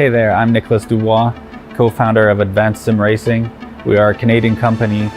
Hey there, I'm Nicholas Dubois, co-founder of Advanced SimRacing. We are a Canadian company.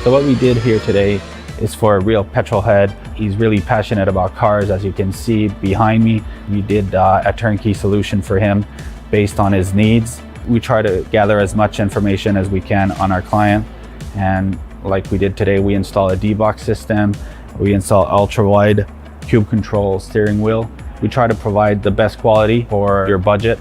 So what we did here today is for a real petrol head. He's really passionate about cars, as you can see behind me. We did a turnkey solution for him based on his needs. We try to gather as much information as we can on our client, and like we did today, we install a D-box system, we install ultra-wide cube control steering wheel. We try to provide the best quality for your budget.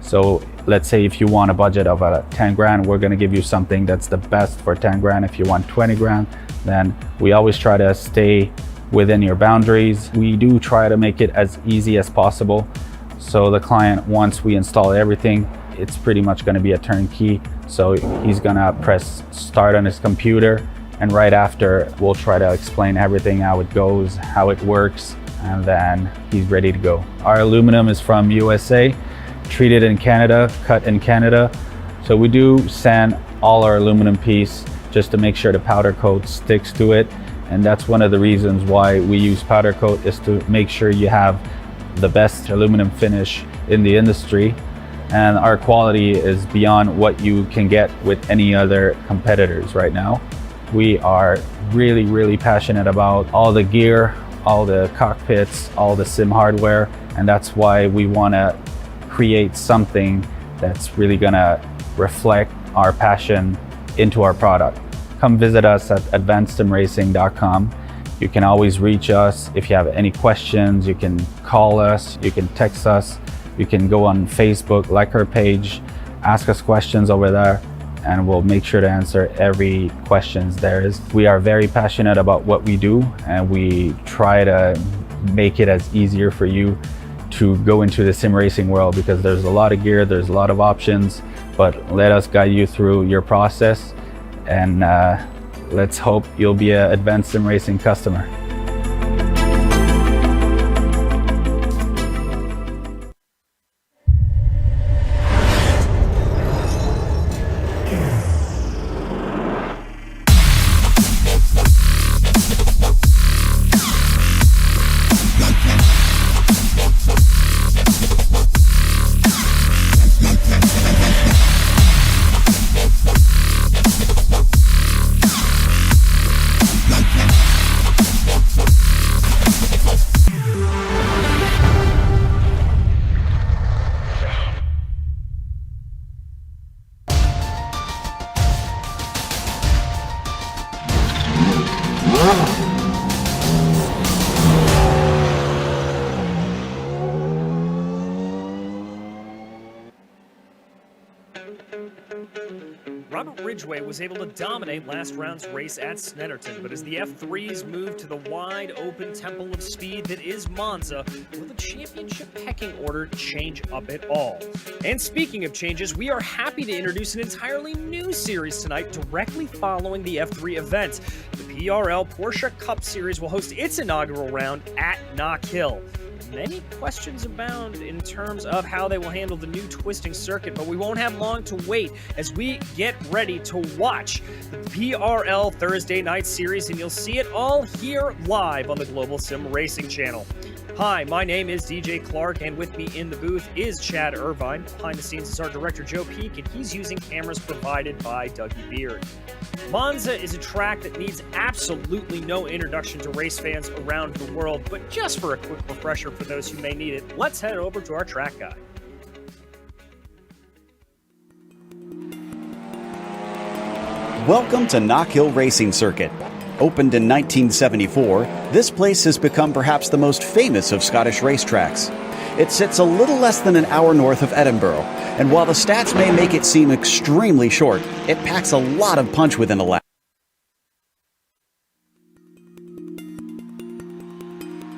So let's say if you want a budget of 10 grand, we're gonna give you something that's the best for 10 grand. If you want 20 grand, then we always try to stay within your boundaries. We do try to make it as easy as possible. So the client, once we install everything, it's pretty much gonna be a turnkey. So he's gonna press start on his computer, and right after we'll try to explain everything, how it goes, how it works, and then he's ready to go. Our aluminum is from USA, treated in Canada, cut in Canada. So we do sand all our aluminum piece just to make sure the powder coat sticks to it. And that's one of the reasons why we use powder coat, is to make sure you have the best aluminum finish in the industry. And our quality is beyond what you can get with any other competitors right now. We are really, really passionate about all the gear, all the cockpits, all the sim hardware, and that's why we want to create something that's really gonna reflect our passion into our product. Come visit us at advancedsimracing.com. You can always reach us if you have any questions. You can call us, you can text us, you can go on Facebook, like our page, ask us questions over there, and we'll make sure to answer every questions there is. We are very passionate about what we do, and we try to make it as easier for you to go into the sim racing world, because there's a lot of gear, there's a lot of options, but let us guide you through your process, and let's hope you'll be an Advanced Sim Racing customer. Robert Ridgway was able to dominate last round's race at Snetterton, but as the F3s moved to the wide open temple of speed that is Monza, will the championship pecking order change up at all? And speaking of changes, we are happy to introduce an entirely new series tonight directly following the F3 event. The PRL Porsche Cup Series will host its inaugural round at Knockhill. Many questions abound in terms of how they will handle the new twisting circuit, but we won't have long to wait as we get ready to watch the PRL Thursday night series, and you'll see it all here live on the Global Sim Racing channel. Hi, my name is DJ Clark, and with me in the booth is Chad Irvine. Behind the scenes is our director, Joe Peak, and he's using cameras provided by Dougie Beard. Monza is a track that needs absolutely no introduction to race fans around the world, but just for a quick refresher for those who may need it, let's head over to our track guide. Welcome to Knockhill Racing Circuit. Opened in 1974, this place has become perhaps the most famous of Scottish racetracks. It sits a little less than an hour north of Edinburgh, and while the stats may make it seem extremely short, it packs a lot of punch within a lap.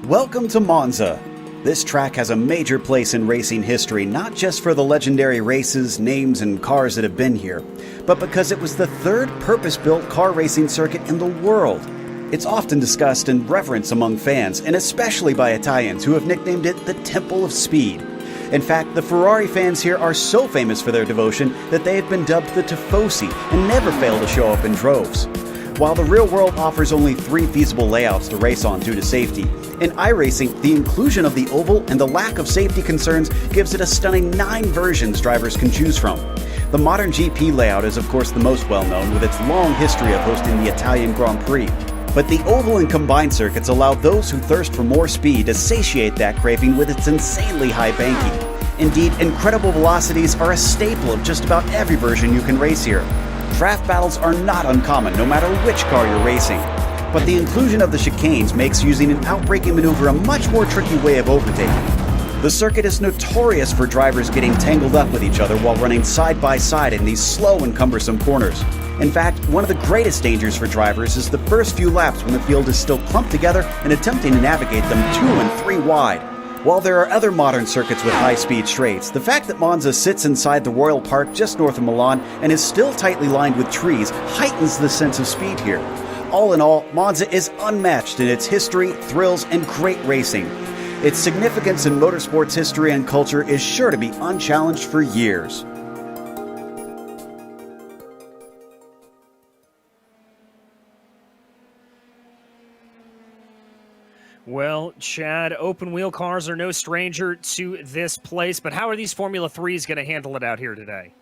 Welcome to Monza. This track has a major place in racing history, not just for the legendary races, names, and cars that have been here, but because it was the third purpose-built car racing circuit in the world. It's often discussed and reverenced among fans, and especially by Italians, who have nicknamed it the Temple of Speed. In fact, the Ferrari fans here are so famous for their devotion that they have been dubbed the Tifosi and never fail to show up in droves. While the real world offers only 3 feasible layouts to race on due to safety, In iRacing, the inclusion of the oval and the lack of safety concerns gives it a stunning 9 versions drivers can choose from. The modern GP layout is of course the most well-known, with its long history of hosting the Italian Grand Prix. But the oval and combined circuits allow those who thirst for more speed to satiate that craving with its insanely high banking. Indeed, incredible velocities are a staple of just about every version you can race here. Draft battles are not uncommon, no matter which car you're racing. But the inclusion of the chicanes makes using an outbraking maneuver a much more tricky way of overtaking. The circuit is notorious for drivers getting tangled up with each other while running side by side in these slow and cumbersome corners. In fact, one of the greatest dangers for drivers is the first few laps when the field is still clumped together and attempting to navigate them 2 and 3 wide. While there are other modern circuits with high-speed straights, the fact that Monza sits inside the Royal Park just north of Milan and is still tightly lined with trees heightens the sense of speed here. All in all, Monza is unmatched in its history, thrills, and great racing. Its significance in motorsports history and culture is sure to be unchallenged for years. Well, Chad, open wheel cars are no stranger to this place, but how are these Formula 3s going to handle it out here today?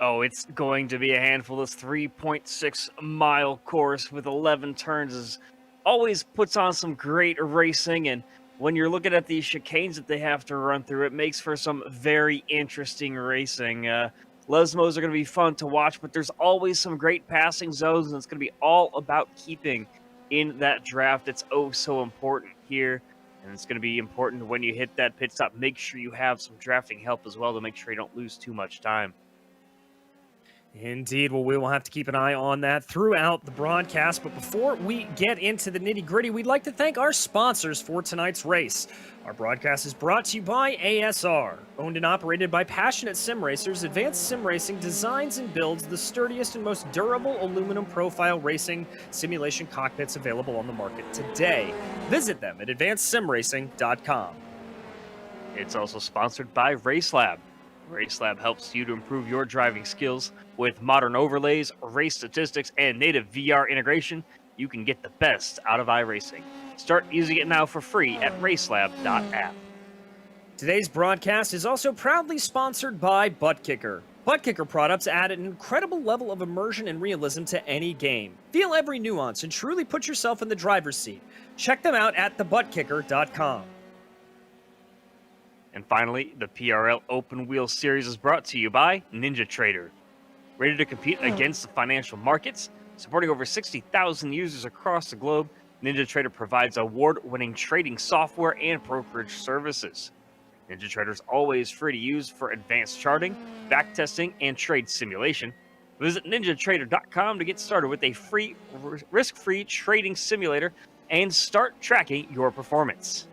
Oh, it's going to be a handful. This 3.6-mile course with 11 turns always puts on some great racing, and when you're looking at these chicanes that they have to run through, it makes for some very interesting racing. Lesmos are going to be fun to watch, but there's always some great passing zones, and it's going to be all about keeping in that draft. It's oh so important here, and it's going to be important when you hit that pit stop. Make sure you have some drafting help as well to make sure you don't lose too much time. Indeed. Well, we will have to keep an eye on that throughout the broadcast. But before we get into the nitty-gritty, we'd like to thank our sponsors for tonight's race. Our broadcast is brought to you by ASR. Owned and operated by passionate sim racers, Advanced SimRacing designs and builds the sturdiest and most durable aluminum profile racing simulation cockpits available on the market today. Visit them at advancedsimracing.com. It's also sponsored by RaceLab. RaceLab helps you to improve your driving skills. With modern overlays, race statistics, and native VR integration, you can get the best out of iRacing. Start using it now for free at racelab.app. Today's broadcast is also proudly sponsored by ButtKicker. ButtKicker products add an incredible level of immersion and realism to any game. Feel every nuance and truly put yourself in the driver's seat. Check them out at thebuttkicker.com. And finally, the PRL Open Wheel Series is brought to you by NinjaTrader. Ready to compete against the financial markets? Supporting over 60,000 users across the globe, NinjaTrader provides award-winning trading software and brokerage services. NinjaTrader is always free to use for advanced charting, backtesting, and trade simulation. Visit NinjaTrader.com to get started with a free, risk-free trading simulator and start tracking your performance.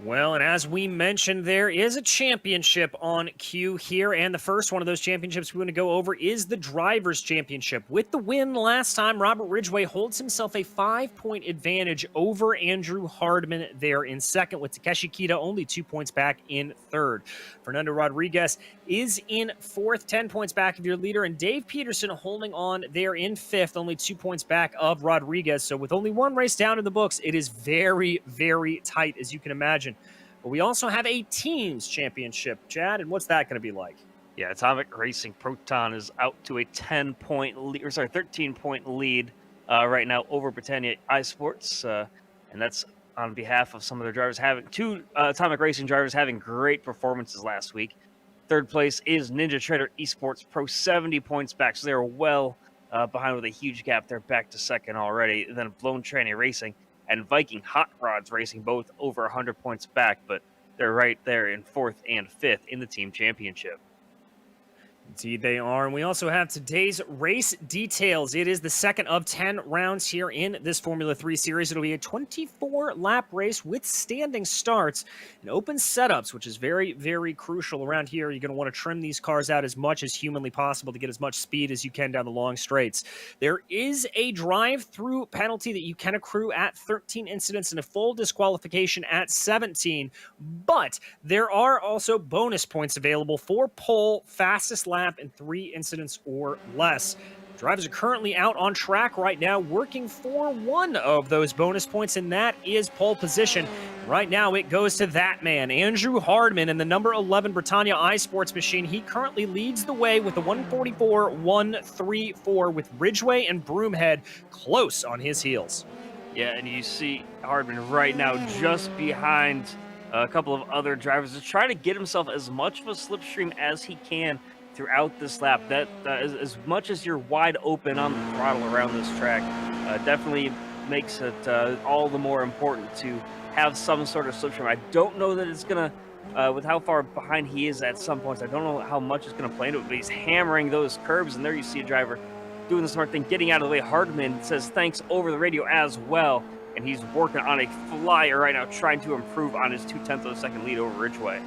Well, and as we mentioned, there is a championship on cue here, and the first one of those championships we want to go over is the Drivers' Championship. With the win last time, Robert Ridgway holds himself a 5-point advantage over Andrew Hardman there in second, with Takeshi Kita only 2 points back in third. Fernando Rodriguez is in fourth, 10 points back of your leader, and Dave Peterson holding on there in fifth, only 2 points back of Rodriguez. So with only one race down in the books, it is very, very tight, as you can imagine. But we also have a teams championship, Chad, and what's that going to be like? Yeah, Atomic Racing Proton is out to a 13-point lead right now over Britannia iSports, and that's on behalf of some of their drivers two Atomic Racing drivers having great performances last week. Third place is NinjaTrader Esports Pro, 70 points back, so they're well behind with a huge gap. They're back to second already. And then Blown Tranny Racing and Viking Hot Rods Racing, both over 100 points back, but they're right there in fourth and fifth in the team championship. Indeed they are. And we also have today's race details. It is the second of 10 rounds here in this Formula 3 series. It'll be a 24-lap race with standing starts and open setups, which is very, very crucial around here. You're going to want to trim these cars out as much as humanly possible to get as much speed as you can down the long straights. There is a drive-through penalty that you can accrue at 13 incidents and a full disqualification at 17, but there are also bonus points available for pole, fastest lap, and 3 incidents or less. Drivers are currently out on track right now, working for one of those bonus points, and that is pole position. Right now, it goes to that man, Andrew Hardman, in the number 11 Britannia iSports machine. He currently leads the way with a 144.134, with Ridgeway and Broomhead close on his heels. Yeah, and you see Hardman right now just behind a couple of other drivers to try to get himself as much of a slipstream as he can throughout this lap. That as much as you're wide open on the throttle around this track, definitely makes it all the more important to have some sort of slipstream. I don't know that it's gonna, with how far behind he is at some points, I don't know how much it's gonna play into it, but he's hammering those curbs, and there you see a driver doing the smart thing, getting out of the way. Hardman says thanks over the radio as well, and he's working on a flyer right now, trying to improve on his 0.2 of a second lead over Ridgeway.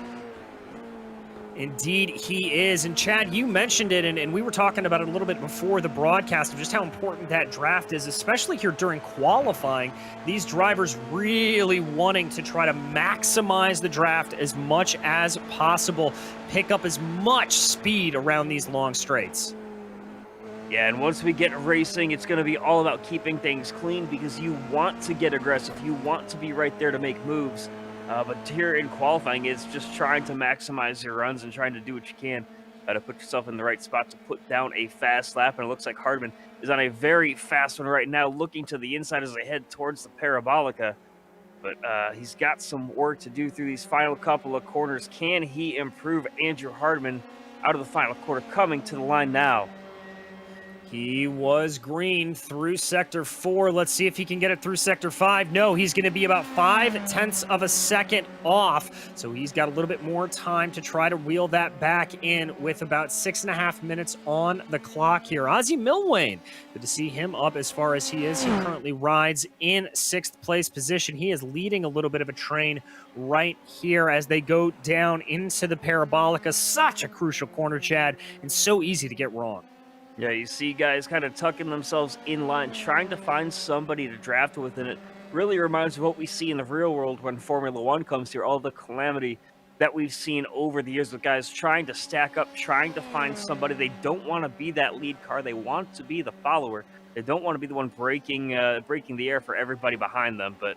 Indeed, he is. And Chad, you mentioned it, and we were talking about it a little bit before the broadcast of just how important that draft is, especially here during qualifying. These drivers really wanting to try to maximize the draft as much as possible, pick up as much speed around these long straights. Yeah, and once we get racing, it's going to be all about keeping things clean because you want to get aggressive. You want to be right there to make moves. But here in qualifying, it's just trying to maximize your runs and trying to do what you can to put yourself in the right spot to put down a fast lap. And it looks like Hardman is on a very fast one right now, looking to the inside as they head towards the Parabolica. But he's got some work to do through these final couple of corners. Can he improve? Andrew Hardman out of the final quarter, coming to the line now. He was green through Sector 4. Let's see if he can get it through Sector 5. No, he's going to be about 0.5 of a second off. So he's got a little bit more time to try to wheel that back in with about 6.5 minutes on the clock here. Ozzie Milwane, good to see him up as far as he is. He currently rides in 6th place position. He is leading a little bit of a train right here as they go down into the Parabolica. Such a crucial corner, Chad, and so easy to get wrong. Yeah, you see guys kind of tucking themselves in line, trying to find somebody to draft with, and it really reminds me of what we see in the real world when Formula One comes here, all the calamity that we've seen over the years with guys trying to stack up, trying to find somebody. They don't want to be that lead car. They want to be the follower. They don't want to be the one breaking the air for everybody behind them, but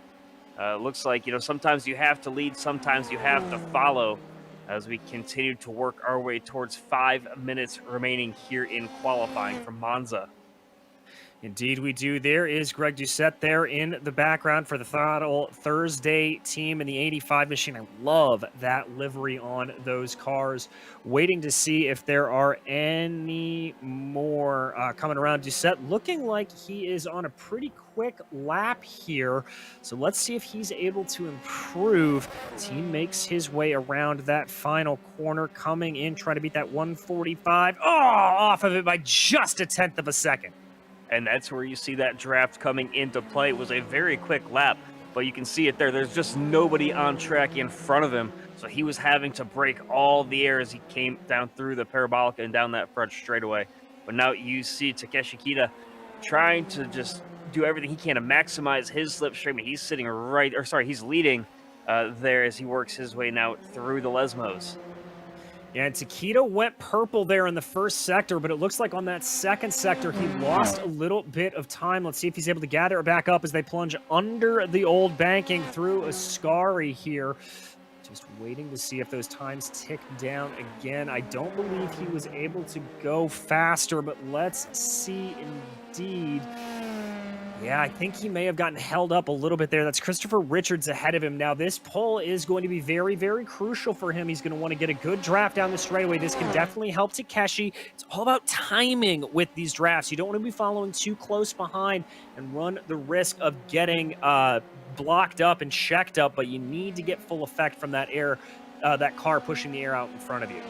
it looks like, sometimes you have to lead, sometimes you have to follow, as we continue to work our way towards 5 minutes remaining here in qualifying from Monza. Indeed we do. There is Greg Doucette there in the background for the Throttle Thursday team in the 85 machine. I love that livery on those cars. Waiting to see if there are any more coming around. Doucette looking like he is on a pretty quick lap here. So let's see if he's able to improve. Team makes his way around that final corner, coming in, trying to beat that 145. Oh, off of it by just 0.1 of a second. And that's where you see that draft coming into play. It was a very quick lap, but you can see it there. There's just nobody on track in front of him, so he was having to break all the air as he came down through the Parabolica and down that front straightaway. But now you see Takeshi Kita trying to just do everything he can to maximize his slipstream. He's sitting he's leading there as he works his way now through the Lesmos. Yeah, and Takita went purple there in the first sector, but it looks like on that second sector, he lost a little bit of time. Let's see if he's able to gather it back up as they plunge under the old banking through Ascari here. Just waiting to see if those times tick down again. I don't believe he was able to go faster, but let's see indeed. Yeah, I think he may have gotten held up a little bit there. That's Christopher Richards ahead of him. Now, this pole is going to be very, very crucial for him. He's going to want to get a good draft down the straightaway. This can definitely help Takeshi. It's all about timing with these drafts. You don't want to be following too close behind and run the risk of getting blocked up and checked up, but you need to get full effect from that air, that car pushing the air out in front of you.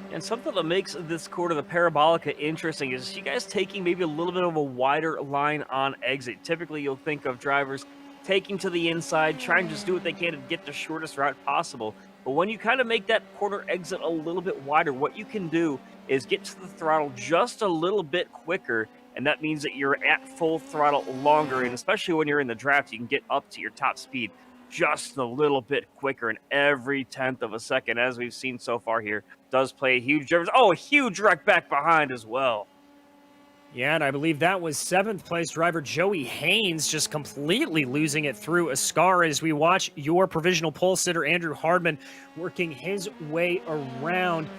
And something that makes this quarter, the Parabolica, interesting is you guys taking maybe a little bit of a wider line on exit. Typically, you'll think of drivers taking to the inside, trying to just do what they can to get the shortest route possible. But when you kind of make that corner exit a little bit wider, what you can do is get to the throttle just a little bit quicker, and that means that you're at full throttle longer, and especially when you're in the draft, you can get up to your top speed just a little bit quicker, and every 0.1 of a second, as we've seen so far here, does play a huge difference. Oh, a huge wreck back behind as well. Yeah, and I believe that was 7th place driver Joey Haynes just completely losing it through Ascar as we watch your provisional pole sitter Andrew Hardman working his way around.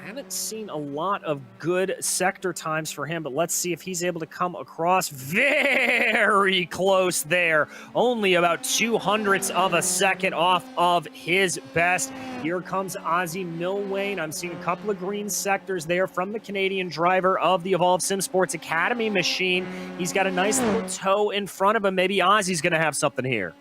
Haven't seen a lot of good sector times for him, but let's see if he's able to come across. Very close there. Only about 200ths of a second off of his best. Here comes Ozzy Milwane. I'm seeing a couple of green sectors there from the Canadian driver of the Evolve Sim Sports Academy machine. He's got a nice little toe in front of him. Maybe Ozzy's going to have something here.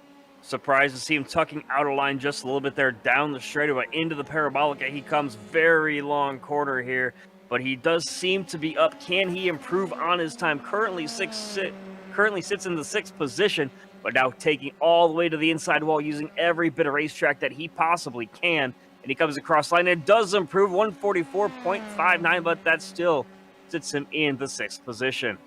Surprised to see him tucking out of line just a little bit there down the straightaway into the parabolic. He comes very long corner here, but he does seem to be up. Can he improve on his time? Currently sits in the 6th position, but now taking all the way to the inside wall using every bit of racetrack that he possibly can. And he comes across line and does improve 144.59, but that still sits him in the 6th position.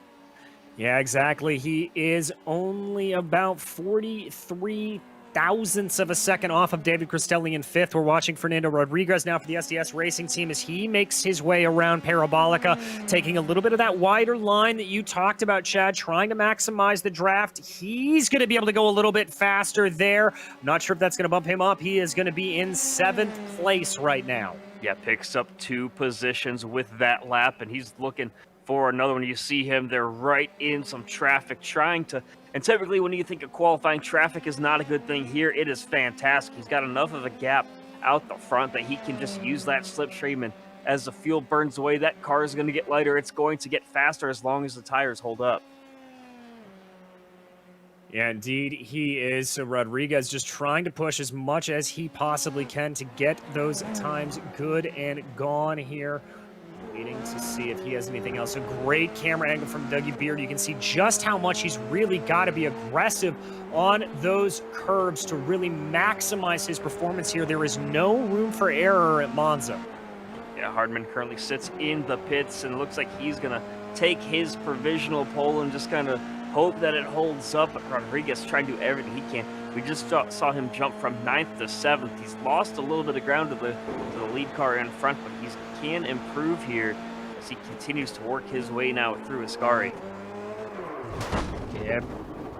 Yeah, exactly. He is only about 43 thousandths of a second off of David Christelli in 5th. We're watching Fernando Rodriguez now for the SDS Racing team as he makes his way around Parabolica, taking a little bit of that wider line that you talked about, Chad, trying to maximize the draft. He's going to be able to go a little bit faster there. I'm not sure if that's going to bump him up. He is going to be in 7th place right now. Yeah, picks up 2 positions with that lap, and he's looking for another one. You see him there right in some traffic trying to, and typically when you think of qualifying, traffic is not a good thing. Here it is fantastic. He's got enough of a gap out the front that he can just use that slipstream, and as the fuel burns away, that car is going to get lighter. It's going to get faster as long as the tires hold up. Yeah, indeed, he is. So Rodriguez just trying to push as much as he possibly can to get those times good and gone here. Waiting to see if he has anything else. A great camera angle from Dougie Beard. You can see just how much he's really got to be aggressive on those curves to really maximize his performance here. There is no room for error at Monza. Yeah, Hardman currently sits in the pits and looks like he's going to take his provisional pole and just kind of hope that it holds up. But Rodriguez trying to do everything he can. We just saw him jump from 9th to 7th. He's lost a little bit of ground to the lead car in front, but he can improve here as he continues to work his way now through Ascari. Yep.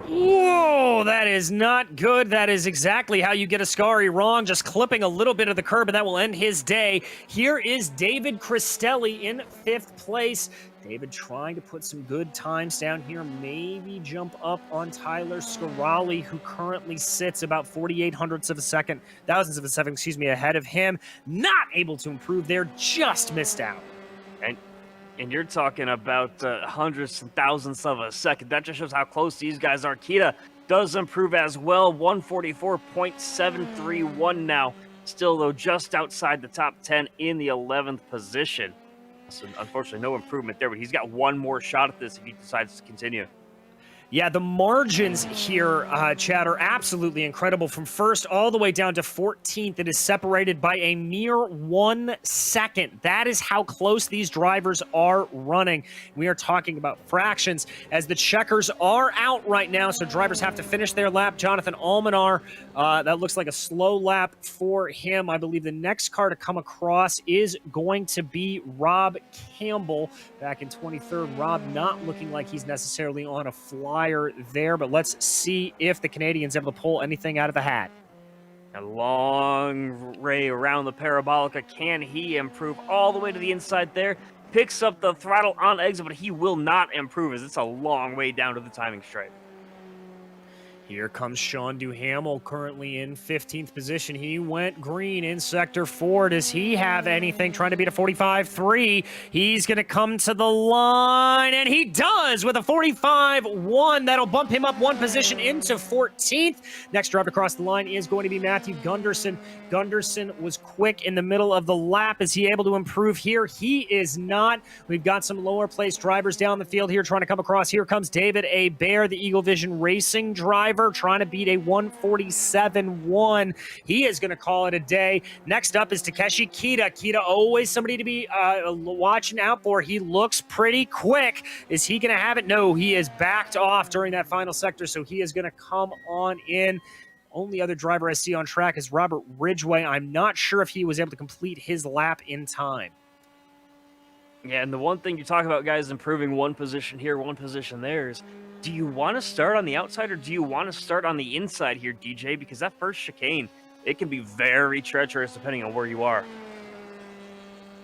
Whoa, that is not good. That is exactly how you get Ascari wrong, just clipping a little bit of the curb, and that will end his day. Here is David Christelli in 5th place. David trying to put some good times down here, maybe jump up on Tyler Scarali, who currently sits about 48 thousandths of a second, ahead of him. Not able to improve there, just missed out. And you're talking about hundreds and thousandths of a second. That just shows how close these guys are. Kita does improve as well, 144.731 now. Still, though, just outside the top 10 in the 11th position. So, unfortunately, no improvement there, but he's got one more shot at this if he decides to continue. Yeah, the margins here, Chad, are absolutely incredible. From 1st all the way down to 14th, it is separated by a mere 1 second. That is how close these drivers are running. We are talking about fractions as the checkers are out right now, so drivers have to finish their lap. Jonathan Almanar, that looks like a slow lap for him. I believe the next car to come across is going to be Rob Campbell back in 23rd. Rob not looking like he's necessarily on a flyer there, but let's see if the Canadian's able to pull anything out of the hat. A long ray around the Parabolica. Can he improve all the way to the inside there? Picks up the throttle on exit, but he will not improve as it's a long way down to the timing stripe. Here comes Sean Duhamel, currently in 15th position. He went green in Sector 4. Does he have anything trying to beat a 45.3? He's going to come to the line, and he does with a 45.1. That'll bump him up 1 position into 14th. Next driver across the line is going to be Matthew Gunderson. Gunderson was quick in the middle of the lap. Is he able to improve here? He is not. We've got some lower place drivers down the field here trying to come across. Here comes David A. Bear, the Eagle Vision Racing driver, trying to beat a 147.1. He is going to call it a day. Next up is Takeshi Kita. Kita, always somebody to be watching out for. He looks pretty quick. Is he going to have it? No, he is backed off during that final sector, so he is going to come on in. Only other driver I see on track is Robert Ridgway. I'm not sure if he was able to complete his lap in time. Yeah, and the one thing you talk about, guys, improving one position here, one position there is, do you want to start on the outside or do you want to start on the inside here, DJ? Because that first chicane, it can be very treacherous depending on where you are.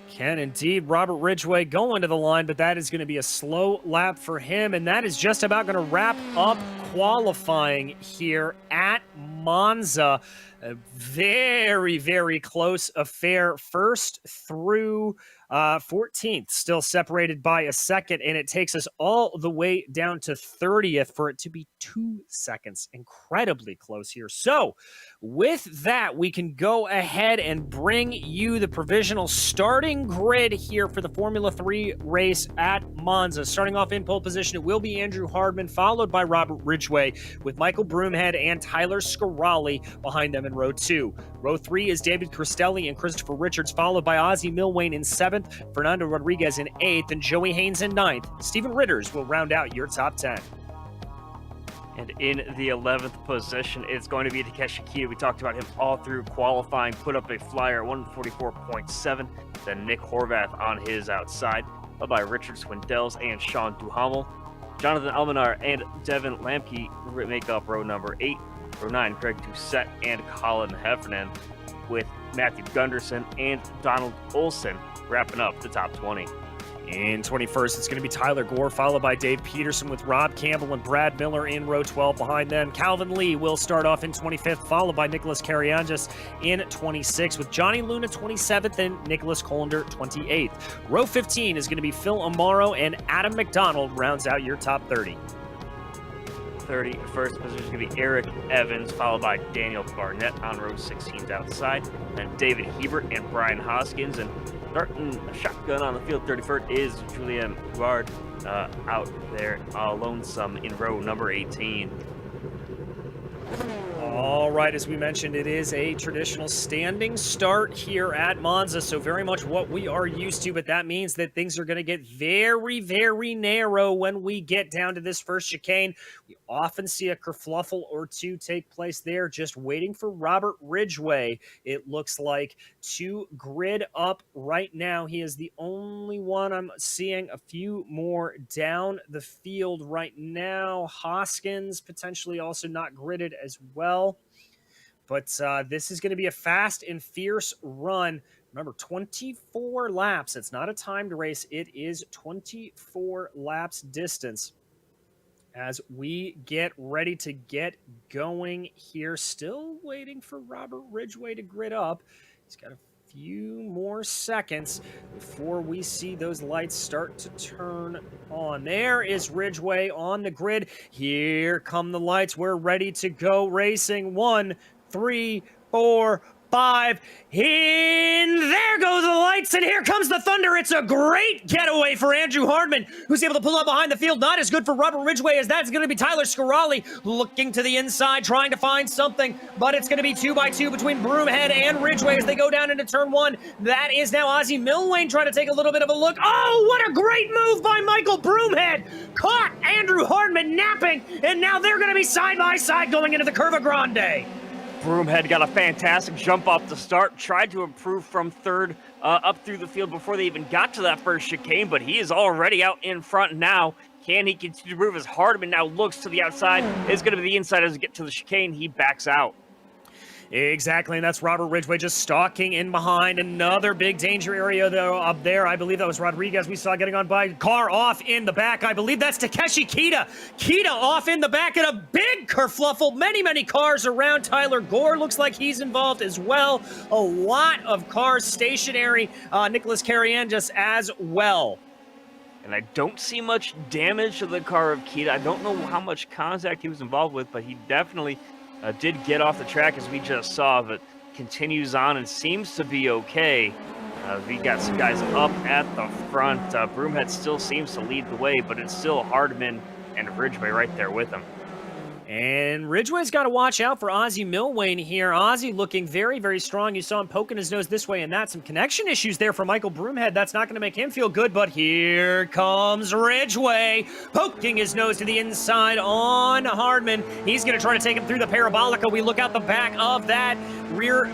Can indeed. Robert Ridgway going to the line, but that is going to be a slow lap for him, and that is just about going to wrap up qualifying here at Monza. A very, very close affair. First through 14th, still separated by a second, and it takes us all the way down to 30th for it to be 2 seconds. Incredibly close here. So, with that, we can go ahead and bring you the provisional starting grid here for the Formula 3 race at Monza. Starting off in pole position, it will be Andrew Hardman, followed by Robert Ridgway, with Michael Broomhead and Tyler Scarali behind them in row 2. Row 3 is David Christelli and Christopher Richards, followed by Ozzie Milwain in 7th, Fernando Rodriguez in 8th, and Joey Haynes in 9th. Stephen Ritters will round out your top 10. And in the 11th position, it's going to be Takeshi Kita. We talked about him all through qualifying, put up a flyer at 144.7. Then Nick Horvath on his outside, led by Richard Swindells and Sean Duhamel. Jonathan Almanar and Devin Lamke make up row number 8. Row 9, Craig Doucette and Colin Heffernan, with Matthew Gunderson and Donald Olson wrapping up the top 20. In 21st, it's going to be Tyler Gore, followed by Dave Peterson, with Rob Campbell and Brad Miller in row 12 behind them. Calvin Lee will start off in 25th, followed by Nicholas Kariangas in 26th, with Johnny Luna 27th and Nicholas Colander 28th. Row 15 is going to be Phil Amaro, and Adam McDonald rounds out your top 30. 31st position is going to be Eric Evans, followed by Daniel Barnett on row 16's outside, and David Hebert and Brian Hoskins. And starting a shotgun on the field 31st is Julien Huard out there lonesome in row number 18. All right, as we mentioned, it is a traditional standing start here at Monza, so very much what we are used to, but that means that things are going to get very, very narrow when we get down to this first chicane. We often see a kerfluffle or two take place there, just waiting for Robert Ridgway, it looks like, to grid up right now. He is the only one I'm seeing. A few more down the field right now. Hoskins potentially also not gridded as well. But this is going to be a fast and fierce run. Remember, 24 laps. It's not a timed race. It is 24 laps distance. As we get ready to get going here, still waiting for Robert Ridgway to grid up. He's got a few more seconds before we see those lights start to turn on. There is Ridgway on the grid. Here come the lights. We're ready to go racing. 1, 3, 4, 5. In there go the lights, and here comes the thunder. It's a great getaway for Andrew Hardman, who's able to pull up behind the field. Not as good for Robert Ridgway, as that's going to be Tyler Scarali looking to the inside, trying to find something, but it's going to be 2 by 2 between Broomhead and Ridgway as they go down into turn 1. That is now Ozzie Milwain trying to take a little bit of a look. Oh, what a great move by Michael Broomhead! Caught Andrew Hardman napping, and now they're going to be side by side going into the Curva Grande. Broomhead got a fantastic jump off the start, tried to improve from third up through the field before they even got to that first chicane, but he is already out in front now. Can he continue to move as Hardman now looks to the outside? It's going to be the inside as we get to the chicane. He backs out. Exactly, and that's Robert Ridgway just stalking in behind. Another big danger area though up there. I believe that was Rodriguez we saw getting on by. Car off in the back. I believe that's Takeshi Kita. Kita off in the back in a big kerfluffle. Many cars around. Tyler Gore looks like he's involved as well. A lot of cars stationary. Nicholas Kariangas as well. And I don't see much damage to the car of Kita. I don't know how much contact he was involved with, but he definitely did get off the track as we just saw, but continues on and seems to be okay. We got some guys up at the front. Broomhead still seems to lead the way, but it's still Hardman and Ridgway right there with him. And Ridgeway's got to watch out for Ozzie Milwane here. Ozzie looking very, very strong. You saw him poking his nose this way and that. Some connection issues there for Michael Broomhead. That's not going to make him feel good, but here comes Ridgeway, poking his nose to the inside on Hardman. He's going to try to take him through the parabolica. We look out the back of that rear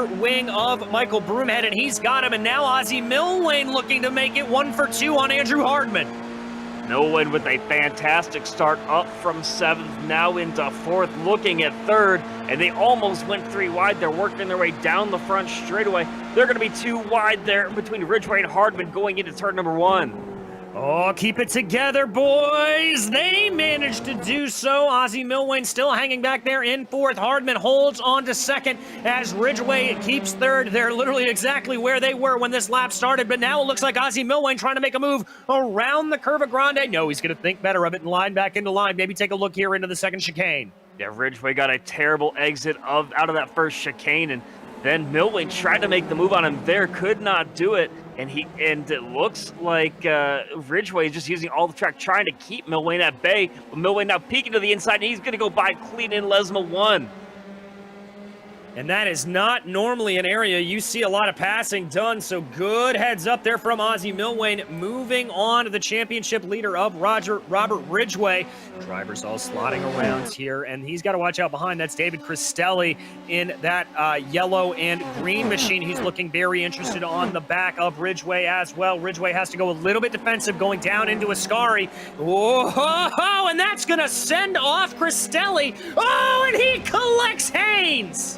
wing of Michael Broomhead, and he's got him. And now Ozzie Milwane looking to make it 1 for 2 on Andrew Hardman. Milwane with a fantastic start up from 7th, now into 4th, looking at 3rd, and they almost went 3 wide. They're working their way down the front straightaway. They're going to be 2 wide there between Ridgeway and Hardman going into turn number 1. Oh, keep it together, boys. They managed to do so. Ozzie Milwane still hanging back there in 4th. Hardman holds on to 2nd as Ridgeway keeps 3rd. They're literally exactly where they were when this lap started, but now it looks like Ozzie Milwane trying to make a move around the Curva Grande. No, he's going to think better of it and line back into line. Maybe take a look here into the 2nd chicane. Yeah, Ridgeway got a terrible exit out of that first chicane, and then Milwane tried to make the move on him there, could not do it. And it looks like Ridgeway is just using all the track trying to keep Milwane at bay. But Milwane now peeking to the inside, and he's going to go by clean in Lesma 1. And that is not normally an area you see a lot of passing done, so good heads up there from Ozzie Milwane. Moving on to the championship leader of Robert Ridgeway. Drivers all slotting around here, and he's got to watch out behind. That's David Christelli in that yellow and green machine. He's looking very interested on the back of Ridgeway as well. Ridgeway has to go a little bit defensive going down into Ascari. Whoa, and that's going to send off Christelli. Oh, and he collects Haynes.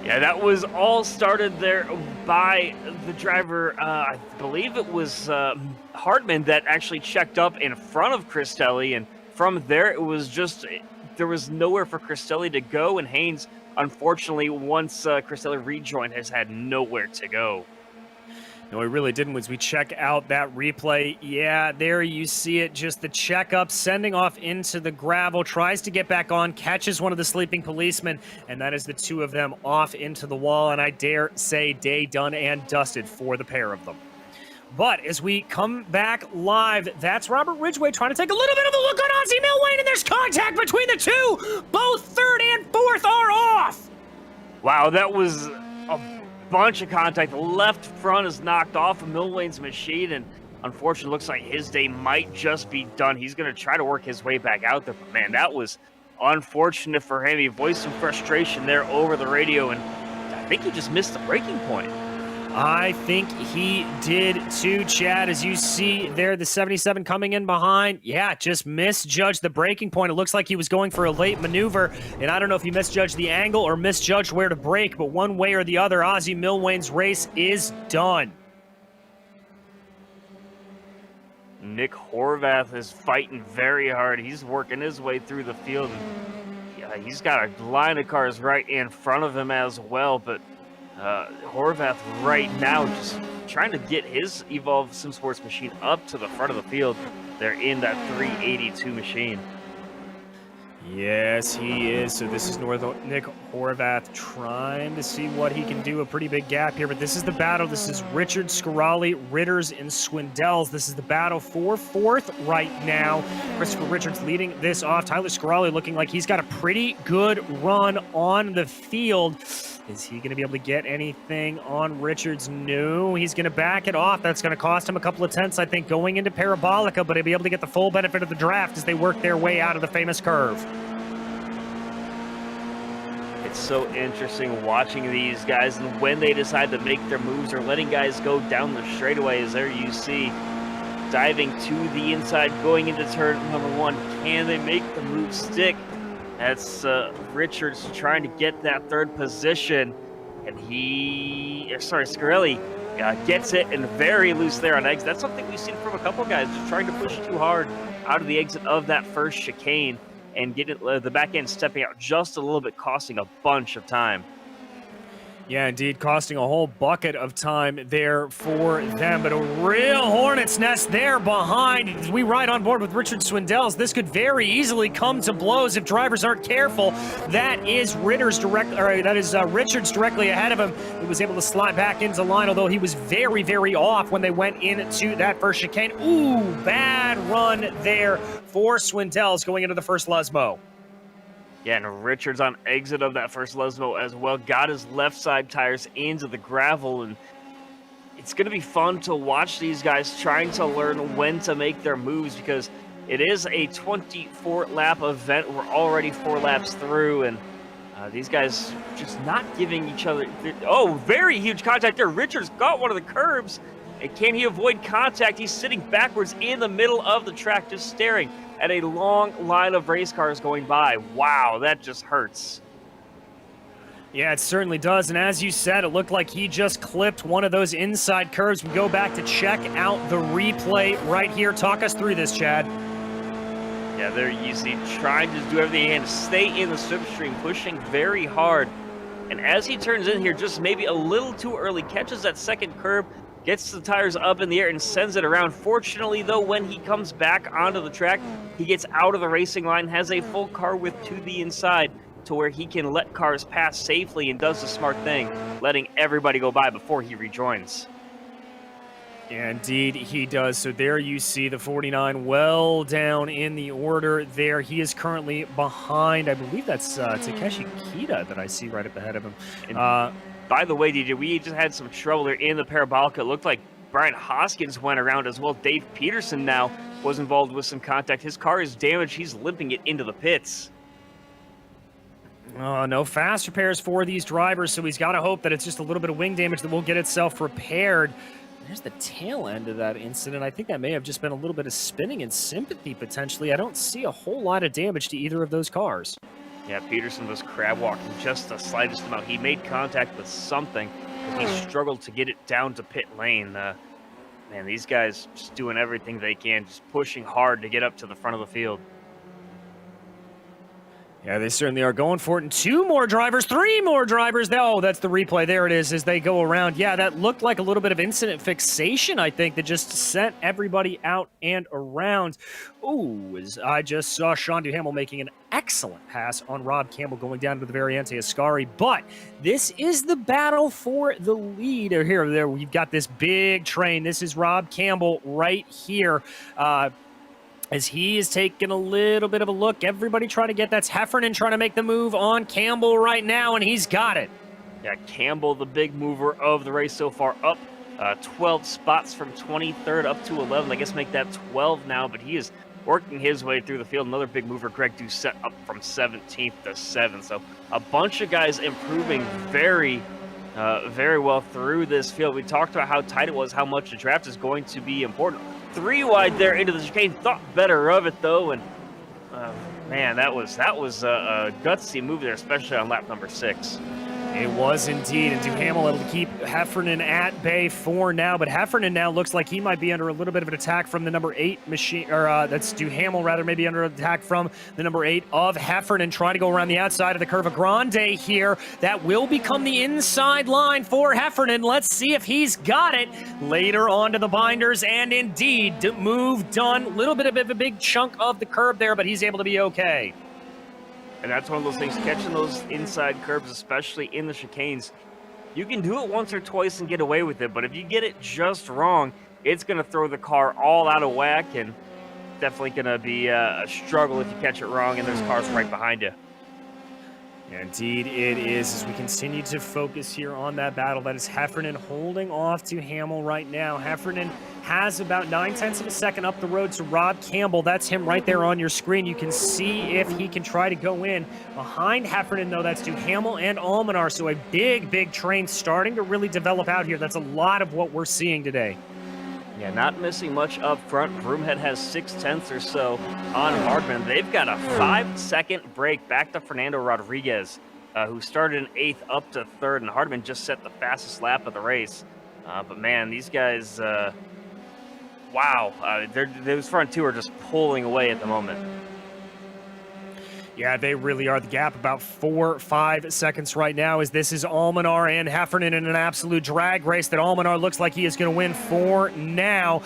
Yeah, that was all started there by the driver. I believe it was Hardman that actually checked up in front of Christelli, and from there it was just there was nowhere for Christelli to go, and Haynes, unfortunately, once Christelli rejoined, has had nowhere to go. No, he really didn't. As we check out that replay, yeah, there you see it, just the checkup, sending off into the gravel, tries to get back on, catches one of the sleeping policemen, and that is the 2 of them off into the wall, and I dare say day done and dusted for the pair of them. But as we come back live, that's Robert Ridgeway trying to take a little bit of a look on Ozzie Milwane, and there's contact between the 2. Both 3rd and 4th are off. Wow, that was a bunch of contact. The left front is knocked off of Milwane's machine, and unfortunately looks like his day might just be done. He's going to try to work his way back out there, but man, that was unfortunate for him. He voiced some frustration there over the radio, and I think he just missed the breaking point. I think he did too, Chad. As you see there, the 77 coming in behind. Yeah, just misjudged the braking point. It looks like he was going for a late maneuver, and I don't know if he misjudged the angle or misjudged where to brake, but one way or the other, Ozzie Milwane's race is done. Nick Horvath is fighting very hard. He's working his way through the field. Yeah, he's got a line of cars right in front of him as well, but Horvath right now just trying to get his Evolve SimSports machine up to the front of the field. They're in that 382 machine. Yes, he is. So this is Nick Horvath trying to see what he can do. A pretty big gap here, but this is the battle. This is Richard, Scarali, Ritters, and Swindells. This is the battle for 4th right now. Christopher Richards leading this off. Tyler Scarali looking like he's got a pretty good run on the field. Is he going to be able to get anything on Richards? No, he's going to back it off. That's going to cost him a couple of tenths, I think, going into Parabolica, but he'll be able to get the full benefit of the draft as they work their way out of the famous curve. It's so interesting watching these guys and when they decide to make their moves or letting guys go down the straightaways. There you see diving to the inside, going into turn number 1. Can they make the move stick? That's Richards trying to get that 3rd position, and Scarelli gets it and very loose there on exit. That's something we've seen from a couple guys, just trying to push too hard out of the exit of that first chicane and get it, the back end stepping out just a little bit, costing a bunch of time. Yeah, indeed, costing a whole bucket of time there for them, but a real hornet's nest there behind. As we ride on board with Richard Swindells, this could very easily come to blows if drivers aren't careful. That is Richards directly ahead of him. He was able to slide back into line, although he was very, very off when they went into that first chicane. Ooh, bad run there for Swindells going into the first Lesmo. Yeah, and Richards on exit of that first Lesmo as well got his left side tires into the gravel, and it's going to be fun to watch these guys trying to learn when to make their moves because it is a 24-lap event. We're already 4 laps through, and these guys just not giving each other... Oh, very huge contact there. Richards got one of the curbs, and can he avoid contact? He's sitting backwards in the middle of the track, just staring at a long line of race cars going by. Wow, that just hurts. Yeah, it certainly does. And as you said, it looked like he just clipped one of those inside curves. We go back to check out the replay right here. Talk us through this, Chad. Yeah, they're usually trying to do everything they can to stay in the slipstream, pushing very hard. And as he turns in here, just maybe a little too early, catches that second curb, gets the tires up in the air and sends it around. Fortunately, though, when he comes back onto the track, he gets out of the racing line, has a full car width to the inside to where he can let cars pass safely and does the smart thing, letting everybody go by before he rejoins. Yeah, indeed, he does. So there you see the 49 well down in the order there. He is currently behind, I believe that's Takeshi Kita that I see right up ahead of him. By the way, DJ, we just had some trouble there in the parabolic. It looked like Brian Hoskins went around as well. Dave Peterson now was involved with some contact. His car is damaged. He's limping it into the pits. No fast repairs for these drivers, so he's got to hope that it's just a little bit of wing damage that will get itself repaired. There's the tail end of that incident. I think that may have just been a little bit of spinning and sympathy, potentially. I don't see a whole lot of damage to either of those cars. Yeah, Peterson was crab walking just the slightest amount. He made contact with something, but he struggled to get it down to pit lane. Man, these guys just doing everything they can, just pushing hard to get up to the front of the field. Yeah, they certainly are going for it. And 2 more drivers, 3 more drivers. Oh, that's the replay. There it is as they go around. Yeah, that looked like a little bit of incident fixation, I think, that just sent everybody out and around. Ooh, as I just saw Sean Duhamel making an excellent pass on Rob Campbell going down to the very end to Ascari. But this is the battle for the lead. There, we've got this big train. This is Rob Campbell right here. As he is taking a little bit of a look. Everybody trying to get that's Heffernan trying to make the move on Campbell right now, and he's got it. Yeah, Campbell, the big mover of the race so far, up 12 spots from 23rd up to 11. I guess make that 12 now, but he is working his way through the field. Another big mover, Greg Doucette, up from 17th to 7th. So a bunch of guys improving very well through this field. We talked about how tight it was, how much the draft is going to be important. 3 wide there into the chicane, thought better of it though, and man, that was a gutsy move there, especially on lap number 6. It was indeed, and Duhamel able to keep Heffernan at bay for now, but Heffernan now looks like he might be under a little bit of an attack from the number 8 machine, or that's Duhamel rather, maybe under attack from the number 8 of Heffernan, trying to go around the outside of the Curva Grande here. That will become the inside line for Heffernan. Let's see if he's got it later on to the binders, and indeed, move done. Little bit of a big chunk of the curb there, but he's able to be okay. And that's one of those things, catching those inside curbs, especially in the chicanes. You can do it once or twice and get away with it, but if you get it just wrong, it's going to throw the car all out of whack, and definitely going to be a struggle if you catch it wrong and there's cars right behind you. Indeed it is, as we continue to focus here on that battle. That is Heffernan holding off to Hamel right now. Heffernan has about 9/10 of a second up the road to Rob Campbell. That's him right there on your screen. You can see if he can try to go in. Behind Heffernan, though, that's Duhamel and Almanar. So a big train starting to really develop out here. That's a lot of what we're seeing today. Yeah, not missing much up front. Broomhead has 6/10 or so on Hardman. They've got a 5-second break back to Fernando Rodriguez, who started in 8th up to 3rd, and Hardman just set the fastest lap of the race. But man, these guys, wow, those front 2 are just pulling away at the moment. Yeah, they really are. The gap about 4-5 seconds right now, as this is Almanar and Heffernan in an absolute drag race that Almanar looks like he is going to win for now.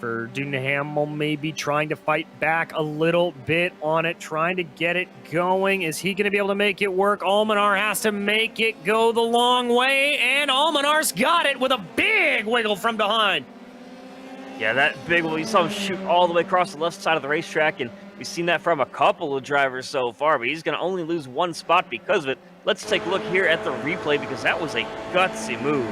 Duhamel may be trying to fight back a little bit on it, trying to get it going. Is he going to be able to make it work? Almanar has to make it go the long way, and Almanar's got it with a big wiggle from behind. Yeah, that big one, you saw him shoot all the way across the left side of the racetrack, and We've seen that from a couple of drivers so far, but he's going to only lose one spot because of it. Let's take a look here at the replay because that was a gutsy move.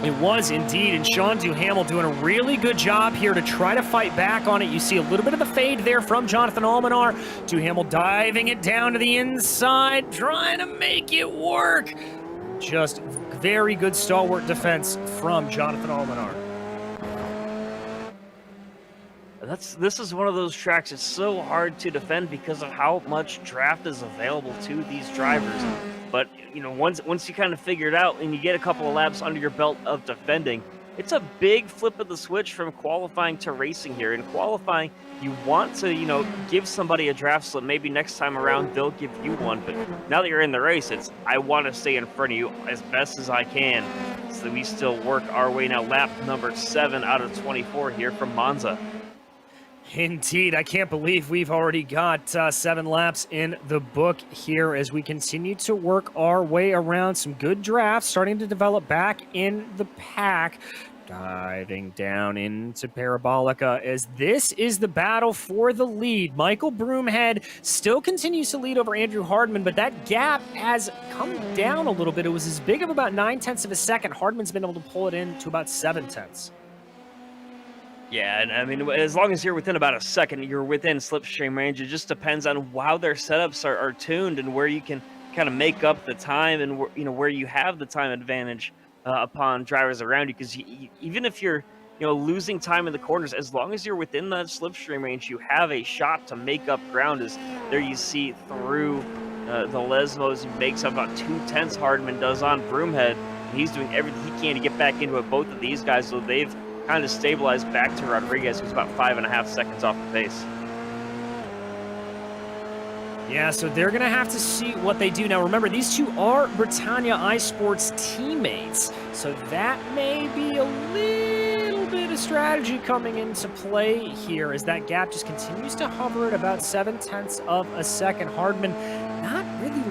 It was indeed, and Sean Duhamel doing a really good job here to try to fight back on it. You see a little bit of the fade there from Jonathan Almanar. Duhamel diving it down to the inside, trying to make it work. Just very good stalwart defense from Jonathan Almanar. This is one of those tracks that's so hard to defend because of how much draft is available to these drivers. But you know, once you kind of figure it out and you get a couple of laps under your belt of defending, it's a big flip of the switch from qualifying to racing here. In qualifying, you want to, you know, give somebody a draft slip. Maybe next time around they'll give you one. But now that you're in the race, it's I want to stay in front of you as best as I can. So we still work our way now. Lap number 7 out of 24 here from Monza. Indeed, I can't believe we've already got 7 laps in the book here as we continue to work our way around some good drafts starting to develop back in the pack. Diving down into Parabolica as this is the battle for the lead. Michael Broomhead still continues to lead over Andrew Hardman, but that gap has come down a little bit. It was as big of about 9/10 of a second. Hardman's been able to pull it in to about 7/10. Yeah, and I mean, as long as you're within about a second, you're within slipstream range. It just depends on how their setups are tuned and where you can kind of make up the time and you know where you have the time advantage upon drivers around you. Because even if you're losing time in the corners, as long as you're within that slipstream range, you have a shot to make up ground. As there you see through the Lesmos, he makes up about 2/10. Hardman does on Broomhead. He's doing everything he can to get back into it. Both of these guys, so they've kind of stabilized back to Rodriguez, who's about 5.5 seconds off the pace. Yeah, so they're going to have to see what they do. Now, remember, these two are Britannia iSports teammates, so that may be a little bit of strategy coming into play here as that gap just continues to hover at about 7/10 of a second. Hardman not really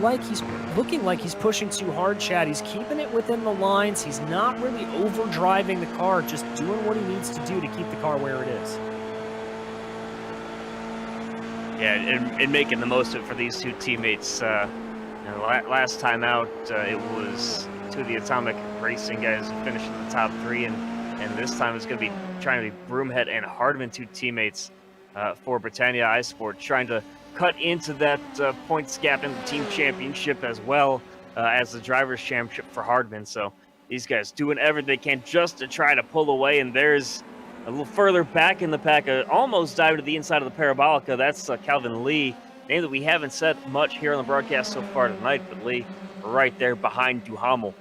looking like he's pushing too hard, Chad. He's keeping it within the lines. He's not really overdriving the car, just doing what he needs to do to keep the car where it is. Yeah, and making the most of it for these two teammates. Last time out, it was two of the Atomic Racing guys who finished in the top 3, and this time it's going to be trying to be Broomhead and Hardman, two teammates for Britannia iSport, trying to cut into that points gap in the team championship as well as the drivers' championship for Hardman. So these guys doing everything they can just to try to pull away, and there's a little further back in the pack, almost dived to the inside of the Parabolica. That's Calvin Lee, name that we haven't said much here on the broadcast so far tonight, but Lee right there behind Duhamel.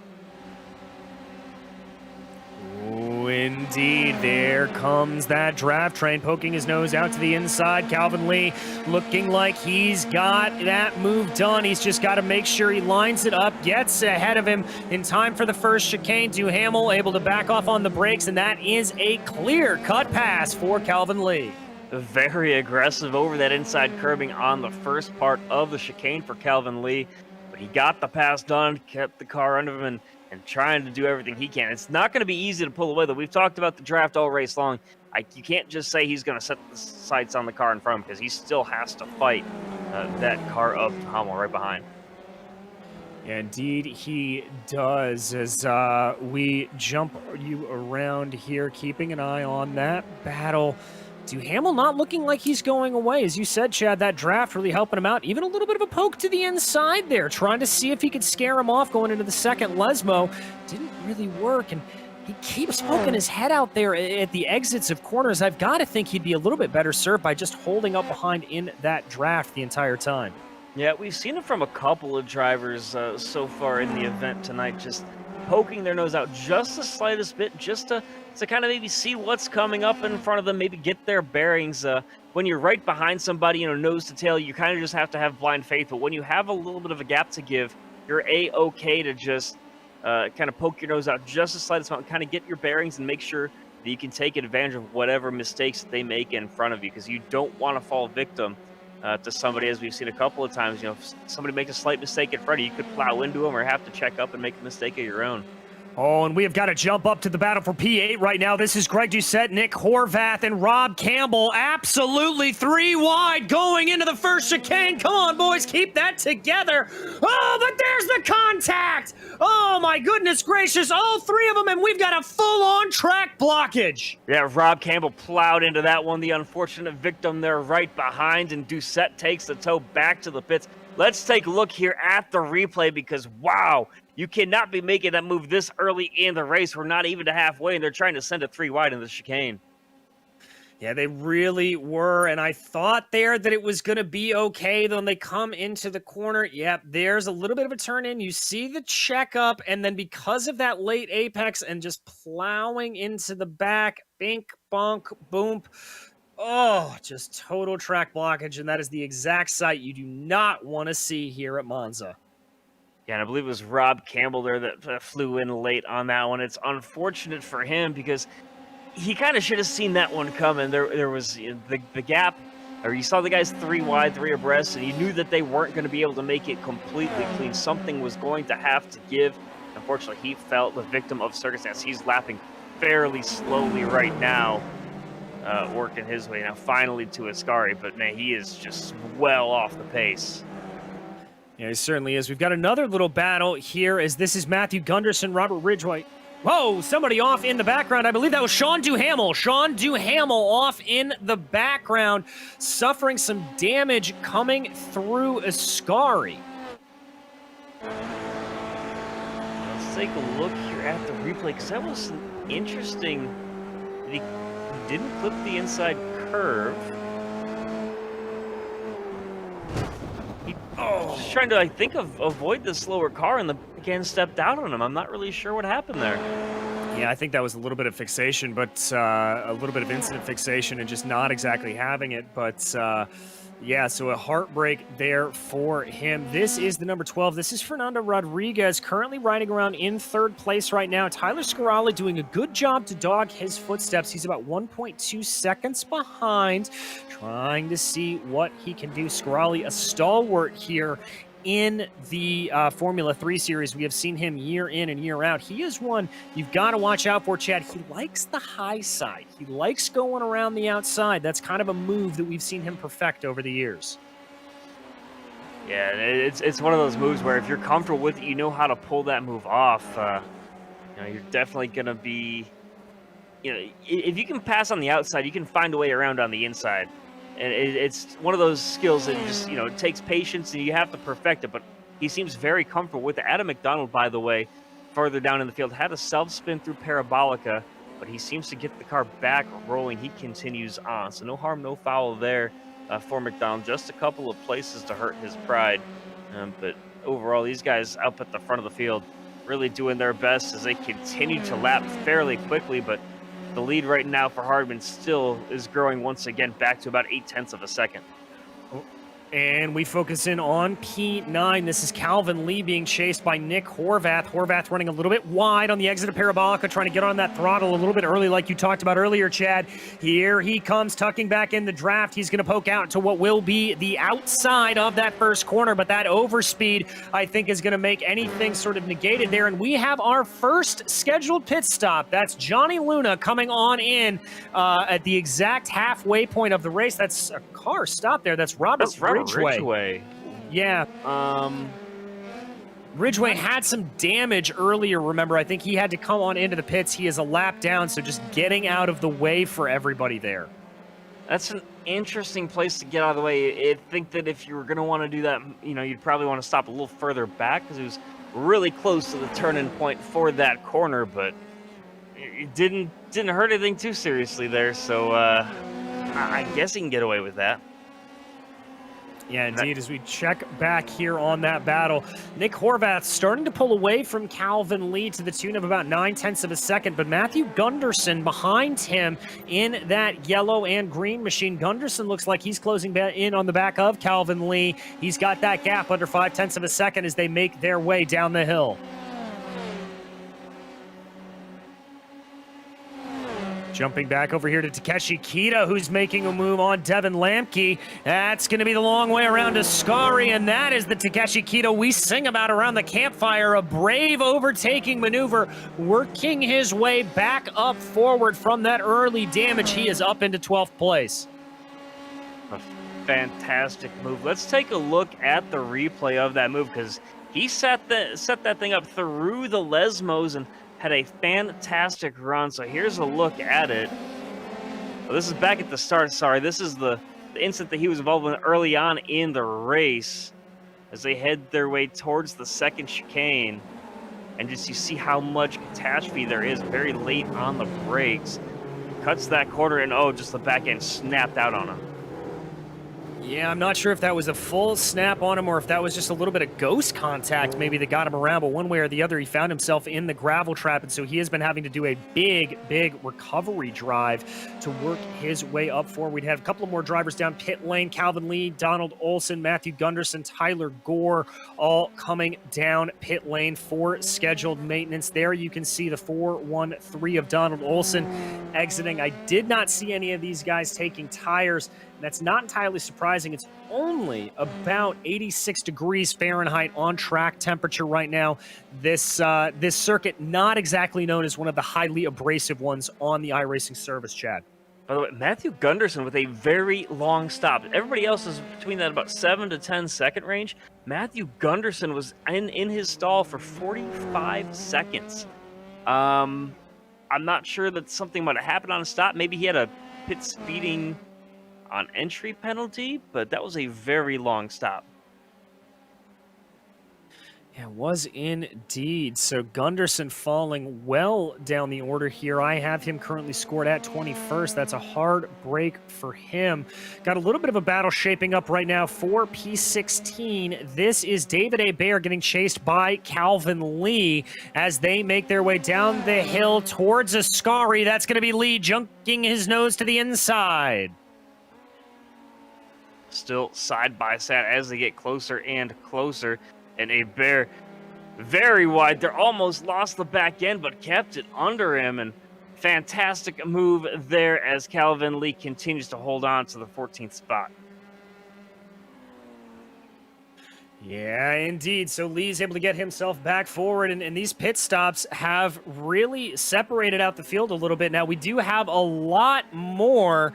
Oh, indeed. There comes that draft train poking his nose out to the inside. Calvin Lee looking like he's got that move done. He's just got to make sure he lines it up, gets ahead of him in time for the first chicane. Duhamel able to back off on the brakes, and that is a clear-cut pass for Calvin Lee. Very aggressive over that inside curbing on the first part of the chicane for Calvin Lee, but he got the pass done, kept the car under him, and trying to do everything he can. It's not going to be easy to pull away, though. We've talked about the draft all race long. You can't just say he's going to set the sights on the car in front of him because he still has to fight that car of Duhamel right behind. Indeed, he does. As we jump you around here, keeping an eye on that battle. Duhamel not looking like he's going away. As you said, Chad, that draft really helping him out. Even a little bit of a poke to the inside there, trying to see if he could scare him off going into the second Lesmo. Didn't really work, and he keeps poking his head out there at the exits of corners. I've got to think he'd be a little bit better served by just holding up behind in that draft the entire time. Yeah, we've seen it from a couple of drivers so far in the event tonight, just poking their nose out just the slightest bit, just to kind of maybe see what's coming up in front of them, maybe get their bearings. When you're right behind somebody, nose to tail, you kind of just have to have blind faith. But when you have a little bit of a gap to give, you're A-okay to just kind of poke your nose out just the slightest amount, kind of get your bearings and make sure that you can take advantage of whatever mistakes that they make in front of you, because you don't want to fall victim to somebody, as we've seen a couple of times. If somebody makes a slight mistake in front of you, you could plow into them or have to check up and make a mistake of your own. Oh, and we have got to jump up to the battle for P8 right now. This is Greg Doucette, Nick Horvath, and Rob Campbell. Absolutely 3 wide going into the first chicane. Come on, boys, keep that together. Oh, but there's the contact. Oh, my goodness gracious. All 3 of them, and we've got a full-on track blockage. Yeah, Rob Campbell plowed into that one. The unfortunate victim there right behind, and Doucette takes the tow back to the pits. Let's take a look here at the replay because, wow, you cannot be making that move this early in the race. We're not even to halfway, and they're trying to send it 3 wide in the chicane. Yeah, they really were, and I thought there that it was going to be okay. Then they come into the corner. Yep, there's a little bit of a turn in. You see the checkup, and then because of that late apex and just plowing into the back, bink, bonk, boom. Oh, just total track blockage, and that is the exact sight you do not want to see here at Monza. Yeah, and I believe it was Rob Campbell there that flew in late on that one. It's unfortunate for him because he kind of should have seen that one coming. There was the gap, or you saw the guys 3 wide, 3 abreast, and you knew that they weren't going to be able to make it completely clean. Something was going to have to give. Unfortunately, he fell the victim of circumstance. He's lapping fairly slowly right now. Working his way now finally to Ascari, but man, he is just well off the pace. Yeah, he certainly is. We've got another little battle here as this is Matthew Gunderson, Robert Ridgway. Whoa, somebody off in the background. I believe that was Sean Duhamel. Sean Duhamel off in the background, suffering some damage coming through Ascari. Let's take a look here at the replay because that was interesting. He didn't clip the inside curve. He was trying to, I think, avoid the slower car, and the again stepped out on him. I'm not really sure what happened there. Yeah, I think that was a little bit of fixation, but a little bit of incident fixation and just not exactly having it. But yeah, so a heartbreak there for him. This is the number 12. This is Fernando Rodriguez, currently riding around in 3rd place right now. Tyler Scarali doing a good job to dog his footsteps. He's about 1.2 seconds behind, trying to see what he can do. Scarali, a stalwart here in the Formula 3 series. We have seen him year in and year out. He is one you've got to watch out for, Chad. He likes the high side. He likes going around the outside. That's kind of a move that we've seen him perfect over the years. Yeah, it's one of those moves where if you're comfortable with it, you know how to pull that move off. You're definitely going to be, if you can pass on the outside, you can find a way around on the inside. And it's one of those skills that just, it takes patience and you have to perfect it. But he seems very comfortable with it. Adam McDonald, by the way, further down in the field, had a self-spin through Parabolica, but he seems to get the car back rolling. He continues on. So no harm, no foul there for McDonald. Just a couple of places to hurt his pride. But overall, these guys up at the front of the field really doing their best as they continue to lap fairly quickly. But the lead right now for Hardman still is growing once again back to about 0.8 of a second. And we focus in on P9. This is Calvin Lee being chased by Nick Horvath. Horvath running a little bit wide on the exit of Parabolica, trying to get on that throttle a little bit early like you talked about earlier, Chad. Here he comes, tucking back in the draft. He's going to poke out to what will be the outside of that first corner, but that overspeed, I think, is going to make anything sort of negated there. And we have our first scheduled pit stop. That's Johnny Luna coming on in at the exact halfway point of the race. That's a car stop there. That's Robert Ridgway. Yeah. Ridgway had some damage earlier, remember. I think he had to come on into the pits. He is a lap down, so just getting out of the way for everybody there. That's an interesting place to get out of the way. I think that if you were going to want to do that, you'd probably want to stop a little further back because it was really close to the turn-in point for that corner, but it didn't hurt anything too seriously there, so I guess he can get away with that. Yeah, indeed, as we check back here on that battle, Nick Horvath starting to pull away from Calvin Lee to the tune of about 0.9 of a second, but Matthew Gunderson behind him in that yellow and green machine. Gunderson looks like he's closing in on the back of Calvin Lee. He's got that gap under 0.5 of a second as they make their way down the hill. Jumping back over here to Takeshi Kita, who's making a move on Devin Lamke. That's going to be the long way around to Scari, and that is the Takeshi Kita we sing about around the campfire. A brave overtaking maneuver, working his way back up forward from that early damage. He is up into 12th place. A fantastic move. Let's take a look at the replay of that move, because he set that thing up through the Lesmos and had a fantastic run. So here's a look at it. Well, this is back at the start. Sorry, this is the instant that he was involved with early on in the race as they head their way towards the second chicane. And just you see how much catastrophe there is very late on the brakes. Cuts that corner and oh, just the back end snapped out on him. Yeah, I'm not sure if that was a full snap on him or if that was just a little bit of ghost contact maybe that got him around, but one way or the other, he found himself in the gravel trap, and so he has been having to do a big recovery drive to work his way up forward. We'd have a couple of more drivers down pit lane. Calvin Lee, Donald Olson, Matthew Gunderson, Tyler Gore, all coming down pit lane for scheduled maintenance. There you can see the 413 of Donald Olson exiting. I did not see any of these guys taking tires. That's not entirely surprising. It's only about 86 degrees Fahrenheit on track temperature right now. This circuit, not exactly known as one of the highly abrasive ones on the iRacing service, Chad. By the way, Matthew Gunderson with a very long stop. Everybody else is between that about 7 to 10 second range. Matthew Gunderson was in his stall for 45 seconds. I'm not sure that something might have happened on a stop. Maybe he had a pit speeding on entry penalty, but that was a very long stop. Yeah, it was indeed. So Gunderson falling well down the order here. I have him currently scored at 21st. That's a hard break for him. Got a little bit of a battle shaping up right now for P16. This is David Hebert getting chased by Calvin Lee as they make their way down the hill towards Ascari. That's going to be Lee junking his nose to the inside. Still side by side as they get closer and closer. And a bear very wide. They're almost lost the back end, but kept it under him. And fantastic move there as Calvin Lee continues to hold on to the 14th spot. Yeah, indeed. So Lee's able to get himself back forward, and these pit stops have really separated out the field a little bit. Now, we do have a lot more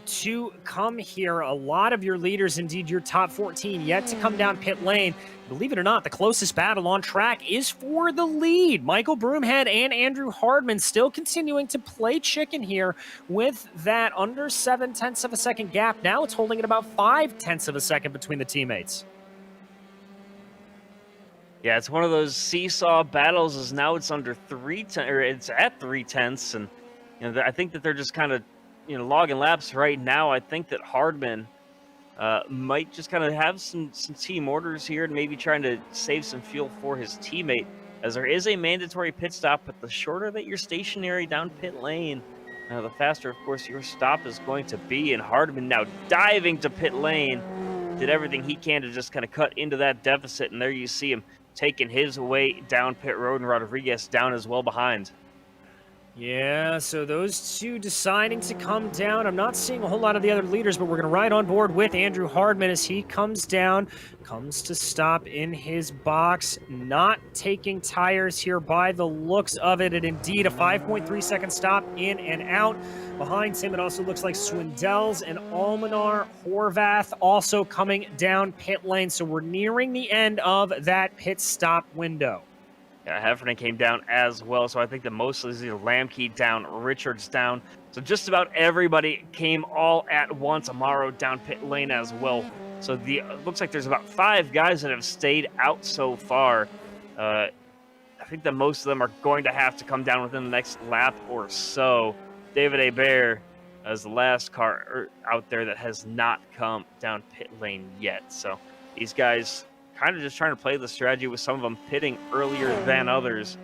to come here. A lot of your leaders, indeed your top 14, yet to come down pit lane. Believe it or not, the closest battle on track is for the lead. Michael Broomhead and Andrew Hardman still continuing to play chicken here with that under 0.7 of a second gap. Now it's holding at about 0.5 of a second between the teammates. Yeah, it's one of those seesaw battles. As now it's under 3/10, or it's at 0.3, and you know I think that they're just kind of logging laps right now. I think that Hardman might just kind of have some team orders here and maybe trying to save some fuel for his teammate, as there is a mandatory pit stop. But the shorter that you're stationary down pit lane, the faster, of course, your stop is going to be. And Hardman now diving to pit lane, did everything he can to just kind of cut into that deficit. And there you see him taking his way down pit road, and Rodriguez down as well behind. Yeah, so those two deciding to come down. I'm not seeing a whole lot of the other leaders, but we're going to ride on board with Andrew Hardman as he comes down, comes to stop in his box, not taking tires here by the looks of it, and indeed a 5.3 second stop in and out. Behind him, it also looks like Swindells and Almanar Horvath also coming down pit lane, so we're nearing the end of that pit stop window. Yeah, Heffernan came down as well, so I think that mostly is either Lamke down, Richards down. So just about everybody came all at once. Amaro down pit lane as well. So looks like there's about 5 guys that have stayed out so far. I think that most of them are going to have to come down within the next lap or so. David Hebert as the last car out there that has not come down pit lane yet. So these guys kind of just trying to play the strategy with some of them pitting earlier than others.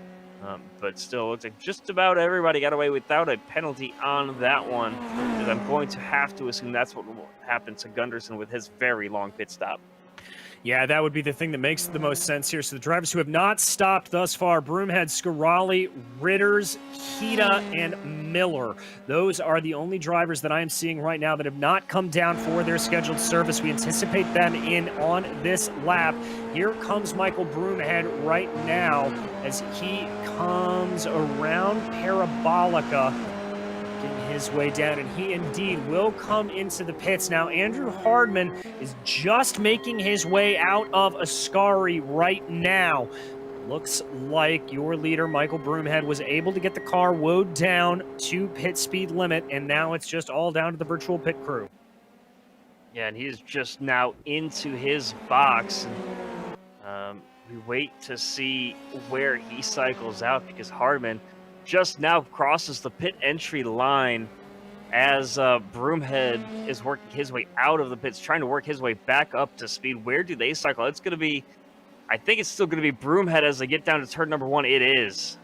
But still, looks like just about everybody got away without a penalty on that one. And I'm going to have to assume that's what will happen to Gunderson with his very long pit stop. Yeah, that would be the thing that makes the most sense here. So the drivers who have not stopped thus far, Broomhead, Scarali, Ritters, Kita, and Miller. Those are the only drivers that I am seeing right now that have not come down for their scheduled service. We anticipate them in on this lap. Here comes Michael Broomhead right now as he comes around Parabolica, getting his way down, and he indeed will come into the pits. Now, Andrew Hardman is just making his way out of Ascari right now. Looks like your leader, Michael Broomhead, was able to get the car woed down to pit speed limit, and now it's just all down to the virtual pit crew. Yeah, and he's just now into his box. We wait to see where he cycles out, because Hardman just now crosses the pit entry line as Broomhead is working his way out of the pits, trying to work his way back up to speed. Where do they cycle? It's going to be, I think it's still going to be Broomhead as they get down to turn number 1. It is.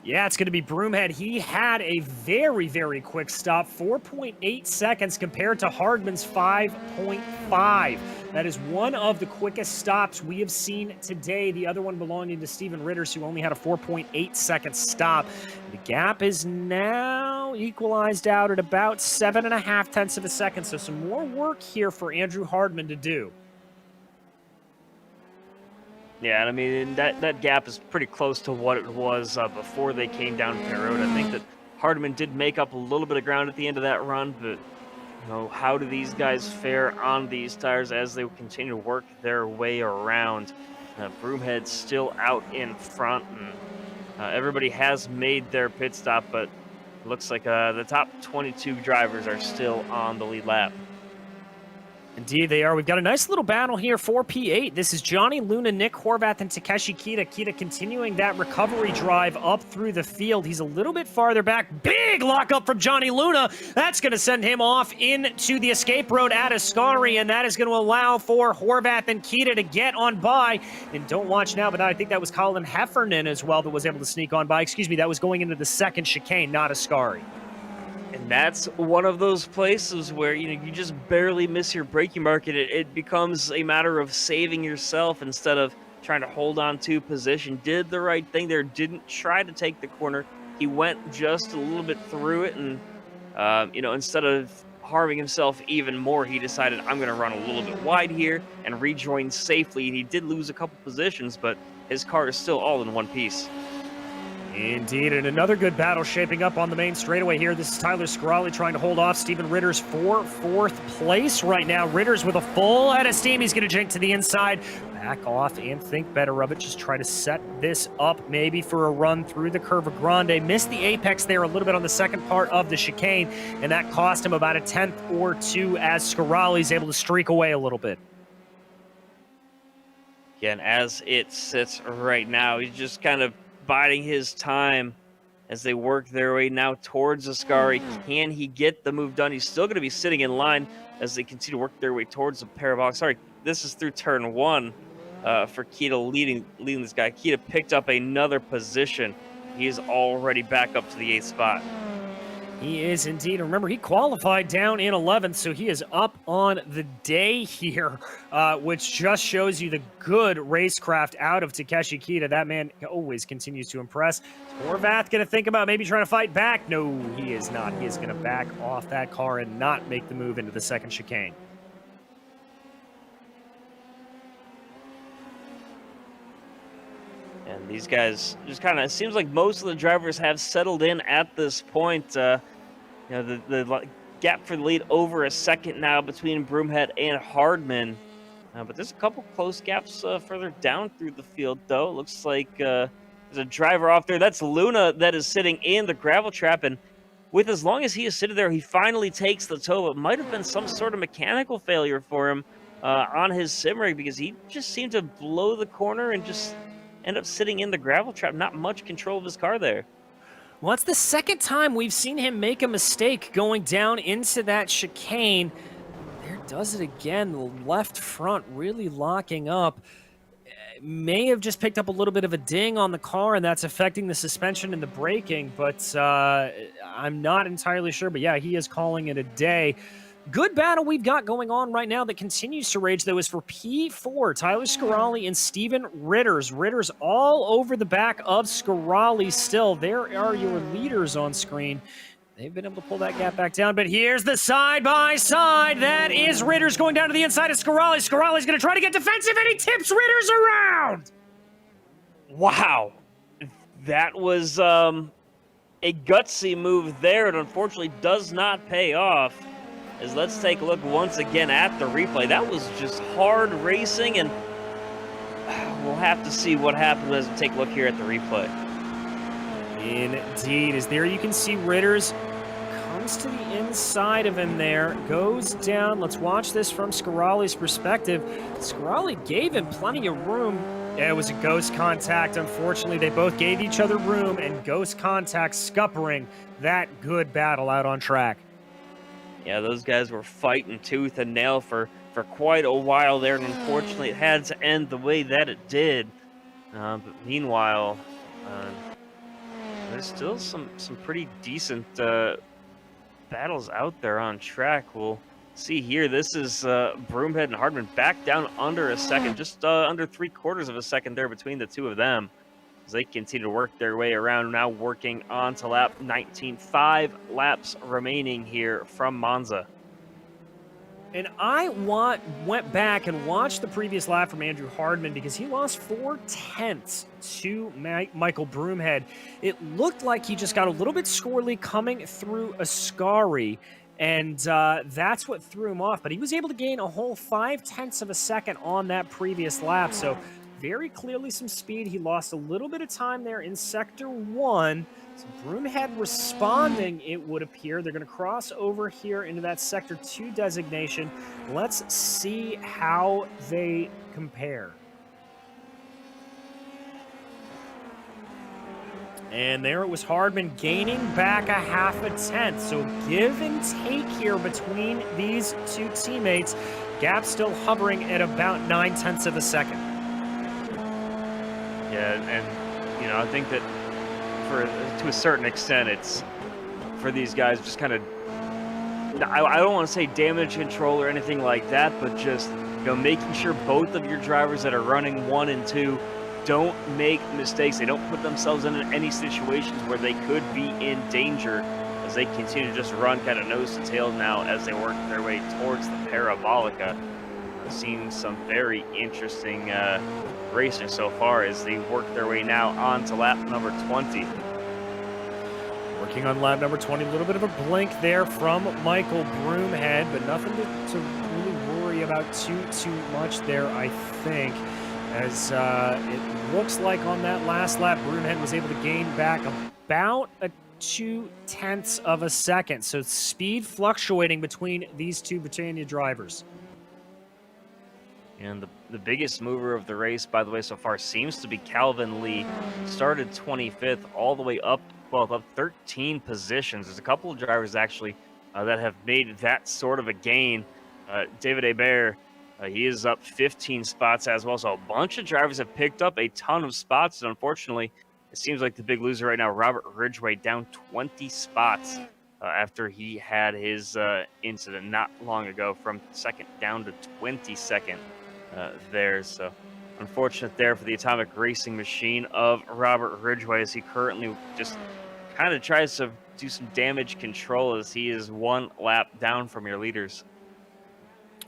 Yeah, it's going to be Broomhead. He had a very, very quick stop, 4.8 seconds compared to Hardman's 5.5. That is one of the quickest stops we have seen today. The other one belonging to Steven Ritters, who only had a 4.8 second stop. The gap is now equalized out at about 7.5 tenths of a second. So some more work here for Andrew Hardman to do. Yeah, and I mean, that gap is pretty close to what it was before they came down Fair Road. I think that Hardman did make up a little bit of ground at the end of that run, but you know, how do these guys fare on these tires as they continue to work their way around? Broomhead's still out in front, and everybody has made their pit stop, but it looks like the top 22 drivers are still on the lead lap. Indeed, they are. We've got a nice little battle here for P8. This is Johnny Luna, Nick Horvath, and Takeshi Kita. Kita continuing that recovery drive up through the field. He's a little bit farther back. Big lockup from Johnny Luna. That's going to send him off into the escape road at Ascari, and that is going to allow for Horvath and Kita to get on by. And don't watch now, but I think that was Colin Heffernan as well that was able to sneak on by. Excuse me, that was going into the second chicane, not Ascari. And that's one of those places where you just barely miss your braking mark, and it becomes a matter of saving yourself instead of trying to hold on to position. Did the right thing there, didn't try to take the corner. He went just a little bit through it, and instead of harming himself even more, he decided, I'm going to run a little bit wide here and rejoin safely. And he did lose a couple positions, but his car is still all in one piece. Indeed, and another good battle shaping up on the main straightaway here. This is Tyler Scarali trying to hold off Steven Ritters for 4th place right now. Ritters with a full head of steam. He's going to jink to the inside. Back off and think better of it. Just try to set this up maybe for a run through the Curva Grande. Missed the apex there a little bit on the second part of the chicane, and that cost him about a tenth or two as Scarali's able to streak away a little bit. Again, as it sits right now, he's just kind of biding his time as they work their way now towards Ascari. Can he get the move done? He's still going to be sitting in line as they continue to work their way towards the parabolic. Sorry, this is through turn 1 for Kita leading this guy. Kita picked up another position. He is already back up to the 8th spot. He is indeed. Remember, he qualified down in 11th, so he is up on the day here, which just shows you the good racecraft out of Takeshi Kita. That man always continues to impress. Is Horvath going to think about maybe trying to fight back? No, he is not. He is going to back off that car and not make the move into the second chicane. And these guys just kind of, it seems like most of the drivers have settled in at this point. The gap for the lead over a second now between Broomhead and Hardman. But there's a couple close gaps further down through the field, though. It looks like there's a driver off there. That's Luna that is sitting in the gravel trap. And with as long as he is sitting there, he finally takes the tow. It might have been some sort of mechanical failure for him on his sim rig, because he just seemed to blow the corner and just end up sitting in the gravel trap. Not much control of his car there. Well, it's the second time we've seen him make a mistake going down into that chicane. There does it again. The left front really locking up. May have just picked up a little bit of a ding on the car, and that's affecting the suspension and the braking, but I'm not entirely sure. But yeah, he is calling it a day. Good battle we've got going on right now that continues to rage, though, is for P4. Tyler Scarali and Steven Ritters. Ritters all over the back of Scarali still. There are your leaders on screen. They've been able to pull that gap back down, but here's the side-by-side. That is Ritters going down to the inside of Scarali. Scarali's going to try to get defensive, and he tips Ritters around! Wow. That was a gutsy move there, and unfortunately does not pay off. As let's take a look once again at the replay. That was just hard racing, and we'll have to see what happens as we take a look here at the replay. Indeed, as there you can see Ritters comes to the inside of him there, goes down. Let's watch this from Scarali's perspective. Scarali gave him plenty of room. Yeah, it was a ghost contact. Unfortunately, they both gave each other room, and ghost contact scuppering that good battle out on track. Yeah, those guys were fighting tooth and nail for quite a while there, and unfortunately it had to end the way that it did. But meanwhile, there's still some pretty decent battles out there on track. We'll see here. This is Broomhead and Hardman back down under a second, just under 3/4 of a second there between the two of them. As they continue to work their way around, now working on to lap 19. 5 laps remaining here from Monza. And I went back and watched the previous lap from Andrew Hardman because he lost 4/10 to Michael Broomhead. It looked like he just got a little bit squirrely coming through Ascari, and that's what threw him off. But he was able to gain a whole 5/10 of a second on that previous lap, so very clearly some speed. He lost a little bit of time there in Sector 1. So Broomhead responding, it would appear. They're going to cross over here into that Sector 2 designation. Let's see how they compare. And there it was Hardman gaining back a 1/2 So give and take here between these two teammates. Gap still hovering at about 9/10 of a second. Yeah, and you know, I think that to a certain extent, it's for these guys just kind of, I don't want to say damage control or anything like that, but just, you know, making sure both of your drivers that are running 1 and 2 don't make mistakes. They don't put themselves in any situations where they could be in danger as they continue to just run kind of nose to tail now as they work their way towards the Parabolica. I've seen some very interesting racing so far as they work their way now on to lap number 20. Working on lap number 20, a little bit of a blink there from Michael Broomhead, but nothing to really worry about too much there, I think, as it looks like on that last lap, Broomhead was able to gain back about a 2/10 of a second. So speed fluctuating between these two Britannia drivers. And the biggest mover of the race, by the way, so far seems to be Calvin Lee. Started 25th all the way up, well, up 13 positions. There's a couple of drivers, actually, that have made that sort of a gain. David Hebert, he is up 15 spots as well. So a bunch of drivers have picked up a ton of spots. And unfortunately, it seems like the big loser right now, Robert Ridgway, down 20 spots after he had his incident not long ago, from second down to 22nd. There, so unfortunate there for the atomic racing machine of Robert Ridgway, as he currently just kind of tries to do some damage control as he is 1 lap down from your leaders.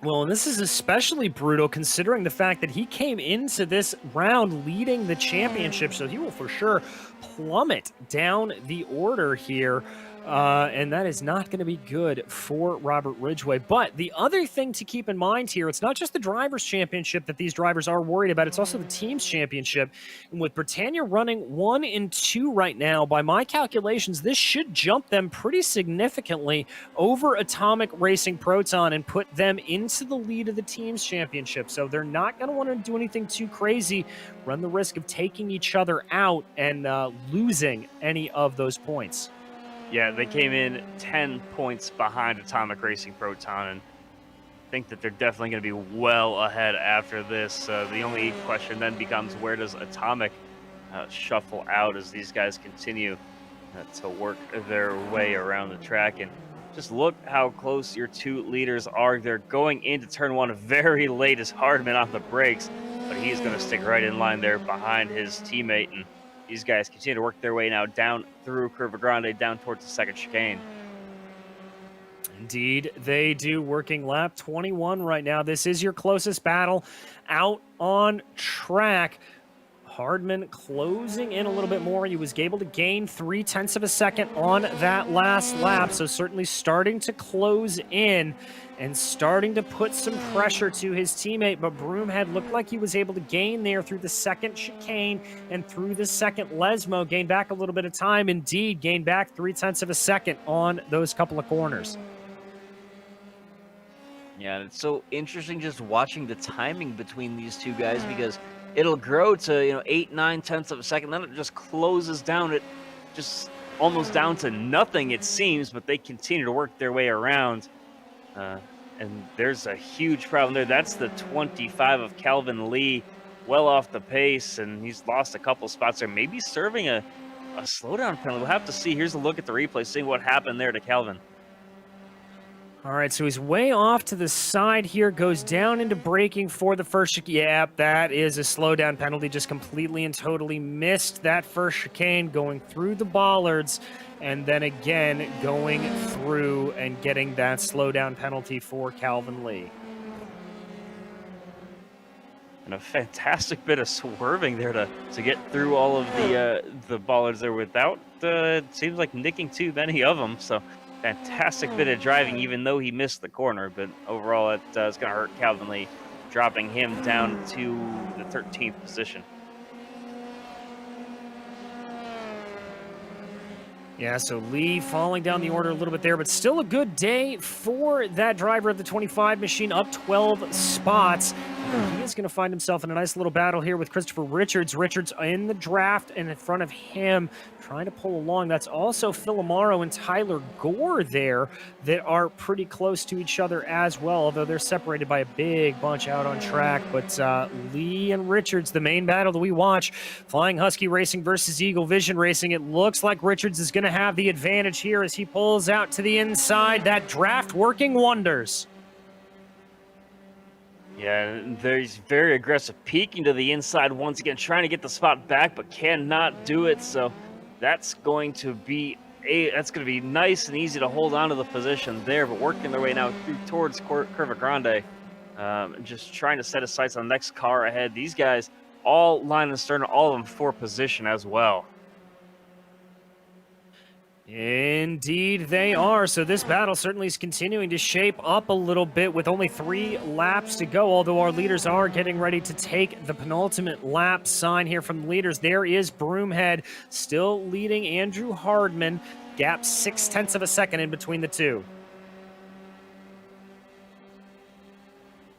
Well, and this is especially brutal considering the fact that he came into this round leading the championship, so he will for sure plummet down the order here. And that is not going to be good for Robert Ridgway. But the other thing to keep in mind here, it's not just the Drivers' Championship that these drivers are worried about, it's also the Teams' Championship. And with Britannia running 1 and 2 right now, by my calculations, this should jump them pretty significantly over Atomic Racing Proton and put them into the lead of the Teams' Championship. So they're not going to want to do anything too crazy, run the risk of taking each other out and losing any of those points. Yeah, they came in 10 points behind Atomic Racing Proton, and think that they're definitely going to be well ahead after this. The only question then becomes, where does Atomic shuffle out as these guys continue to work their way around the track? And just look how close your two leaders are. They're going into turn one very late as Hardman on the brakes, but he's going to stick right in line there behind his teammate. And these guys continue to work their way now down through Curva Grande, down towards the second chicane. Indeed, they do. Working lap 21 right now. This is your closest battle out on track. Hardman closing in a little bit more. He was able to gain 0.3 of a second on that last lap, so certainly starting to close in and starting to put some pressure to his teammate, but Broomhead looked like he was able to gain there through the second chicane and through the second Lesmo, gain back a little bit of time. Indeed, gain back 0.3 of a second on those couple of corners. Yeah, and it's so interesting just watching the timing between these two guys, because it'll grow to 8, 9 tenths of a second, then it just closes down. It just almost down to nothing, it seems, but they continue to work their way around. And there's a huge problem there. That's the 25 of Calvin Lee, well off the pace, and he's lost a couple spots there, maybe serving a slowdown penalty. We'll have to see. Here's a look at the replay, seeing what happened there to Calvin. All right, so he's way off to the side here, goes down into braking for the first chicane. Yep, that is a slowdown penalty. Just completely and totally missed that first chicane, going through the bollards, and then again going through and getting that slowdown penalty for Calvin Lee. And a fantastic bit of swerving there to get through all of the bollards there without, it seems like, nicking too many of them. So fantastic bit of driving, even though he missed the corner. But overall, it's going to hurt Calvin Lee, dropping him down to the 13th position. Yeah, so Lee falling down the order a little bit there, but still a good day for that driver of the 25 machine, up 12 spots. He is going to find himself in a nice little battle here with Christopher Richards. Richards in the draft, and in front of him, trying to pull along. That's also Phil Amaro and Tyler Gore there that are pretty close to each other as well, although they're separated by a big bunch out on track. But Lee and Richards, the main battle that we watch, Flying Husky Racing versus Eagle Vision Racing. It looks like Richards is going to have the advantage here as he pulls out to the inside. That draft working wonders. Yeah, he's very aggressive, peeking to the inside once again, trying to get the spot back, but cannot do it. So that's going to be nice and easy to hold on to the position there, but working their way now through towards Curva Grande, just trying to set his sights on the next car ahead. These guys, all line and stern, all of them for position as well. Indeed they are. So this battle certainly is continuing to shape up a little bit with only 3 laps to go, although our leaders are getting ready to take the penultimate lap sign here from the leaders. There is Broomhead still leading Andrew Hardman, gap 0.6 of a second in between the two.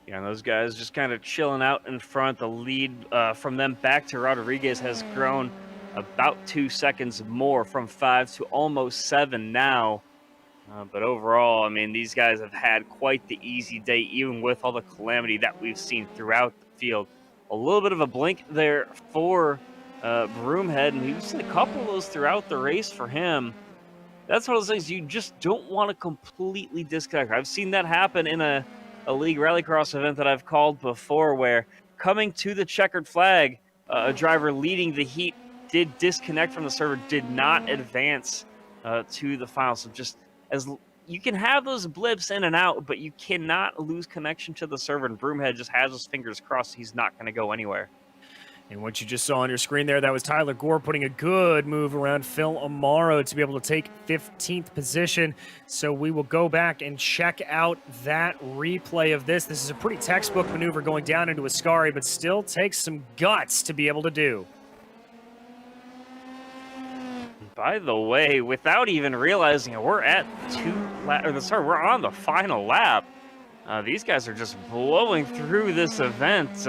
Yeah, and those guys just kind of chilling out in front. The lead from them back to Rodriguez has grown about 2 seconds more, from 5 to almost 7 now. But overall, I mean, these guys have had quite the easy day, even with all the calamity that we've seen throughout the field. A little bit of a blink there for Broomhead, and we've seen a couple of those throughout the race for him. That's one of those things you just don't want to completely disconnect. I've seen that happen in a league rallycross event that I've called before, where coming to the checkered flag, a driver leading the heat did disconnect from the server, did not advance to the final. So just as you can have those blips in and out, but you cannot lose connection to the server. And Broomhead just has his fingers crossed he's not going to go anywhere. And what you just saw on your screen there, that was Tyler Gore putting a good move around Phil Amaro to be able to take 15th position. So we will go back and check out that replay of this. This is a pretty textbook maneuver going down into Ascari, but still takes some guts to be able to do. By the way, without even realizing it, we're at we're on the final lap. These guys are just blowing through this event.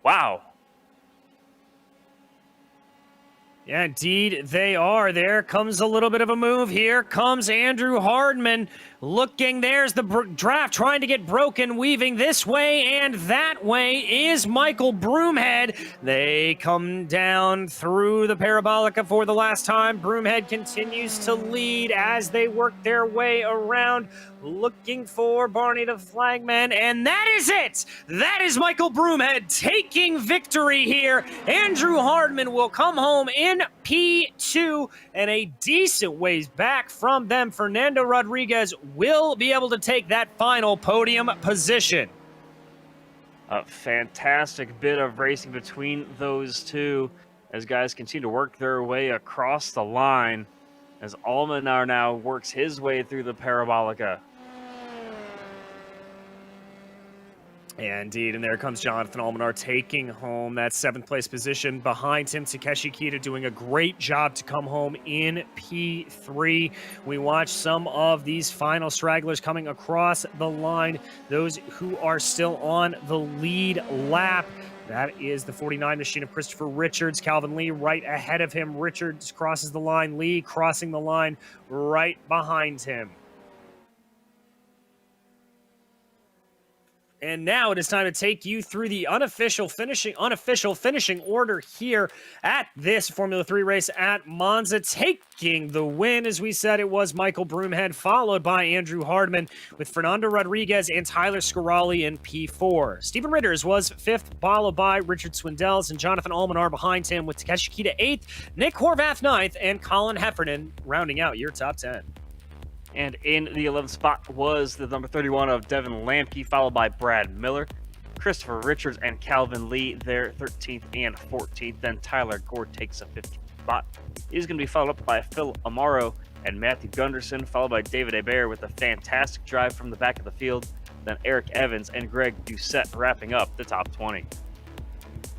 Wow. Yeah, indeed, they are. There comes a little bit of a move. Here comes Andrew Hardman looking. There's the draft trying to get broken, weaving this way and that way is Michael Broomhead. They come down through the parabolica for the last time. Broomhead continues to lead as they work their way around, looking for Barney the flagman, and that is it! That is Michael Broomhead taking victory here. Andrew Hardman will come home in P2 and a decent ways back from them. Fernando Rodriguez will be able to take that final podium position. A fantastic bit of racing between those two as guys continue to work their way across the line as Allman now works his way through the parabolica. Yeah, indeed, and there comes Jonathan Almanar taking home that 7th place position. Behind him, Takeshi Kita doing a great job to come home in P3. We watch some of these final stragglers coming across the line, those who are still on the lead lap. That is the 49 machine of Christopher Richards. Calvin Lee right ahead of him. Richards crosses the line. Lee crossing the line right behind him. And now it is time to take you through the unofficial finishing order here at this Formula 3 race at Monza. Taking the win, as we said, it was Michael Broomhead, followed by Andrew Hardman, with Fernando Rodriguez and Tyler Scaralli in P4. Stephen Ritters was 5th, followed by Richard Swindells and Jonathan Almanar behind him, with Takeshi Kita 8th, Nick Horvath 9th, and Colin Heffernan rounding out your top 10. And in the 11th spot was the number 31 of Devin Lamke, followed by Brad Miller, Christopher Richards, and Calvin Lee there 13th and 14th. Then Tyler Gore takes a 15th spot. He's going to be followed up by Phil Amaro and Matthew Gunderson, followed by David Hebert with a fantastic drive from the back of the field. Then Eric Evans and Greg Doucette wrapping up the top 20.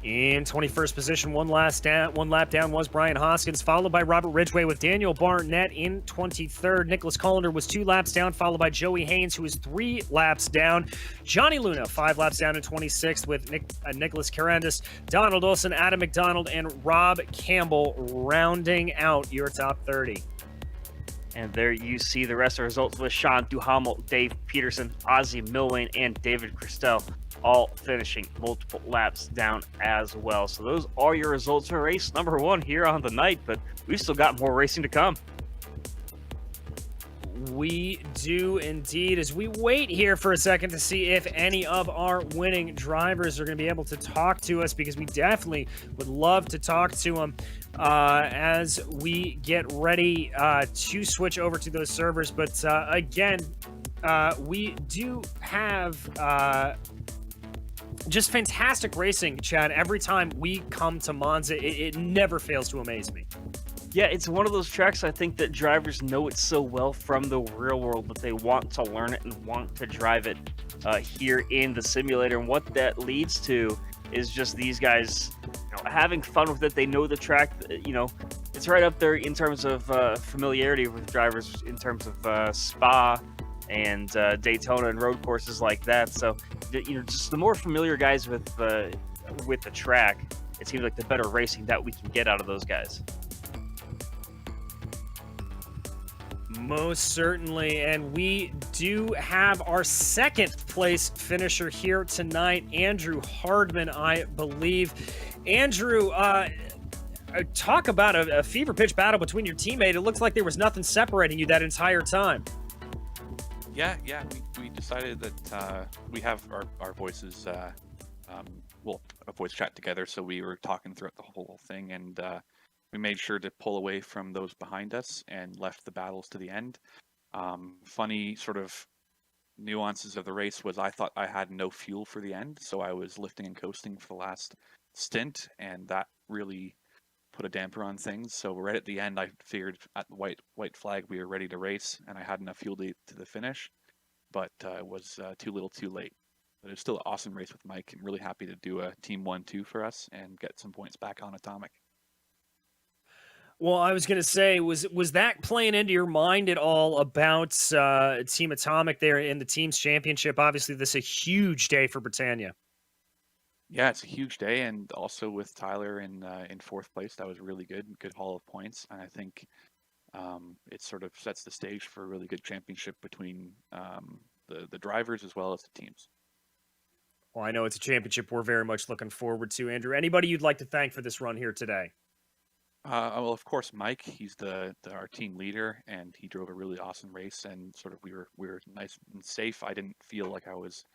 In 21st position, one lap down was Brian Hoskins, followed by Robert Ridgway with Daniel Barnett in 23rd. Nicholas Collender was 2 laps down, followed by Joey Haynes, who was 3 laps down. Johnny Luna, 5 laps down in 26th with Nicholas Carandis, Donald Olson, Adam McDonald, and Rob Campbell rounding out your top 30. And there you see the rest of the results with Sean Duhamel, Dave Peterson, Ozzie Milwane, and David Christel all finishing multiple laps down as well. So those are your results for race number 1 here on the night, but we've still got more racing to come. We do indeed, as we wait here for a second to see if any of our winning drivers are going to be able to talk to us, because we definitely would love to talk to them as we get ready to switch over to those servers. But again, we do have just fantastic racing, Chad. Every time we come to Monza, it never fails to amaze me. Yeah, it's one of those tracks I think that drivers know it so well from the real world that they want to learn it and want to drive it here in the simulator. And what that leads to is just these guys, having fun with it. They know the track. It's right up there in terms of familiarity with drivers, in terms of Spa and Daytona and road courses like that. So, just the more familiar guys with the track, it seems like the better racing that we can get out of those guys. Most certainly, and we do have our 2nd place finisher here tonight, Andrew Hardman, I believe. Andrew, talk about a fever pitch battle between your teammate. It looks like there was nothing separating you that entire time. Yeah, we decided that we have our voices, a voice chat together, so we were talking throughout the whole thing, and we made sure to pull away from those behind us and left the battles to the end. Funny sort of nuances of the race was I thought I had no fuel for the end, so I was lifting and coasting for the last stint, and that really put a damper on things. So right at the end, I figured at the white flag we were ready to race, and I had enough fuel to the finish, but it was too little too late. But it was still an awesome race with Mike, and really happy to do a team 1-2 for us and get some points back on Atomic. Well, I was going to say, was that playing into your mind at all about Team Atomic there in the Teams Championship? Obviously, this is a huge day for Britannia. Yeah, it's a huge day, and also with Tyler in fourth place, that was really good haul of points, and I think it sort of sets the stage for a really good championship between the drivers as well as the teams. Well, I know it's a championship we're very much looking forward to, Andrew. Anybody you'd like to thank for this run here today? Well, of course, Mike. He's our team leader, and he drove a really awesome race. And sort of we were nice and safe. I didn't feel like I was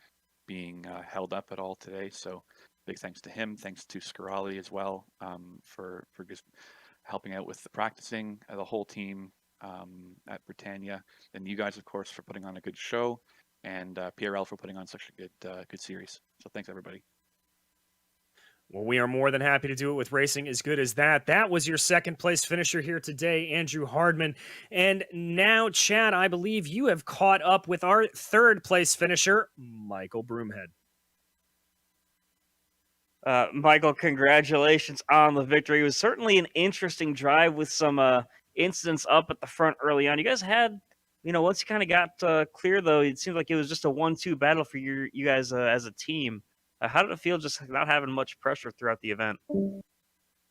being held up at all today. So big thanks to him. Thanks to Scarali as well for just helping out with the practicing. The whole team at Britannia, and you guys, of course, for putting on a good show, and PRL for putting on such a good series. So thanks everybody. Well, we are more than happy to do it with Racing as Good as That. That was your second place finisher here today, Andrew Hardman. And now, Chad, I believe you have caught up with our third place finisher, Michael Broomhead. Michael, congratulations on the victory. It was certainly an interesting drive with some incidents up at the front early on. You guys had, once you kind of got clear, though, it seemed like it was just a 1-2 battle for you guys as a team. How did it feel just not having much pressure throughout the event?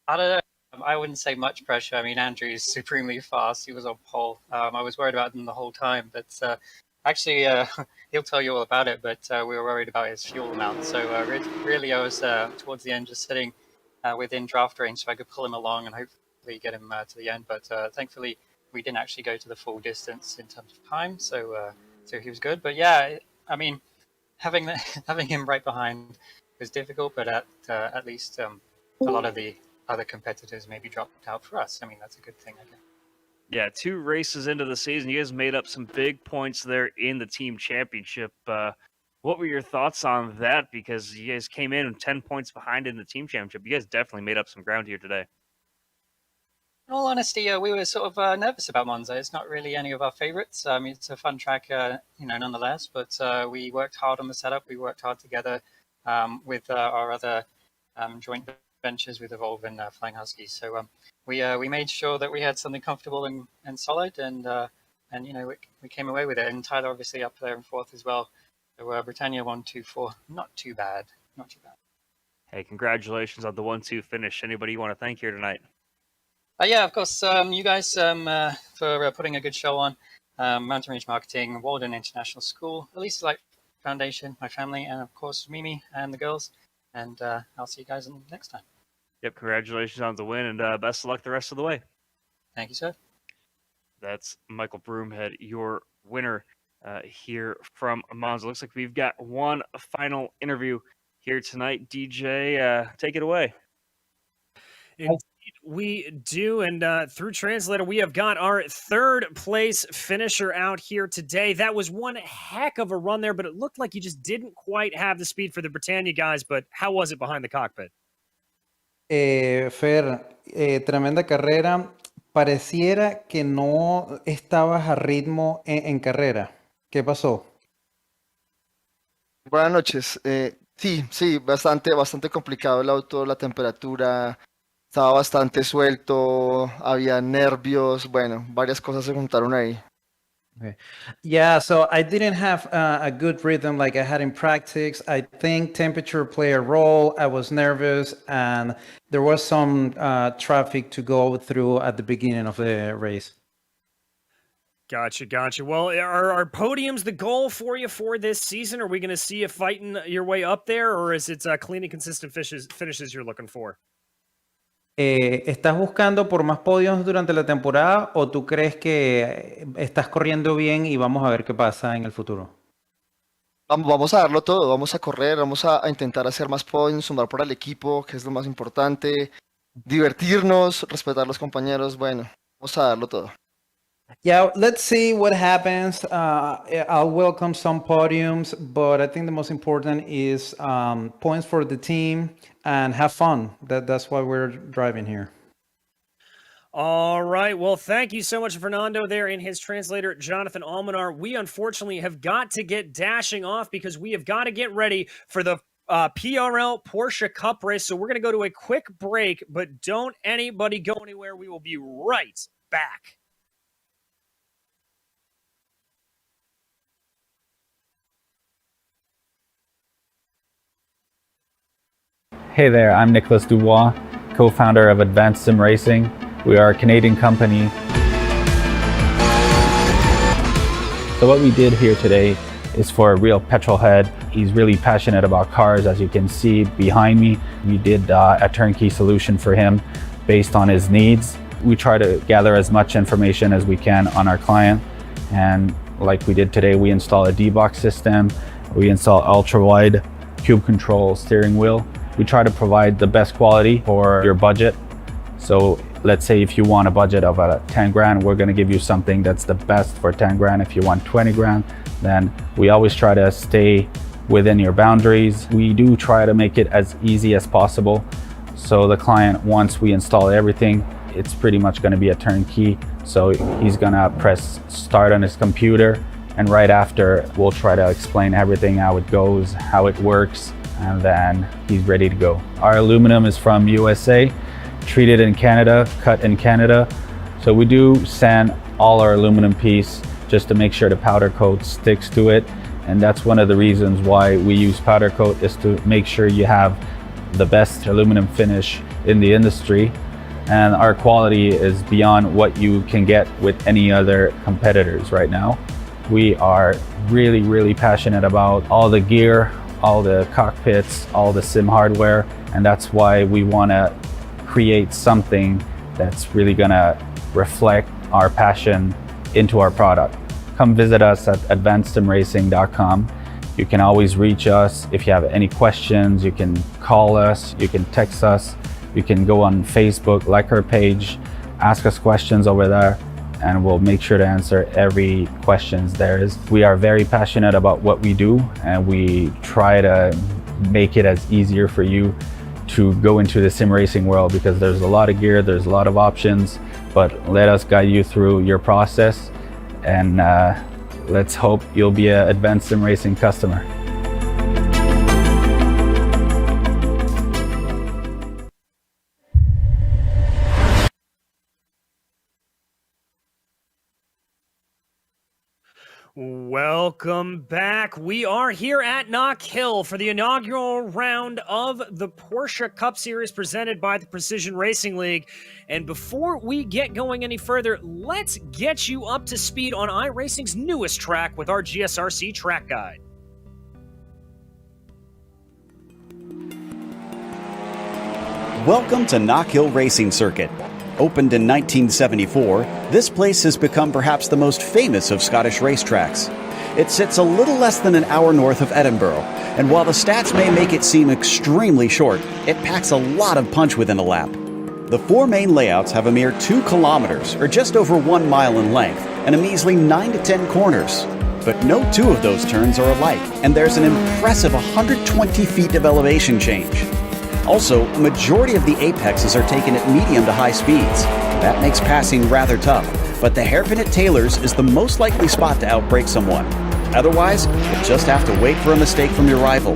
I don't know. I wouldn't say much pressure. I mean, Andrew's supremely fast. He was on pole. I was worried about him the whole time, but actually, he'll tell you all about it. But we were worried about his fuel amount. So really, I was towards the end just sitting within draft range, so I could pull him along and hopefully get him to the end. But thankfully, we didn't actually go to the full distance in terms of time, so he was good. But yeah, I mean, having him right behind was difficult, but at least a lot of the other competitors maybe dropped out for us. I mean, that's a good thing, I guess. Yeah, 2 races into the season, you guys made up some big points there in the team championship. What were your thoughts on that? Because you guys came in 10 points behind in the team championship. You guys definitely made up some ground here today. In all honesty, we were sort of nervous about Monza. It's not really any of our favorites. I mean, it's a fun track, nonetheless. But we worked hard on the setup. We worked hard together with our other joint ventures with Evolve and Flying Huskies. So we made sure that we had something comfortable and solid, and we came away with it. And Tyler obviously up there in fourth as well. So Britannia 1-2-4, not too bad. Hey, congratulations on the 1-2 finish. Anybody you want to thank here tonight? Yeah, of course. You guys for putting a good show on. Mountain Range Marketing, Walden International School, Elisa Light Foundation, my family, and of course Mimi and the girls. And I'll see you guys next time. Yep, congratulations on the win, and best of luck the rest of the way. Thank you, sir. That's Michael Broomhead, your winner here from Monza. Looks like we've got one final interview here tonight. DJ, take it away. Indeed, we do. And through Translator, we have got our third place finisher out here today. That was one heck of a run there, but it looked like you just didn't quite have the speed for the Britannia guys. But how was it behind the cockpit? Fer, tremenda carrera. Pareciera que no estabas a ritmo en carrera. ¿Qué pasó? Buenas noches. Sí, bastante complicado el auto, la temperatura estaba bastante suelto, había nervios, bueno, varias cosas se juntaron ahí. Okay. Yeah, so I didn't have a good rhythm like I had in practice. I think temperature played a role. I was nervous, and there was some traffic to go through at the beginning of the race. Gotcha. Well, are podiums the goal for you for this season? Are we going to see you fighting your way up there, or is it clean and consistent finishes you're looking for? ¿Estás buscando por más podios durante la temporada o tú crees que estás corriendo bien y vamos a ver qué pasa en el futuro? Vamos a darlo todo, vamos a correr, vamos a intentar hacer más points, sumar para el equipo, que es lo más importante, divertirnos, respetar a los compañeros, bueno, vamos a darlo todo. Yeah, let's see what happens. I'll welcome some podiums, but I think the most important is points for the team and have fun. That's why we're driving here. All right. Well, thank you so much, Fernando, there in his translator, Jonathan Almanar. We unfortunately have got to get dashing off because we have got to get ready for the PRL Porsche Cup race. So we're going to go to a quick break, but don't anybody go anywhere. We will be right back. Hey there, I'm Nicholas Dubois, co-founder of Advanced SimRacing. We are a Canadian company. So what we did here today is for a real petrol head. He's really passionate about cars, as you can see behind me. We did a turnkey solution for him based on his needs. We try to gather as much information as we can on our client, and like we did today, we install a D-box system, we install ultra-wide cube control steering wheel. We try to provide the best quality for your budget. So let's say if you want a budget of 10 grand, we're gonna give you something that's the best for 10 grand. If you want 20 grand, then we always try to stay within your boundaries. We do try to make it as easy as possible. So the client, once we install everything, it's pretty much gonna be a turnkey. So he's gonna press start on his computer, and right after, we'll try to explain everything, how it goes, how it works, and then he's ready to go. Our aluminum is from USA, treated in Canada, cut in Canada. So we do sand all our aluminum piece just to make sure the powder coat sticks to it. And that's one of the reasons why we use powder coat, is to make sure you have the best aluminum finish in the industry. And our quality is beyond what you can get with any other competitors right now. We are really, really passionate about all the gear, all the cockpits, all the sim hardware, and that's why we want to create something that's really gonna reflect our passion into our product. Come visit us at advancedsimracing.com. You can always reach us if you have any questions. You can call us, you can text us, you can go on Facebook, like our page, ask us questions over there, and we'll make sure to answer every questions there is. We are very passionate about what we do, and we try to make it as easier for you to go into the sim racing world, because there's a lot of gear, there's a lot of options, but let us guide you through your process, and let's hope you'll be an Advanced Sim Racing customer. Welcome back. We are here at Knockhill for the inaugural round of the Porsche Cup Series presented by the Precision Racing League. And before we get going any further, let's get you up to speed on iRacing's newest track with our GSRC track guide. Welcome to Knockhill Racing Circuit. Opened in 1974, this place has become perhaps the most famous of Scottish racetracks. It sits a little less than an hour north of Edinburgh, and while the stats may make it seem extremely short, it packs a lot of punch within a lap. The four main layouts have a mere 2 kilometers, or just over 1 mile in length, and a measly 9 to 10 corners. But no two of those turns are alike, and there's an impressive 120 feet of elevation change. Also, a majority of the apexes are taken at medium to high speeds. That makes passing rather tough, but the hairpin at Taylor's is the most likely spot to outbrake someone. Otherwise, you'll just have to wait for a mistake from your rival.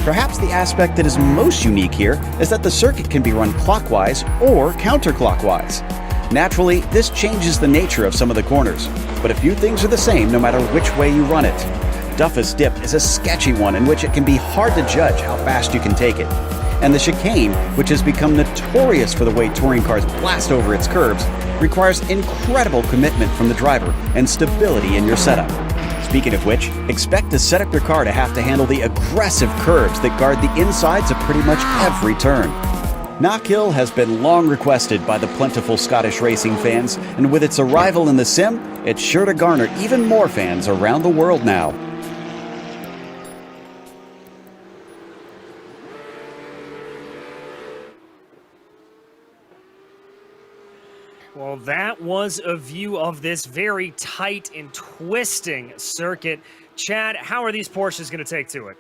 Perhaps the aspect that is most unique here is that the circuit can be run clockwise or counterclockwise. Naturally, this changes the nature of some of the corners, but a few things are the same no matter which way you run it. Duffus Dip is a sketchy one in which it can be hard to judge how fast you can take it. And the chicane, which has become notorious for the way touring cars blast over its curves, requires incredible commitment from the driver and stability in your setup. Speaking of which, expect to set up your car to have to handle the aggressive curves that guard the insides of pretty much every turn. Knockhill has been long requested by the plentiful Scottish racing fans, and with its arrival in the sim, it's sure to garner even more fans around the world now. Well, that was a view of this very tight and twisting circuit. Chad, how are these Porsches going to take to it?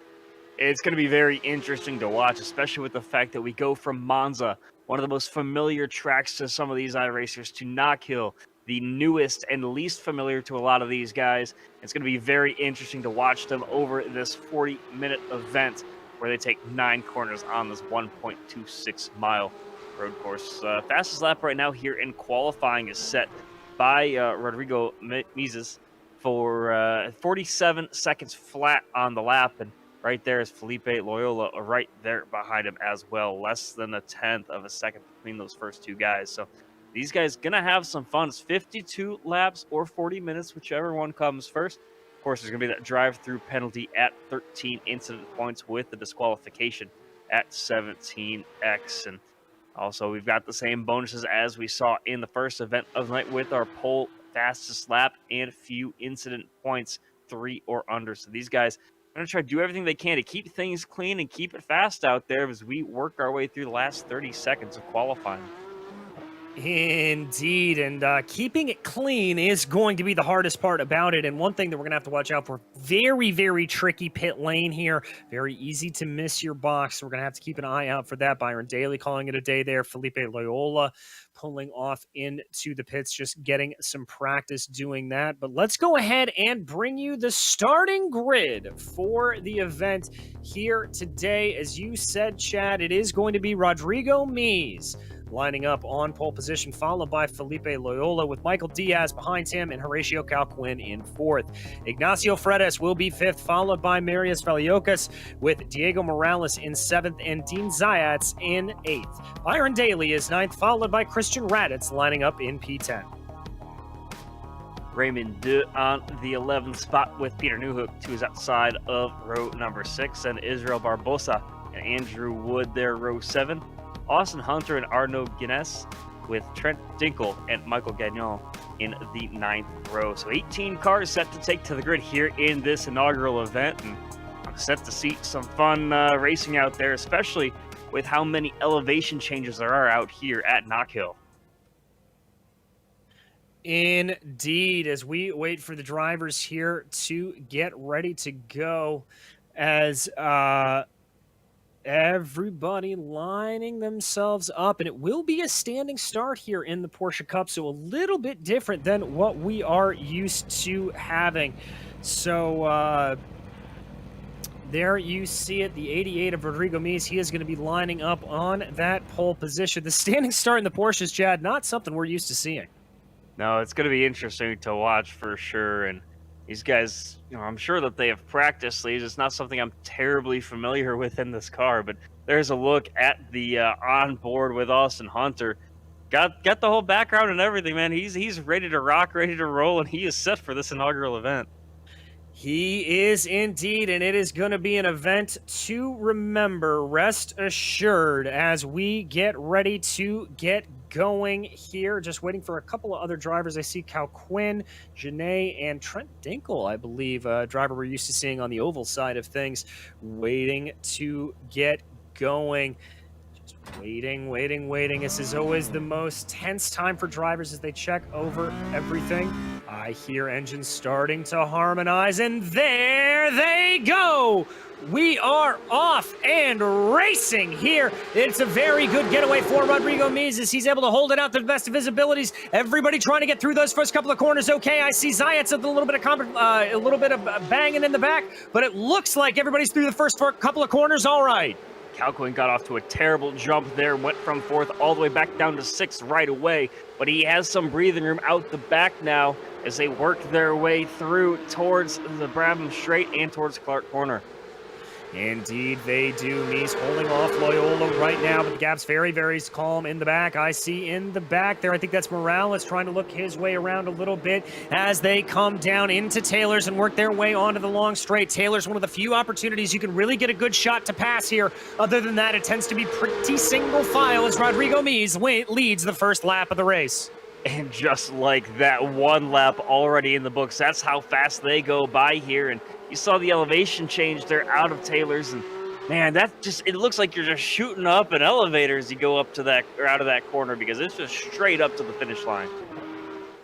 It's going to be very interesting to watch, especially with the fact that we go from Monza, one of the most familiar tracks to some of these iRacers, to Knockhill, the newest and least familiar to a lot of these guys. It's going to be very interesting to watch them over this 40-minute event where they take 9 corners on this 1.26-mile road course. Fastest lap right now here in qualifying is set by Rodrigo Mizes for 47 seconds flat on the lap, and Right there is Felipe Loyola right there behind him as well. Less than a tenth of a second between those first two guys. So these guys going to have some fun. It's 52 laps or 40 minutes, whichever one comes first. Of course, there's going to be that drive-through penalty at 13 incident points with the disqualification at 17x. And also, we've got the same bonuses as we saw in the first event of the night with our pole fastest lap and few incident points, 3 or under. So these guys are going to try to do everything they can to keep things clean and keep it fast out there as we work our way through the last 30 seconds of qualifying. Indeed, and keeping it clean is going to be the hardest part about it, and one thing that we're going to have to watch out for, very, very tricky pit lane here, very easy to miss your box, so we're going to have to keep an eye out for that. Byron Daly calling it a day there, Felipe Loyola pulling off into the pits, just getting some practice doing that. But let's go ahead and bring you the starting grid for the event here today. As you said, Chad, it is going to be Rodrigo Mies lining up on pole position, followed by Felipe Loyola with Michael Diaz behind him and Horatio Calquin in fourth. Ignacio Fredes will be fifth, followed by Marius Valiocas with Diego Morales in seventh and Dean Zayats in eighth. Byron Daly is ninth, followed by Christian Raditz lining up in P10. Raymond De on the 11th spot with Peter Newhook to his outside of row number 6, and Israel Barbosa and Andrew Wood there, row 7. Austin Hunter and Arnaud Guinness with Trent Dinkel and Michael Gagnon in the 9th row. So 18 cars set to take to the grid here in this inaugural event, and I'm set to see some fun racing out there, especially with how many elevation changes there are out here at Knockhill. Indeed, as we wait for the drivers here to get ready to go, as everybody lining themselves up, and it will be a standing start here in the Porsche Cup, so a little bit different than what we are used to having. So there you see it, the 88 of Rodrigo Mies. He is going to be lining up on that pole position. The standing start in the Porsches, Chad, not something we're used to seeing. No, it's going to be interesting to watch for sure, and these guys, I'm sure that they have practiced these. It's not something I'm terribly familiar with in this car, but there's a look at the onboard with Austin Hunter. Got the whole background and everything, man. He's ready to rock, ready to roll, and he is set for this inaugural event. He is indeed, and it is going to be an event to remember, rest assured, as we get ready to get going here. Just waiting for a couple of other drivers. I see Cal Quinn, Janae, and Trent Dinkel, I believe, a driver we're used to seeing on the oval side of things, waiting to get going. Just waiting. This is always the most tense time for drivers as they check over everything. I hear engines starting to harmonize, and there they go! We are off and racing here. It's a very good getaway for Rodrigo Mies as he's able to hold it out to the best of his abilities. Everybody trying to get through those first couple of corners. Okay, I see Zayats with a little bit of banging in the back, but it looks like everybody's through the first couple of corners all right. Calquin got off to a terrible jump there, went from 4th all the way back down to 6th right away, but he has some breathing room out the back now as they work their way through towards the Brabham Straight and towards Clark Corner. Indeed, they do. Mies holding off Loyola right now, but the gap's very, very calm in the back. I see in the back there, I think that's Morales trying to look his way around a little bit as they come down into Taylor's and work their way onto the long straight. Taylor's one of the few opportunities you can really get a good shot to pass here. Other than that, it tends to be pretty single file as Rodrigo Mies leads the first lap of the race. And just like that, one lap already in the books. That's how fast they go by here. And you saw the elevation change there out of Taylor's. And man, it looks like you're just shooting up an elevator as you go up to that, or out of that corner, because it's just straight up to the finish line.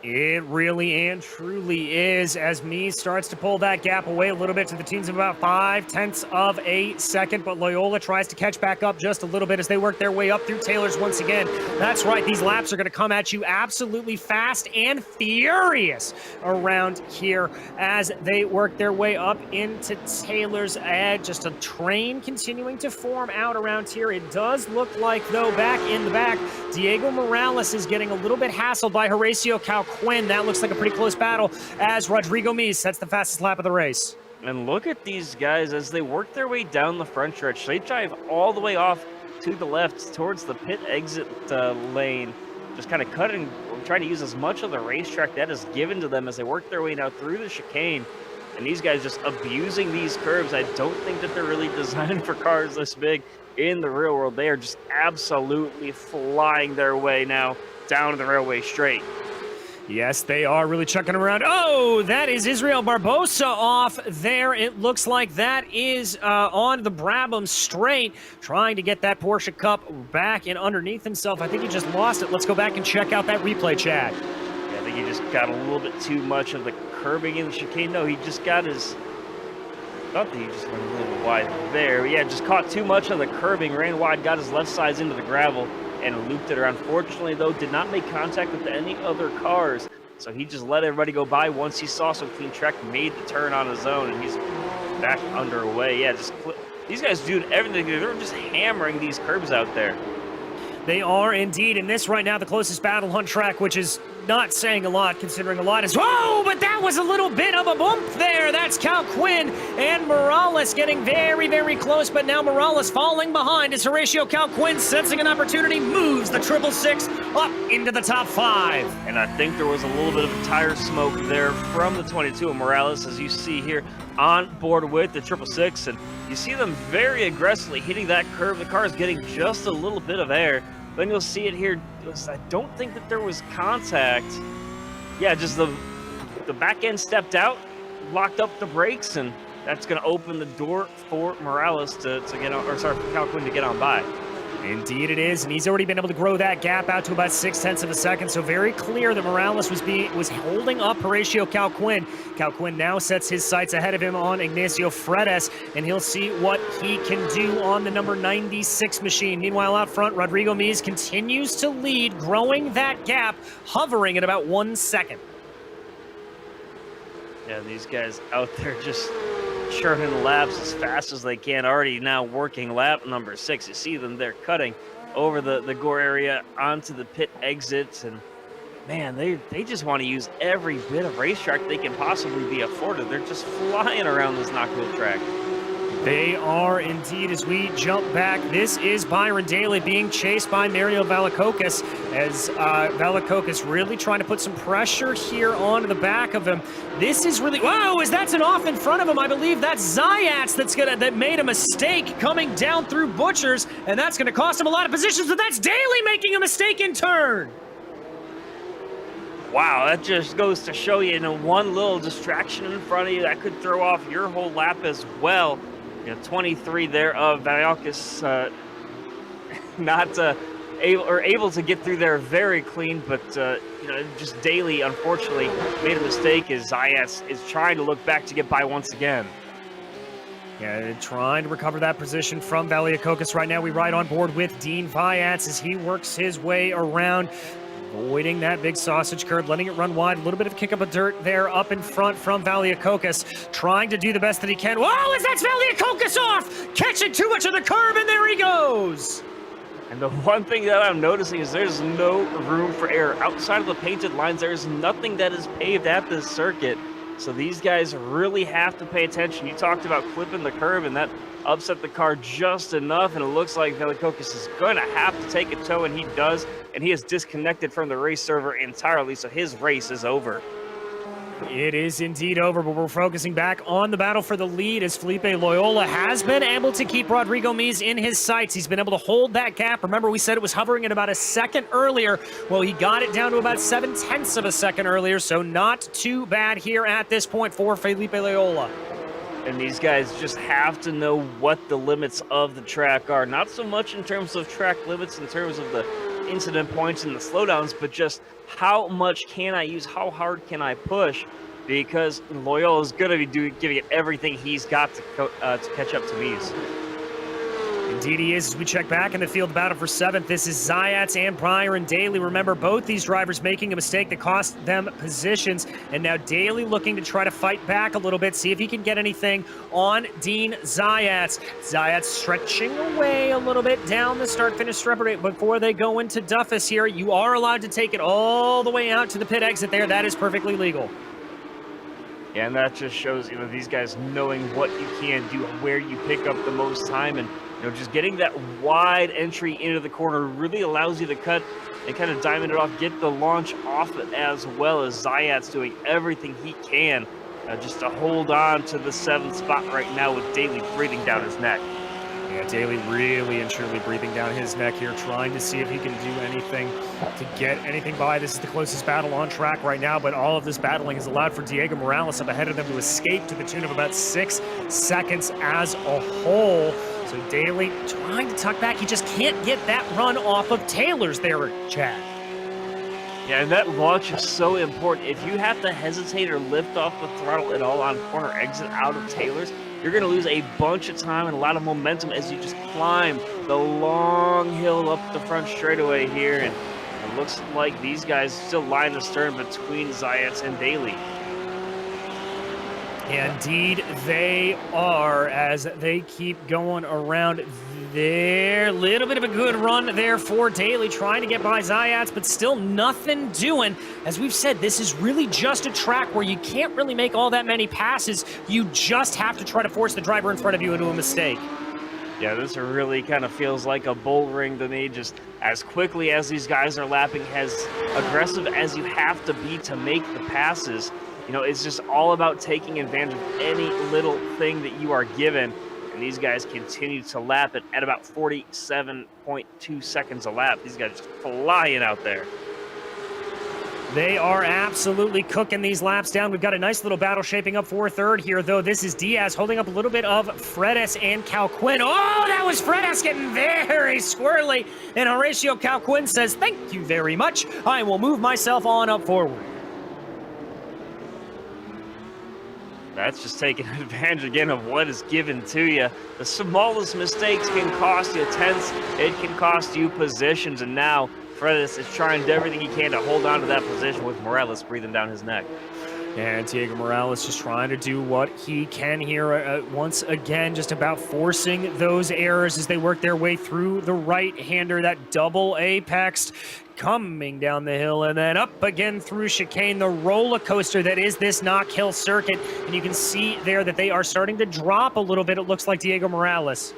It really and truly is, as Mies starts to pull that gap away a little bit to the tunes of about 0.5 of a second, but Loyola tries to catch back up just a little bit as they work their way up through Taylor's once again. That's right, these laps are going to come at you absolutely fast and furious around here as they work their way up into Taylor's edge. Just a train continuing to form out around here. It does look like, though, back in the back, Diego Morales is getting a little bit hassled by Horatio Calquin. That looks like a pretty close battle as Rodrigo Mies sets the fastest lap of the race. And look at these guys as they work their way down the front stretch. They drive all the way off to the left towards the pit exit lane, just kind of cutting, trying to use as much of the racetrack that is given to them as they work their way now through the chicane. And these guys just abusing these curves. I don't think that they're really designed for cars this big in the real world. They are just absolutely flying their way now down the railway straight. Yes, they are really chucking around. Oh, that is Israel Barbosa off there. It looks like that is on the Brabham straight, trying to get that Porsche Cup back and underneath himself. I think he just lost it. Let's go back and check out that replay, Chad. Yeah, I think he just got a little bit too much of the curbing in the chicane. No, he just got his... I thought that he just went a little wide there. Yeah, just caught too much of the curbing, ran wide, got his left sides into the gravel, and looped it around. Fortunately, though, did not make contact with any other cars, so he just let everybody go by. Once he saw some clean track, made the turn on his own, and he's back underway. Yeah, these guys do everything. They're just hammering these curbs out there. They are indeed. In this right now, the closest battle hunt track, which is not saying a lot, considering a lot is... Whoa, but that was a little bit of a bump there. That's Cal Quinn and Morales getting very, very close, but now Morales falling behind as Horatio Cal Quinn, sensing an opportunity, moves the 666 up into the top 5. And I think there was a little bit of tire smoke there from the 22 of Morales, as you see here on board with the 666, and you see them very aggressively hitting that curve. The car is getting just a little bit of air. Then you'll see it here. I don't think that there was contact. Yeah, just the back end stepped out, locked up the brakes, and that's going to open the door for Morales to get on, or sorry, for Cal Quinn to get on by. Indeed it is, and he's already been able to grow that gap out to about 0.6 of a second, so very clear that Morales was holding up Horatio Cal Quinn. Cal Quinn now sets his sights ahead of him on Ignacio Fredes, and he'll see what he can do on the number 96 machine. Meanwhile, out front, Rodrigo Mies continues to lead, growing that gap, hovering at about 1 second. Yeah, these guys out there just churning laps as fast as they can, already now working lap number 6. You see them there cutting over the Gore area onto the pit exits, and man, they just want to use every bit of racetrack they can possibly be afforded. They're just flying around this Knockhill track. They are indeed. As we jump back, this is Byron Daly being chased by Mario Valakokis, as Valakokis really trying to put some pressure here onto the back of him. This is really, whoa, is that's an off in front of him? I believe that's Zayats that made a mistake coming down through Butchers, and that's going to cost him a lot of positions, but that's Daly making a mistake in turn. Wow, that just goes to show you, one little distraction in front of you, that could throw off your whole lap as well. 23 there of Valakokis not able to get through there very clean, but just Daly unfortunately made a mistake as Zayats is trying to look back to get by once again. Yeah, trying to recover that position from Valakokis right now. We ride on board with Dean Zayats as he works his way around, avoiding that big sausage curb, letting it run wide. A little bit of kick up of dirt there up in front from Valakokis, trying to do the best that he can. Whoa, as that's Valakokis off! Catching too much of the curb, and there he goes! And the one thing that I'm noticing is there's no room for error. Outside of the painted lines, there's nothing that is paved at this circuit. So these guys really have to pay attention. You talked about clipping the curb, and that upset the car just enough, and it looks like Valakokis is going to have to take a tow, and he does, and he is disconnected from the race server entirely, so his race is over. It is indeed over, but we're focusing back on the battle for the lead as Felipe Loyola has been able to keep Rodrigo Mies in his sights. He's been able to hold that gap. Remember, we said it was hovering at about a second earlier. Well, he got it down to about 0.7 of a second earlier, so not too bad here at this point for Felipe Loyola. And these guys just have to know what the limits of the track are. Not so much in terms of track limits, in terms of the incident points and the slowdowns, but just how much can I use, how hard can I push, because Loyola is going to be giving it everything he's got to catch up to Mies. Indeed he is. As we check back in the field battle for 7th, this is Zayats and Byron Daly. Remember, both these drivers making a mistake that cost them positions, and now Daly looking to try to fight back a little bit, see if he can get anything on Dean Zayats. Zayats stretching away a little bit down the start-finish strip rate before they go into Duffus here. You are allowed to take it all the way out to the pit exit there. That is perfectly legal. And that just shows, these guys knowing what you can do, where you pick up the most time, and just getting that wide entry into the corner really allows you to cut and kind of diamond it off, get the launch off it, as well as Zayat's doing everything he can just to hold on to the 7th spot right now, with Daly breathing down his neck. Yeah, Daly really and truly breathing down his neck here, trying to see if he can do anything to get anything by. This is the closest battle on track right now, but all of this battling has allowed for Diego Morales up ahead of them to escape to the tune of about 6 seconds as a whole. So Daly trying to tuck back. He just can't get that run off of Taylor's there, Chad. Yeah, and that launch is so important. If you have to hesitate or lift off the throttle at all on corner exit out of Taylor's, you're going to lose a bunch of time and a lot of momentum as you just climb the long hill up the front straightaway here. And it looks like these guys still line the stern between Zayats and Daly. Indeed, they are, as they keep going around there. Little bit of a good run there for Daly, trying to get by Zayats, but still nothing doing. As we've said, this is really just a track where you can't really make all that many passes. You just have to try to force the driver in front of you into a mistake. Yeah, this really kind of feels like a bull ring to me. Just as quickly as these guys are lapping, as aggressive as you have to be to make the passes. It's just all about taking advantage of any little thing that you are given. And these guys continue to lap it at about 47.2 seconds a lap. These guys just flying out there. They are absolutely cooking these laps down. We've got a nice little battle shaping up for third here, though. This is Diaz holding up a little bit of Fredes and Calquin. Oh, that was Fredes getting very squirrely. And Horatio Calquin says, "Thank you very much. I will move myself on up forward." That's just taking advantage again of what is given to you. The smallest mistakes can cost you tenths. It can cost you positions. And now Fredes is trying to do everything he can to hold on to that position, with Morales breathing down his neck. And Diego Morales just trying to do what he can here. Once again, just about forcing those errors as they work their way through the right-hander, that double apex coming down the hill and then up again through chicane, the roller coaster that is this Knockhill circuit. And you can see there that they are starting to drop a little bit, it looks like, Diego Morales.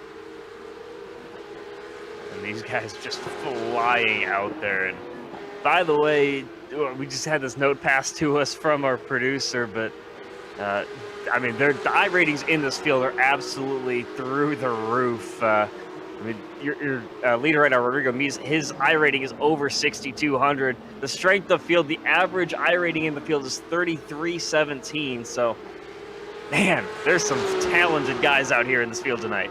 And these guys just flying out there. And by the way, we just had this note passed to us from our producer, but the iRatings in this field are absolutely through the roof. Your leader right now, Rodrigo Mies, his iRating is over 6,200. The strength of field, the average iRating in the field is 3317. So, man, there's some talented guys out here in this field tonight.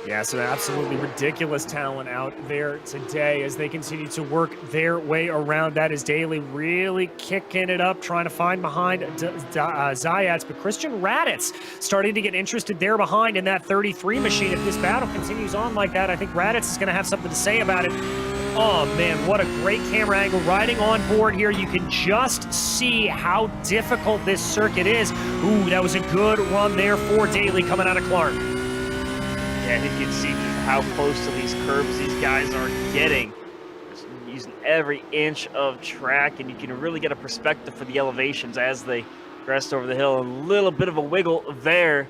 Yeah, some absolutely ridiculous talent out there today as they continue to work their way around. That is Daly really kicking it up, trying to find behind Zayats. But Christian Raditz starting to get interested there behind in that 33 machine. If this battle continues on like that, I think Raditz is going to have something to say about it. Oh, man, what a great camera angle. Riding on board here, you can just see how difficult this circuit is. Ooh, that was a good run there for Daly coming out of Clark. And you can see just how close to these curves these guys are getting. Just using every inch of track, and you can really get a perspective for the elevations as they crest over the hill. A little bit of a wiggle there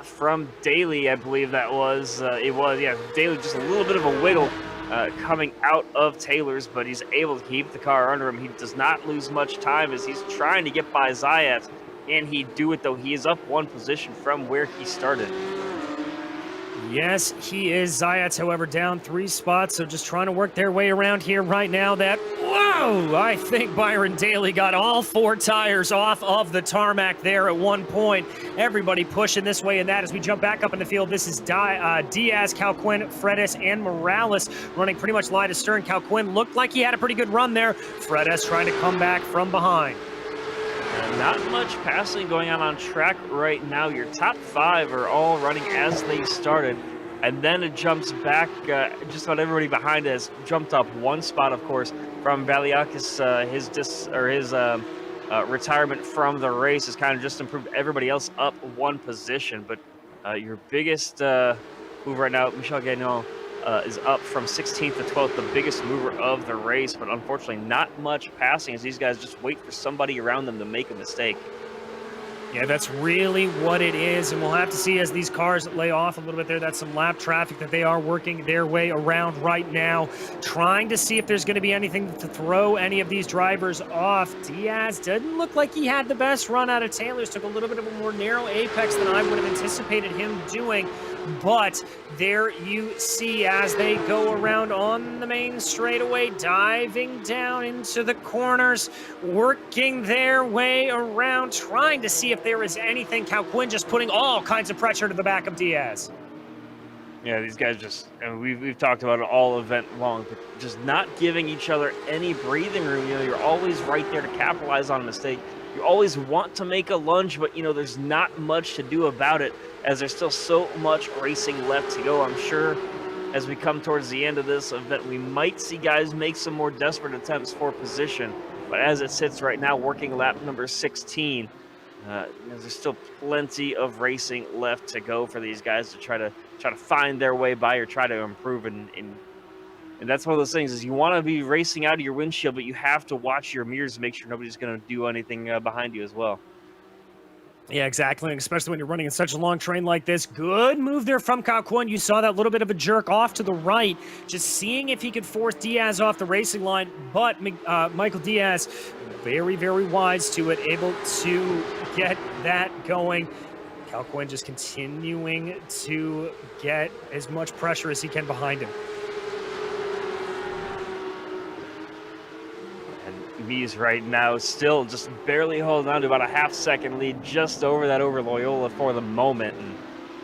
from Daly, I believe that was. Daly just a little bit of a wiggle coming out of Taylor's, but he's able to keep the car under him. He does not lose much time as he's trying to get by Zayat. Can he do it, though? He is up one position from where he started. Yes, he is. Zayats, however, down 3 spots, so just trying to work their way around here right now. Whoa! I think Byron Daly got all 4 tires off of the tarmac there at one point. Everybody pushing this way and that as we jump back up in the field. This is Diaz, Calquin, Fredes, and Morales running pretty much line to stern. Calquin looked like he had a pretty good run there. Fredes trying to come back from behind. Not much passing going on track right now. Your top 5 are all running as they started, and then it jumps back. Just about everybody behind us jumped up 1 spot, of course, from Valiakis. His retirement from the race has kind of just improved everybody else up 1 position. But your biggest move right now, Michel Gagnon, is up from 16th to 12th, the biggest mover of the race, but unfortunately not much passing as these guys just wait for somebody around them to make a mistake. Yeah, that's really what it is, and we'll have to see as these cars lay off a little bit there. That's some lap traffic that they are working their way around right now, trying to see if there's going to be anything to throw any of these drivers off. Diaz didn't look like he had the best run out of Taylor's, took a little bit of a more narrow apex than I would have anticipated him doing, but there you see as they go around on the main straightaway, diving down into the corners, working their way around, trying to see if there is anything. Cal Quinn just putting all kinds of pressure to the back of Diaz. Yeah, these guys just, I mean, we've talked about it all event long, but just not giving each other any breathing room. You know, you're always right there to capitalize on a mistake. You always want to make a lunge, but, you know, there's not much to do about it as there's still so much racing left to go. I'm sure as we come towards the end of this event, we might see guys make some more desperate attempts for position. But as it sits right now, working lap number 16, there's still plenty of racing left to go for these guys to try to find their way by or try to improve. And that's one of those things is you want to be racing out of your windshield, but you have to watch your mirrors to make sure nobody's going to do anything behind you as well. Yeah, exactly, and especially when you're running in such a long train like this. Good move there from Cal Quinn. You saw that little bit of a jerk off to the right, just seeing if he could force Diaz off the racing line, but Michael Diaz, very, very wise to it, able to get that going. Cal Quinn just continuing to get as much pressure as he can behind him. Mies right now still just barely holding on to about a half-second lead just over Loyola for the moment. And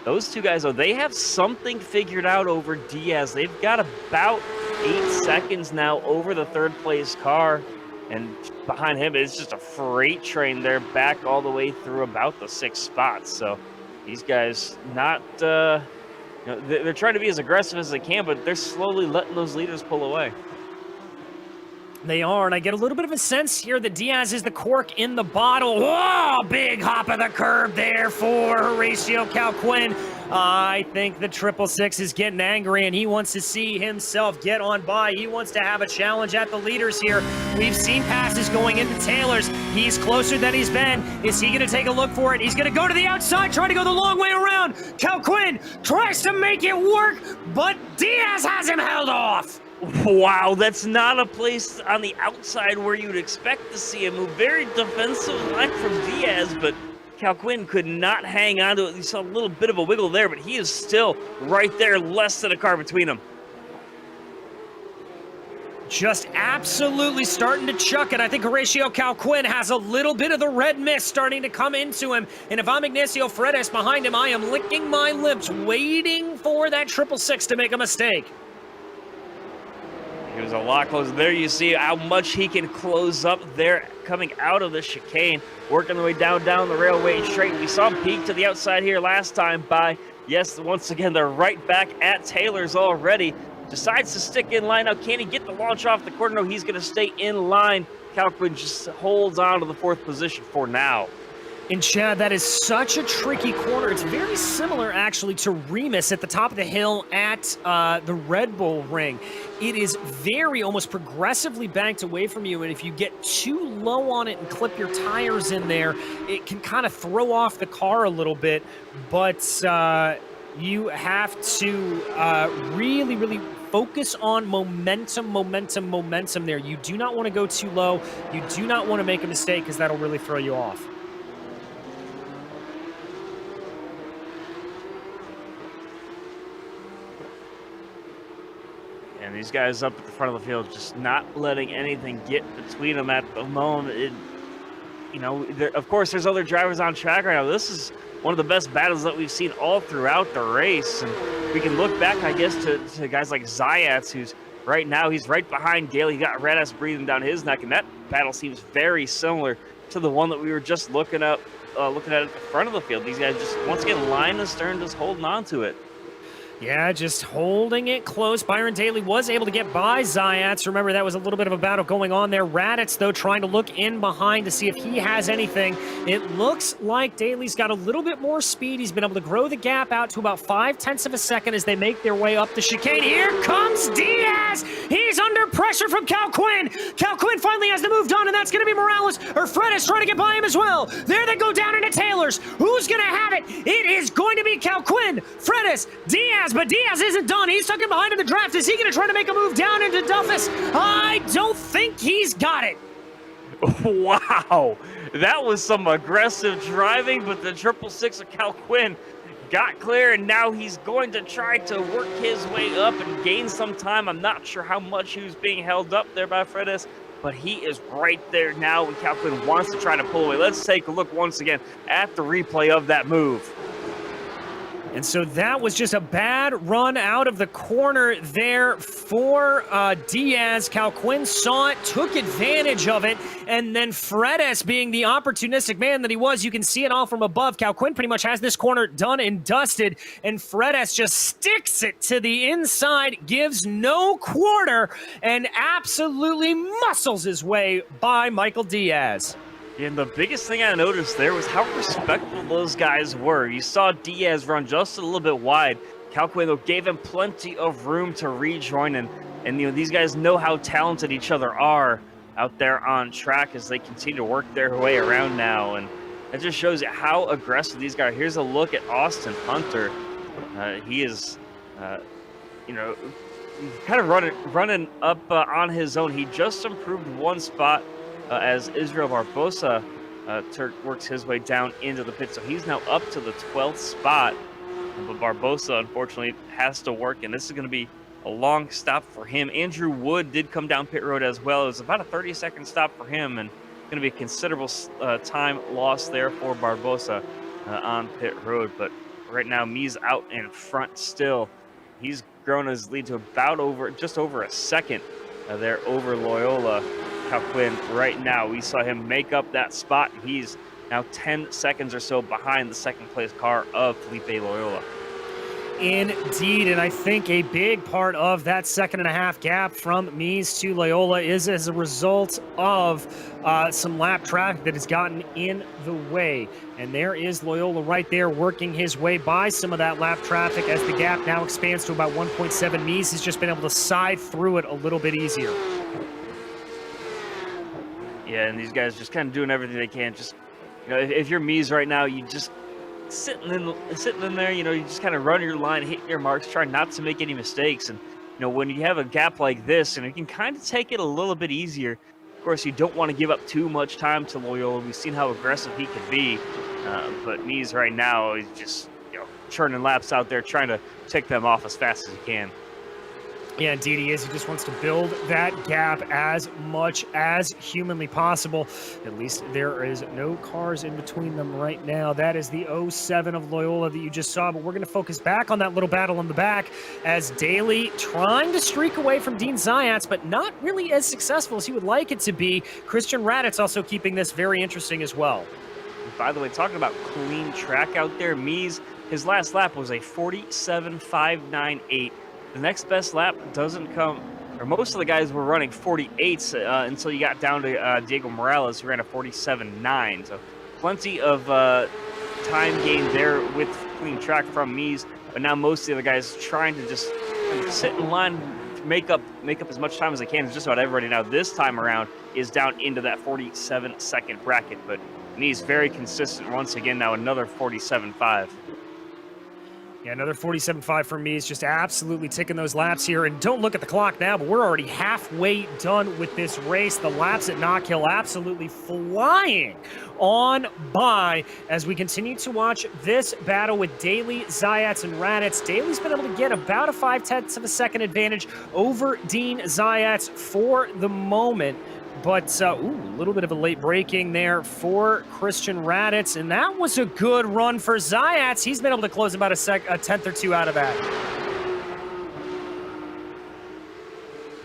those two guys, though, they have something figured out over Diaz. They've got about 8 seconds now over the third-place car. And behind him, it's just a freight train there back all the way through about the 6th spot. So these guys not, they're trying to be as aggressive as they can, but they're slowly letting those leaders pull away. They are, and I get a little bit of a sense here that Diaz is the cork in the bottle. Whoa, big hop of the curb there for Horacio Cal Quinn. I think the 666 is getting angry, and he wants to see himself get on by. He wants to have a challenge at the leaders here. We've seen passes going into Taylor's. He's closer than he's been. Is he going to take a look for it? He's going to go to the outside, try to go the long way around. Cal Quinn tries to make it work, but Diaz has him held off. Wow, that's not a place on the outside where you'd expect to see him move. Very defensive line from Diaz, but Cal Quinn could not hang on to it. You saw a little bit of a wiggle there, but he is still right there, less than a car between them. Just absolutely starting to chuck it. I think Horacio Cal Quinn has a little bit of the red mist starting to come into him. And if I'm Ignacio Fredes behind him, I am licking my lips, waiting for that 666 to make a mistake. He was a lot closer. There you see how much he can close up there coming out of the chicane, working the way down the railway straight. We saw him peek to the outside here last time by, yes, once again, they're right back at Taylor's already. Decides to stick in line. Now, can he get the launch off the corner? No, he's going to stay in line. Cal Quinn just holds on to the 4th position for now. And Chad, that is such a tricky corner. It's very similar, actually, to Remus at the top of the hill at the Red Bull Ring. It is very, almost progressively banked away from you, and if you get too low on it and clip your tires in there, it can kind of throw off the car a little bit, but you have to really, really focus on momentum there. You do not want to go too low. You do not want to make a mistake because that'll really throw you off. And these guys up at the front of the field just not letting anything get between them at the moment. Of course, there's other drivers on track right now. This is one of the best battles that we've seen all throughout the race. And we can look back, I guess, to guys like Zayats, who's right now, he's right behind Gale. He got red ass breathing down his neck, and that battle seems very similar to the one that we were just looking at at the front of the field. These guys just, once again, line and stern, just holding on to it. Yeah, just holding it close. Byron Daly was able to get by Zayats. Remember, that was a little bit of a battle going on there. Raditz, though, trying to look in behind to see if he has anything. It looks like Daly's got a little bit more speed. He's been able to grow the gap out to about 0.5 of a second as they make their way up the chicane. Here comes Diaz. He's under pressure from Cal Quinn. Cal Quinn finally has the move done, and that's going to be Morales. Or Fred is trying to get by him as well. There they go down into Taylor's. Who's going to have it? It is going to be Cal Quinn, Fredis, Diaz, but Diaz isn't done. He's stuck in behind in the draft. Is he going to try to make a move down into Duffus? I don't think he's got it. Wow, that was some aggressive driving, but the 666 of Cal Quinn got clear, and now he's going to try to work his way up and gain some time. I'm not sure how much he was being held up there by Fredis, but he is right there now when Cal Quinn wants to try to pull away. Let's take a look once again at the replay of that move. And so that was just a bad run out of the corner there for Diaz. Cal Quinn saw it, took advantage of it, and then Fredis, being the opportunistic man that he was, you can see it all from above. Cal Quinn pretty much has this corner done and dusted, and Fredis just sticks it to the inside, gives no quarter, and absolutely muscles his way by Michael Diaz. And the biggest thing I noticed there was how respectful those guys were. You saw Diaz run just a little bit wide. Cal Quinn, though, gave him plenty of room to rejoin, and you know, these guys know how talented each other are out there on track as they continue to work their way around now. And it just shows you how aggressive these guys are. Here's a look at Austin Hunter. He is, you know, kind of running up on his own. He just improved one spot as Israel Barbosa works his way down into the pit. So he's now up to the 12th spot. But Barbosa, unfortunately, has to work, and this is going to be a long stop for him. Andrew Wood did come down pit road as well. It was about a 30-second stop for him, and going to be a considerable time lost there for Barbosa on pit road. But right now, Mee's out in front still. He's grown his lead to about just over a second there over Loyola. Cal Quinn right now, we saw him make up that spot. He's now 10 seconds or so behind the second place car of Felipe Loyola. Indeed, and I think a big part of that 1.5 gap from Mies to Loyola is as a result of some lap traffic that has gotten in the way. And there is Loyola right there working his way by some of that lap traffic as the gap now expands to about 1.7. Mies has just been able to side through it a little bit easier. Yeah, and these guys just kind of doing everything they can. Just, you know, if you're Mies right now, you just sitting in there, you know, you just kind of run your line, hit your marks, try not to make any mistakes. And, you know, when you have a gap like this, and you can kind of take it a little bit easier. Of course, you don't want to give up too much time to Loyola. We've seen how aggressive he can be. But Mies right now is just, you know, churning laps out there, trying to take them off as fast as he can. Yeah, indeed he is. He just wants to build that gap as much as humanly possible. At least there is no cars in between them right now. That is the 07 of Loyola that you just saw, but we're going to focus back on that little battle in the back as Daly trying to streak away from Dean Zayats, but not really as successful as he would like it to be. Christian Raditz also keeping this very interesting as well. And by the way, talking about clean track out there, Mies, his last lap was a 47.598. The next best lap doesn't come, or most of the guys were running 48s until you got down to Diego Morales, who ran a 47.9. So plenty of time gained there with clean track from Mies, but now most of the other guys trying to just kind of sit in line, make up as much time as they can. Just about everybody now this time around is down into that 47-second bracket, but Mies very consistent once again now, another 47.5. Yeah, another 47.5 for me is just absolutely ticking those laps here. And don't look at the clock now, but we're already halfway done with this race. The laps at Knockhill absolutely flying on by as we continue to watch this battle with Daly, Zayats, and Raditz. Daly's been able to get about a 0.5 of a second advantage over Dean Zayats for the moment. But, a little bit of a late braking there for Christian Raditz, and that was a good run for Zayats. He's been able to close about a tenth or two out of that.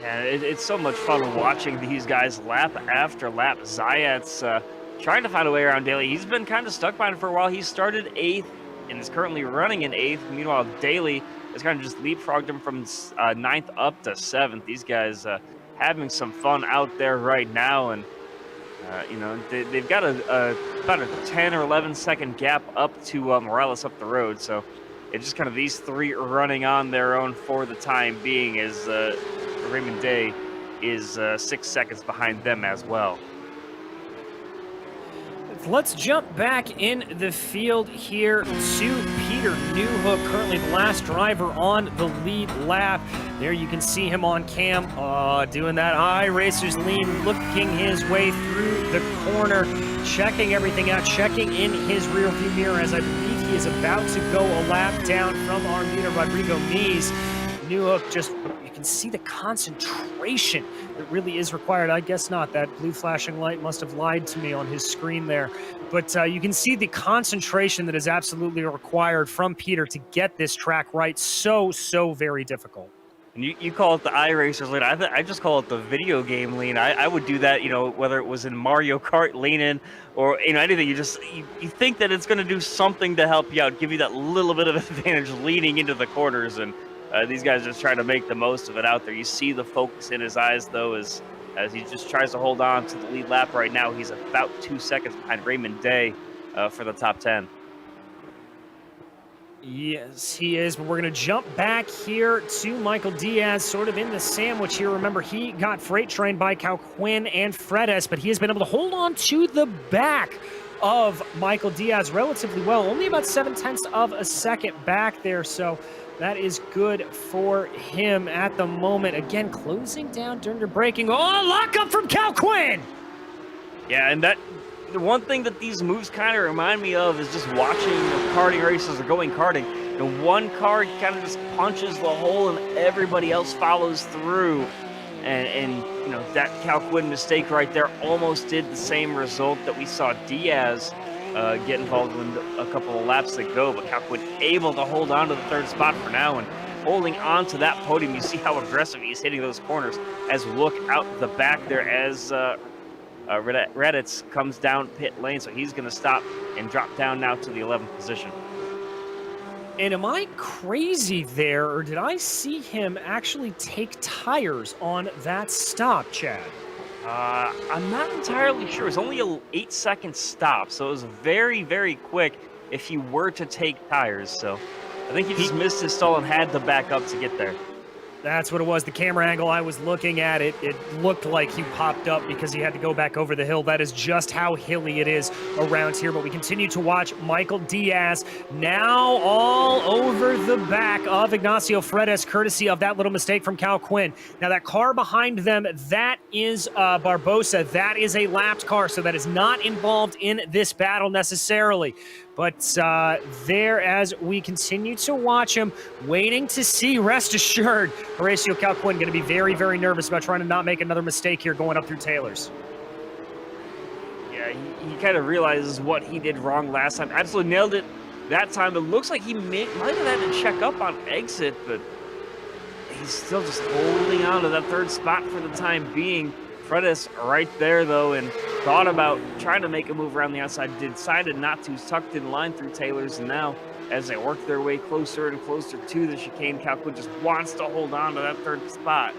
Yeah, it's so much fun watching these guys lap after lap. Zayats trying to find a way around Daly. He's been kind of stuck behind him for a while. He started 8th and is currently running in 8th. Meanwhile, Daly has kind of just leapfrogged him from 9th up to 7th. These guys having some fun out there right now, and they've got about a 10 or 11 second gap up to Morales up the road. So it's just kind of these three running on their own for the time being, as Raymond Day is 6 seconds behind them as well. Let's jump back in the field here to Peter Newhook, currently the last driver on the lead lap. There you can see him on cam doing that iRacers lean, looking his way through the corner, checking everything out, checking in his rear view mirror as I believe he is about to go a lap down from our leader, Rodrigo Mies. Newhook, just, you can see the concentration that really is required. I guess not. That blue flashing light must have lied to me on his screen there. But you can see the concentration that is absolutely required from Peter to get this track right. So very difficult. And you call it the iRacers lean. I just call it the video game lean. I would do that, whether it was in Mario Kart leaning or anything. You think that it's going to do something to help you out, give you that little bit of advantage leaning into the corners, and these guys are just trying to make the most of it out there. You see the focus in his eyes, though, as he just tries to hold on to the lead lap right now. He's about 2 seconds behind Raymond Day for the top 10. Yes, he is, but we're going to jump back here to Michael Diaz, sort of in the sandwich here. Remember, he got freight trained by Cal Quinn and Fredes, but he has been able to hold on to the back of Michael Diaz relatively well, only about 0.7 of a second back there, so that is good for him at the moment. Again, closing down during the braking. Oh, lockup from Cal Quinn! Yeah, and the one thing that these moves kind of remind me of is just watching karting races or going karting. One car kind of just punches the hole and everybody else follows through. And that Cal Quinn mistake right there almost did the same result that we saw Diaz get involved in a couple of laps ago, but Cal Quinn able to hold on to the 3rd spot for now and holding on to that podium. You see how aggressive he's hitting those corners as we look out the back there as Redditz comes down pit lane, so he's going to stop and drop down now to the 11th position. And am I crazy there, or did I see him actually take tires on that stop, Chad? I'm not entirely sure. It was only an 8-second stop, so it was very, very quick if he were to take tires. So I think he just missed his stall and had to back up to get there. That's what it was. The camera angle I was looking at, it looked like he popped up because he had to go back over the hill. That is just how hilly it is around here. But we continue to watch Michael Diaz now all over the back of Ignacio Fredes, courtesy of that little mistake from Cal Quinn. Now that car behind them, that is Barbosa. That is a lapped car, so that is not involved in this battle necessarily. But there, as we continue to watch him, waiting to see, rest assured, Horacio Cal Quinn going to be very, very nervous about trying to not make another mistake here going up through Taylor's. Yeah, he kind of realizes what he did wrong last time. Absolutely nailed it that time. It looks like he might have had to check up on exit, but he's still just holding on to that 3rd spot for the time being. Fredes right there, though, and thought about trying to make a move around the outside, decided not to, tucked in line through Taylor's, and now as they work their way closer and closer to the chicane, Cal Quinn just wants to hold on to that 3rd spot.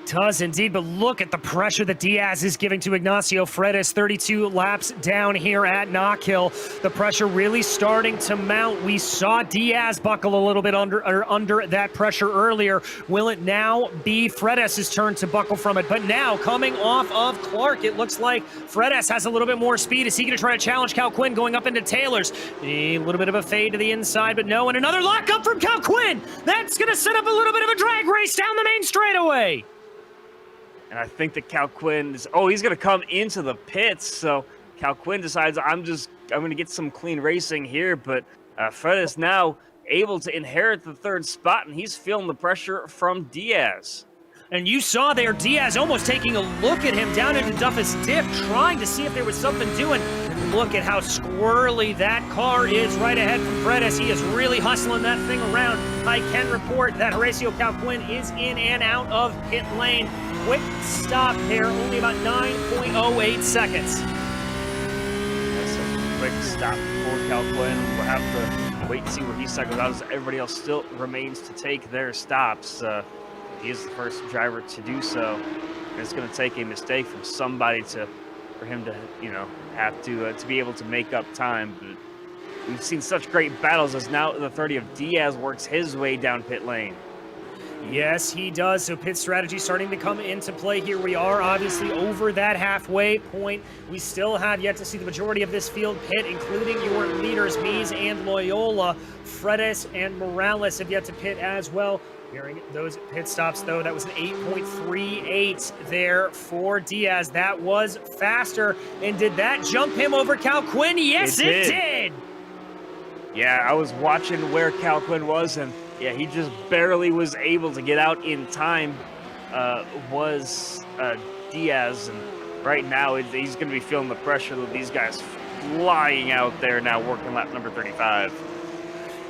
Does indeed, but look at the pressure that Diaz is giving to Ignacio Fredes. 32 laps down here at Knockhill. The pressure really starting to mount. We saw Diaz buckle a little bit under that pressure earlier. Will it now be Fredes' turn to buckle from it? But now, coming off of Clark, it looks like Fredes has a little bit more speed. Is he going to try to challenge Cal Quinn going up into Taylor's? A little bit of a fade to the inside, but no, and another lockup from Cal Quinn. That's going to set up a little bit of a drag race down the main straightaway. And I think that Cal Quinn is, he's going to come into the pits. So Cal Quinn decides, I'm going to get some clean racing here. But Fredes now able to inherit the 3rd spot, and he's feeling the pressure from Diaz. And you saw there Diaz almost taking a look at him down into Duffus Dip, trying to see if there was something doing. And look at how squirrely that car is right ahead from Fredes. He is really hustling that thing around. I can report that Horacio Cal Quinn is in and out of pit lane. Quick stop there, only about 9.08 seconds. That's a quick stop for Cal Quinn. We'll have wait and see where he cycles out as everybody else still remains to take their stops. He is the first driver to do so. And it's going to take a mistake from somebody for him to, have to be able to make up time. But we've seen such great battles as now the 30 of Diaz works his way down pit lane. Yes, he does. So pit strategy starting to come into play here. We are obviously over that halfway point. We still have yet to see the majority of this field pit, including your leaders, Mies and Loyola. Fredes and Morales have yet to pit as well. Hearing those pit stops, though, that was an 8.38 there for Diaz. That was faster. And did that jump him over Cal Quinn? Yes, it did. Yeah, I was watching where Cal Quinn was, and yeah, he just barely was able to get out in time, was Diaz. And right now, he's going to be feeling the pressure of these guys flying out there now, working lap number 35.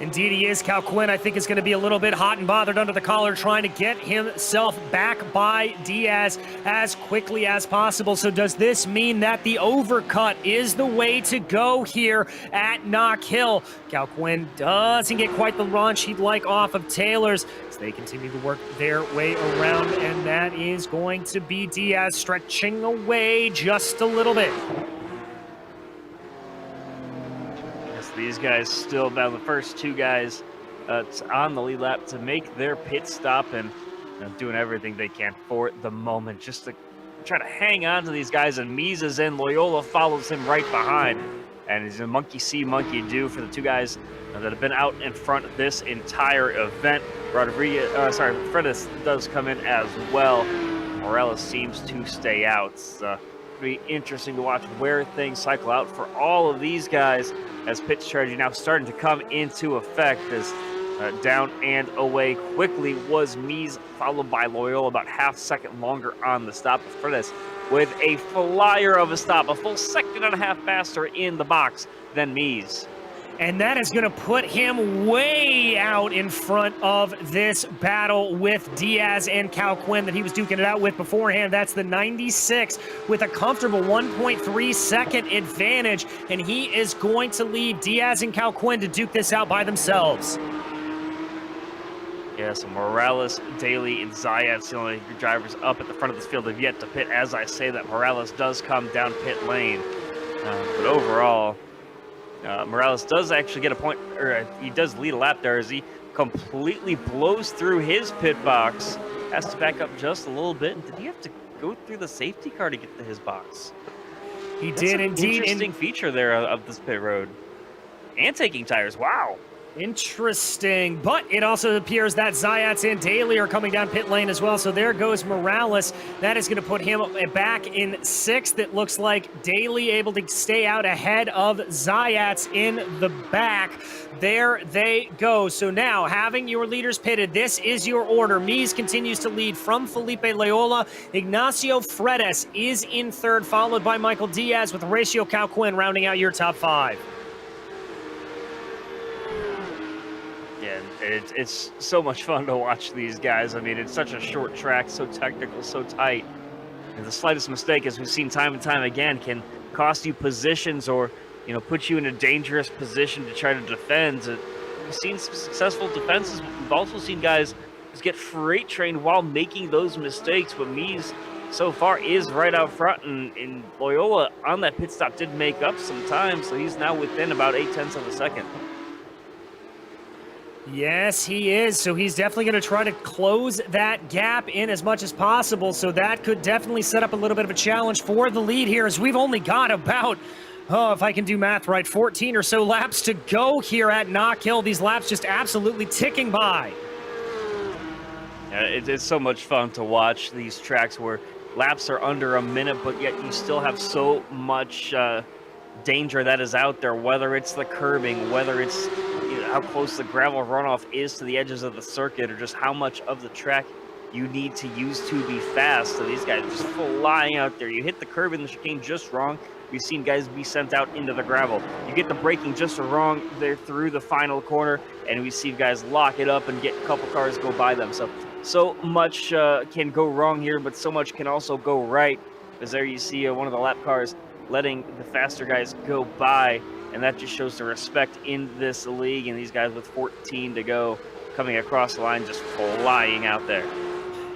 Indeed he is. Cal Quinn, I think, is going to be a little bit hot and bothered under the collar, trying to get himself back by Diaz as quickly as possible. So does this mean that the overcut is the way to go here at Knockhill? Cal Quinn doesn't get quite the launch he'd like off of Taylor's as they continue to work their way around, and that is going to be Diaz stretching away just a little bit. These guys still battle the first two guys on the lead lap to make their pit stop, and doing everything they can for the moment just to try to hang on to these guys. And Mies is in, Loyola follows him right behind, and he's a monkey see, monkey do for the two guys that have been out in front of this entire event. Fredes does come in as well. Morales seems to stay out. It's be interesting to watch where things cycle out for all of these guys, as pit strategy now starting to come into effect. As down and away quickly was Mies, followed by Loyola about half second longer on the stop. Fredes with a flyer of a stop, a full second and a half faster in the box than Mies. And that is going to put him way out in front of this battle with Diaz and Cal Quinn that he was duking it out with beforehand. That's the 96 with a comfortable 1.3 second advantage. And he is going to leave Diaz and Cal Quinn to duke this out by themselves. Yeah, so Morales, Daly, and Zayat, the only drivers up at the front of this field, have yet to pit. As I say that, Morales does come down pit lane. But overall, Morales does actually get a point, or he does lead a lap there as he completely blows through his pit box. Has to back up just a little bit. And did he have to go through the safety car to get to his box? He did indeed. Interesting feature there of this pit road. And taking tires, wow. Interesting, but it also appears that Zayat and Daly are coming down pit lane as well, so there goes Morales. That is going to put him back in 6th. It looks like Daly able to stay out ahead of Zayat in the back. There they go. So now, having your leaders pitted, this is your order. Mies continues to lead from Felipe Loyola. Ignacio Fredes is in 3rd, followed by Michael Diaz, with Horacio Cal Quinn rounding out your top 5. It's so much fun to watch these guys. I mean, it's such a short track, so technical, so tight. And the slightest mistake, as we've seen time and time again, can cost you positions or, put you in a dangerous position to try to defend. We've seen some successful defenses, but we've also seen guys just get freight trained while making those mistakes. But Mies, so far, is right out front, and Loyola on that pit stop did make up some time, so he's now within about 0.8 of a second. Yes, he is. So he's definitely going to try to close that gap in as much as possible. So that could definitely set up a little bit of a challenge for the lead here, as we've only got about, if I can do math right, 14 or so laps to go here at Knockhill. These laps just absolutely ticking by. Yeah, it's so much fun to watch these tracks where laps are under a minute, but yet you still have so much danger that is out there, whether it's the curbing, whether it's how close the gravel runoff is to the edges of the circuit, or just how much of the track you need to use to be fast. So these guys are just flying out there. You hit the curb in the chicane just wrong, we've seen guys be sent out into the gravel. You get the braking just wrong there through the final corner, and we see guys lock it up and get a couple cars go by them. So much can go wrong here, but so much can also go right. As there you see one of the lap cars letting the faster guys go by. and that just shows the respect in this league. And these guys with 14 to go coming across the line, just flying out there.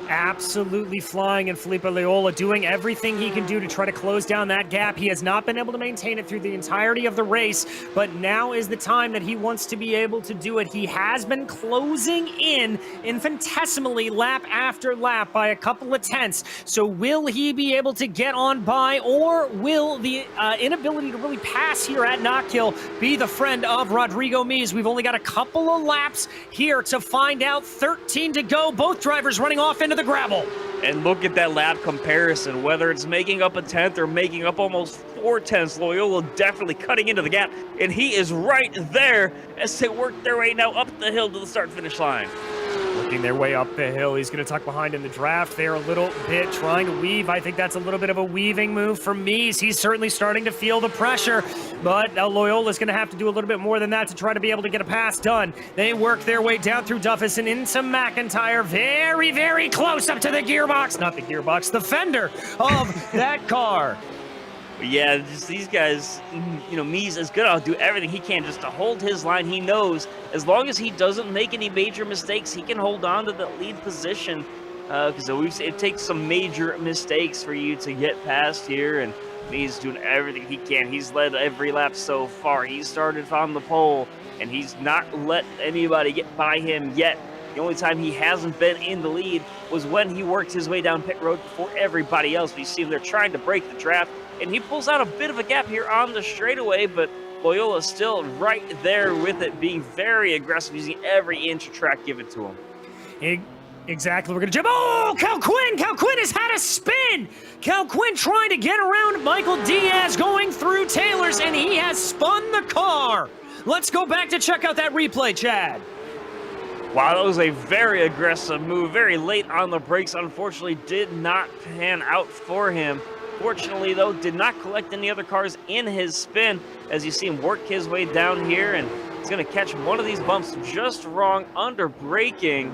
Absolutely flying, and Felipe Loyola doing everything he can do to try to close down that gap. He has not been able to maintain it through the entirety of the race, but now is the time that he wants to be able to do it. He has been closing in infinitesimally lap after lap by a couple of tenths. So will he be able to get on by, or will the inability to really pass here at Knockhill be the friend of Rodrigo Mies? We've only got a couple of laps here to find out. 13 to go. Both drivers running off into the gravel. And look at that lap comparison, whether it's making up a tenth or making up almost 4 tenths. Loyola definitely cutting into the gap, and he is right there as they work their way now up the hill to the start-finish line. Working their way up the hill. He's going to tuck behind in the draft there a little bit, trying to weave. I think that's a little bit of a weaving move for Mies. He's certainly starting to feel the pressure, but Loyola's going to have to do a little bit more than that to try to be able to get a pass done. They work their way down through Duffus and into McIntyre. Very, very close up to the gearbox. Not the gearbox, the fender of that car. Yeah, just these guys, you know, Mies is going to do everything he can just to hold his line. He knows as long as he doesn't make any major mistakes, he can hold on to the lead position. Because it takes some major mistakes for you to get past here, and Mies doing everything he can. He's led every lap so far. He started on the pole, and he's not let anybody get by him yet. The only time he hasn't been in the lead was when he worked his way down pit road before everybody else. You see him, they're trying to break the draft, and he pulls out a bit of a gap here on the straightaway, but Loyola's still right there with it, being very aggressive, using every inch of track given to him. Exactly, we're gonna jump. Oh, Cal Quinn! Cal Quinn has had a spin! Cal Quinn trying to get around Michael Diaz going through Taylor's, and he has spun the car. Let's go back to check out that replay, Chad. Wow, that was a very aggressive move, very late on the brakes. Unfortunately, did not pan out for him. Fortunately, though, did not collect any other cars in his spin, as you see him work his way down here, and he's going to catch one of these bumps just wrong under braking.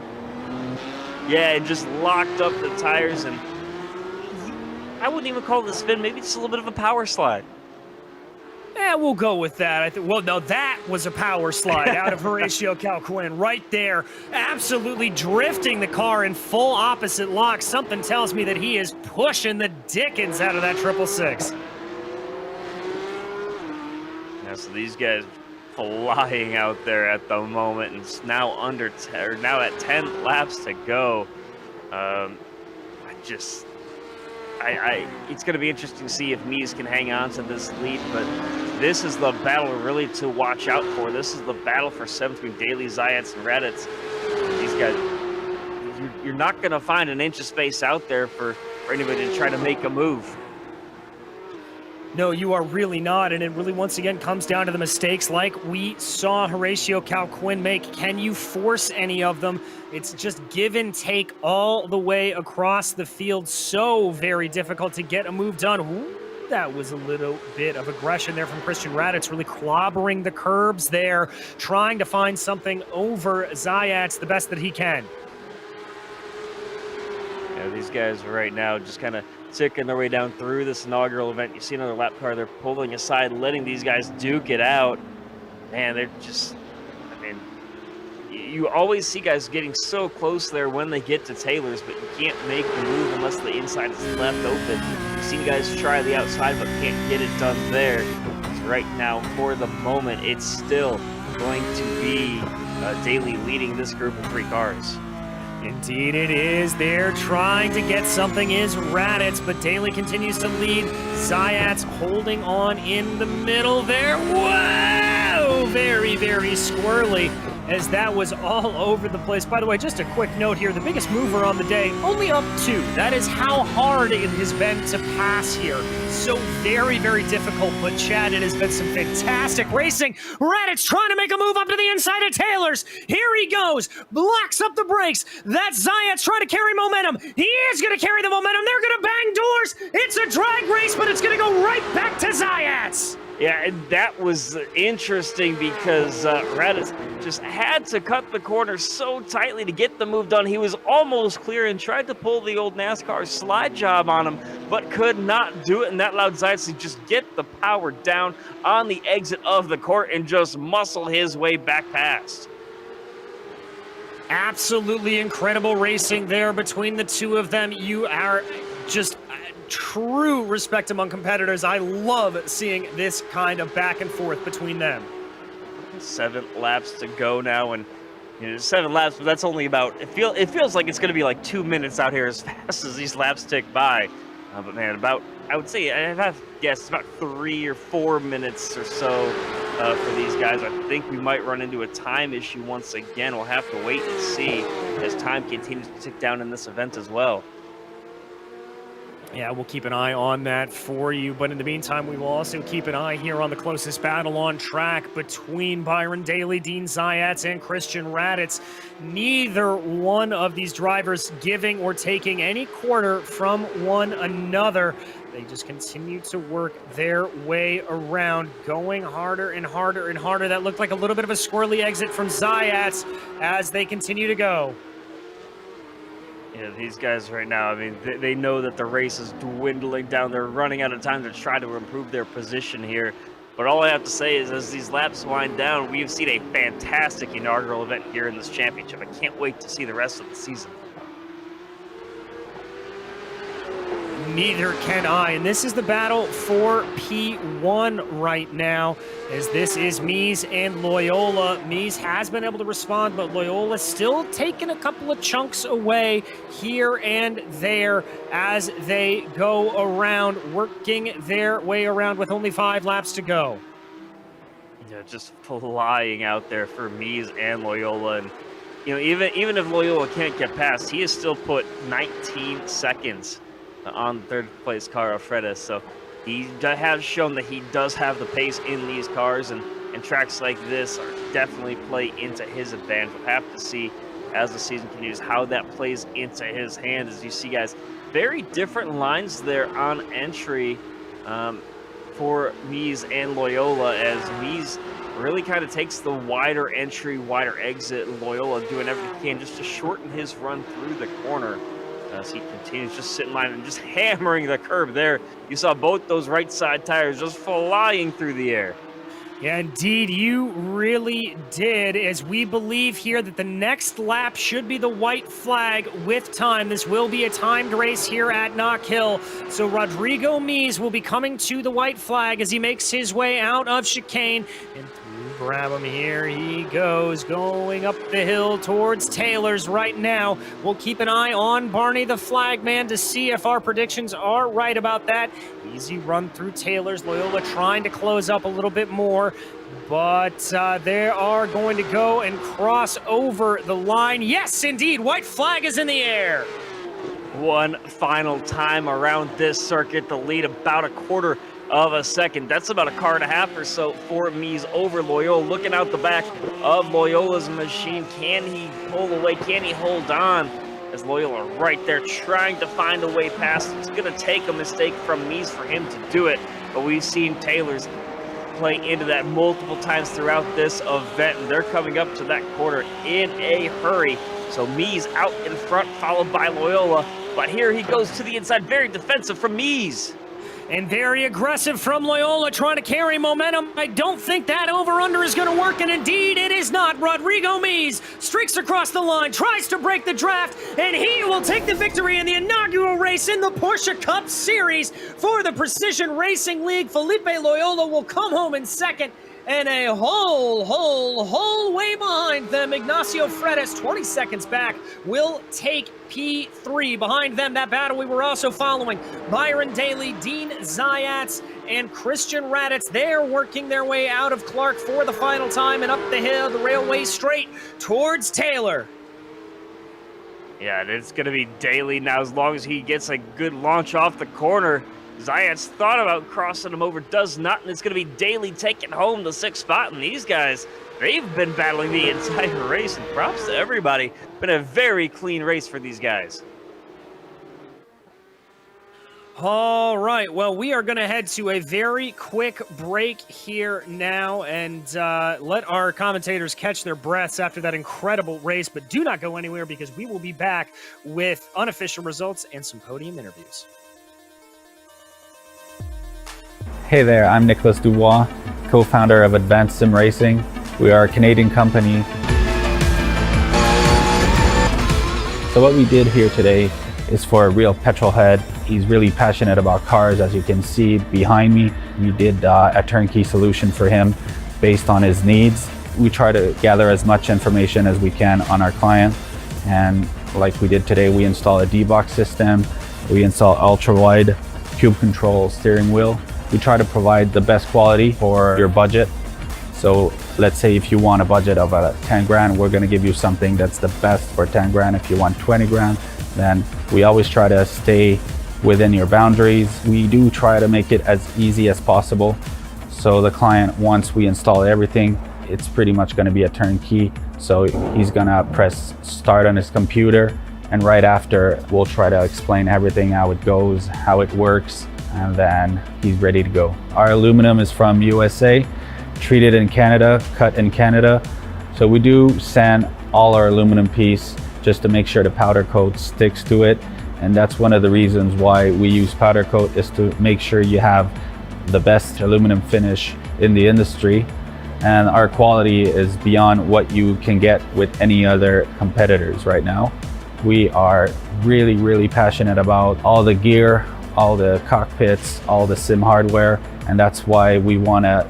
Yeah, it just locked up the tires, and I wouldn't even call it a spin, maybe just a little bit of a power slide. Yeah, we'll go with that. Well, no, that was a power slide out of Horatio Calquin right there. Absolutely drifting the car in full opposite lock. Something tells me that he is pushing the dickens out of that 666. Yeah, so these guys flying out there at the moment, and it's now now at 10 laps to go. It's going to be interesting to see if Mies can hang on to this lead, but this is the battle really to watch out for. This is the battle for 7th between Daly, Zayats, and Raditz. These guys, you're not going to find an inch of space out there for anybody to try to make a move. No, you are really not, and it really once again comes down to the mistakes like we saw Horatio Calquin make. Can you force any of them? It's just give and take all the way across the field. So very difficult to get a move done. Ooh, that was a little bit of aggression there from Christian Raditz, really clobbering the curbs there, trying to find something over Zayats the best that he can. Yeah, these guys right now just kind of ticking their way down through this inaugural event. You see another lap car, they're pulling aside, letting these guys duke it out. Man, they're just, I mean, you always see guys getting so close there when they get to Taylor's, but you can't make the move unless the inside is left open. You've seen guys try the outside, but can't get it done there. Right now, for the moment, it's still going to be Daly leading this group of 3 cars. Indeed it is. They're trying to get something is Raditz, but Daly continues to lead. Zayats holding on in the middle there. Whoa! Very, very squirrely as that was all over the place. By the way, just a quick note here. The biggest mover on the day, only up 2. That is how hard it has been to pass here. So very, very difficult, but Chad, it has been some fantastic racing. Raditz trying to make a move up to the inside of Taylor's. Here he goes. Blocks up the brakes. That's Zayats trying to carry momentum. He is going to carry the momentum. They're going to bang doors. It's a drag race, but it's going to go right back to Zayats. Yeah, and that was interesting because Raditz just had to cut the corner so tightly to get the move done. He was almost clear and tried to pull the old NASCAR slide job on him, but could not do it, and that allowed Zayas to just get the power down on the exit of the court and just muscle his way back past. Absolutely incredible racing there between the two of them. You are just true respect among competitors. I love seeing this kind of back and forth between them. 7 laps to go now, and 7 laps, but that's only about, it feels like it's going to be like 2 minutes out here as fast as these laps tick by. But man, I would say, I have to guess, about 3 or 4 minutes or so for these guys. I think we might run into a time issue once again. We'll have to wait and see as time continues to tick down in this event as well. Yeah, we'll keep an eye on that for you. But in the meantime, we will also keep an eye here on the closest battle on track between Byron Daly, Dean Zayats, and Christian Raditz. Neither one of these drivers giving or taking any quarter from one another. They just continue to work their way around, going harder and harder and harder. That looked like a little bit of a squirrely exit from Zayats as they continue to go. Yeah, these guys right now, I mean, they know that the race is dwindling down. They're running out of time to try to improve their position here. But all I have to say is as these laps wind down, we've seen a fantastic inaugural event here in this championship. I can't wait to see the rest of the season. Neither can I. And this is the battle for P1 right now, as this is Mies and Loyola. Mies has been able to respond, but Loyola still taking a couple of chunks away here and there as they go around, working their way around with only 5 laps to go. Yeah, just flying out there for Mies and Loyola. And, even if Loyola can't get past, he has still put 19 seconds on third place car Alfredo, so he has shown that he does have the pace in these cars, and tracks like this are definitely play into his advantage. We'll have to see as the season continues how that plays into his hand. As you see, guys, very different lines there on entry for Mies and Loyola, as Mies really kind of takes the wider entry, wider exit, and Loyola doing everything he can just to shorten his run through the corner. As he continues just sitting line and just hammering the curb there. You saw both those right side tires just flying through the air. Yeah, indeed, you really did, as we believe here that the next lap should be the white flag with time. This will be a timed race here at Knockhill. So Rodrigo Mies will be coming to the white flag as he makes his way out of chicane. And grab him, here he goes, going up the hill towards Taylor's right now. We'll keep an eye on Barney the flagman to see if our predictions are right about that. Easy run through Taylor's. Loyola trying to close up a little bit more, but they are going to go and cross over the line. Yes, indeed, white flag is in the air. One final time around this circuit, the lead about a quarter of a second. That's about a car and a half or so for Mies over Loyola. Looking out the back of Loyola's machine. Can he pull away? Can he hold on? As Loyola right there trying to find a way past. It's going to take a mistake from Mies for him to do it. But we've seen Taylor's play into that multiple times throughout this event. And they're coming up to that corner in a hurry. So Mies out in front, followed by Loyola. But here he goes to the inside. Very defensive from Mies. And very aggressive from Loyola, trying to carry momentum. I don't think that over-under is going to work, and indeed it is not. Rodrigo Mies streaks across the line, tries to break the draft, and he will take the victory in the inaugural race in the Porsche Cup Series for the Precision Racing League. Felipe Loyola will come home in second, and a whole way behind them. Ignacio Freitas, 20 seconds back, will take P3. Behind them, that battle we were also following, Byron Daly, Dean Zayats, and Christian Raditz. They're working their way out of Clark for the final time and up the hill, the railway straight towards Taylor. Yeah, it's going to be Daly now as long as he gets a good launch off the corner. Zayats thought about crossing him over, does not, and it's going to be Daly taking home the 6th spot. And these guys, they've been battling the entire race, and props to everybody. Been a very clean race for these guys. All right. Well, we are going to head to a very quick break here now and let our commentators catch their breaths after that incredible race. But do not go anywhere because we will be back with unofficial results and some podium interviews. Hey there, I'm Nicholas Dubois, co-founder of Advanced SimRacing. We are a Canadian company. So what we did here today is for a real petrol head. He's really passionate about cars, as you can see behind me. We did a turnkey solution for him based on his needs. We try to gather as much information as we can on our client. And like we did today, we install a D-box system. We install ultra-wide cube control steering wheel. We try to provide the best quality for your budget. So let's say if you want a budget of 10 grand, we're gonna give you something that's the best for 10 grand. If you want 20 grand, then we always try to stay within your boundaries. We do try to make it as easy as possible. So the client, once we install everything, it's pretty much gonna be a turnkey. So he's gonna press start on his computer, and right after, we'll try to explain everything, how it goes, how it works, and then he's ready to go. Our aluminum is from USA, treated in Canada, cut in Canada. So we do sand all our aluminum piece just to make sure the powder coat sticks to it. And that's one of the reasons why we use powder coat, is to make sure you have the best aluminum finish in the industry. And our quality is beyond what you can get with any other competitors right now. We are really, really passionate about all the gear, all the cockpits, all the sim hardware. And that's why we want to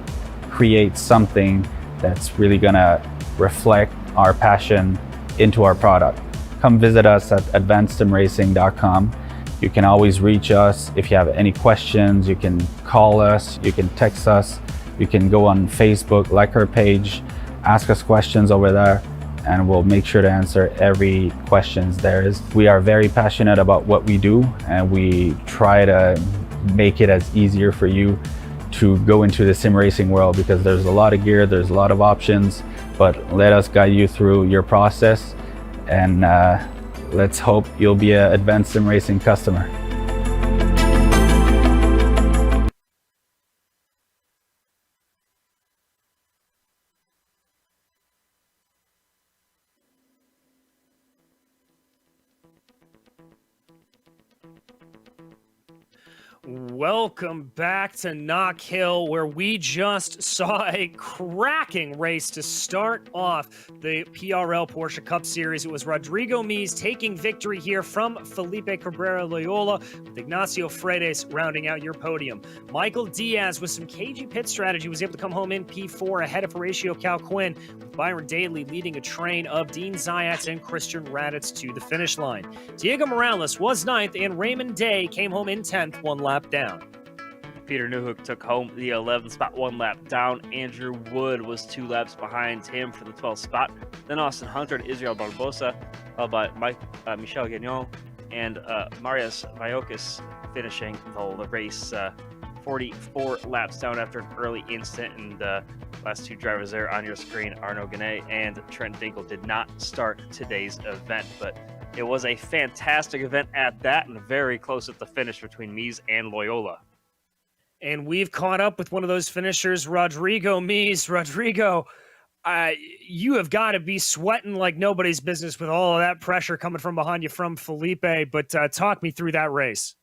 create something that's really gonna reflect our passion into our product. Come visit us at advancedsimracing.com. You can always reach us if you have any questions. You can call us, you can text us, you can go on Facebook, like our page, ask us questions over there, and we'll make sure to answer every questions there is. We are very passionate about what we do, and we try to make it as easier for you to go into the sim racing world, because there's a lot of gear, there's a lot of options, but let us guide you through your process, and let's hope you'll be an Advanced Sim Racing customer. Welcome back to Knockhill, where we just saw a cracking race to start off the PRL Porsche Cup Series. It was Rodrigo Mies taking victory here from Felipe Cabrera Loyola, with Ignacio Fredes rounding out your podium. Michael Diaz, with some cagey pit strategy, was able to come home in P4 ahead of Horatio Calquin, with Byron Daly leading a train of Dean Zayats and Christian Raditz to the finish line. Diego Morales was 9th, and Raymond Day came home in 10th, one lap down. Peter Newhook took home the 11th spot, 1 lap down. Andrew Wood was 2 laps behind him for the 12th spot. Then Austin Hunter and Israel Barbosa, followed by Michel Gagnon and Marius Vallocas finishing the race 44 laps down after an early incident. And last 2 drivers there on your screen, Arnaud Ganet and Trent Dingle, did not start today's event, but it was a fantastic event at that, and very close at the finish between Mies and Loyola. And we've caught up with one of those finishers, Rodrigo Mies. Rodrigo, you have got to be sweating like nobody's business with all of that pressure coming from behind you from Felipe, but talk me through that race.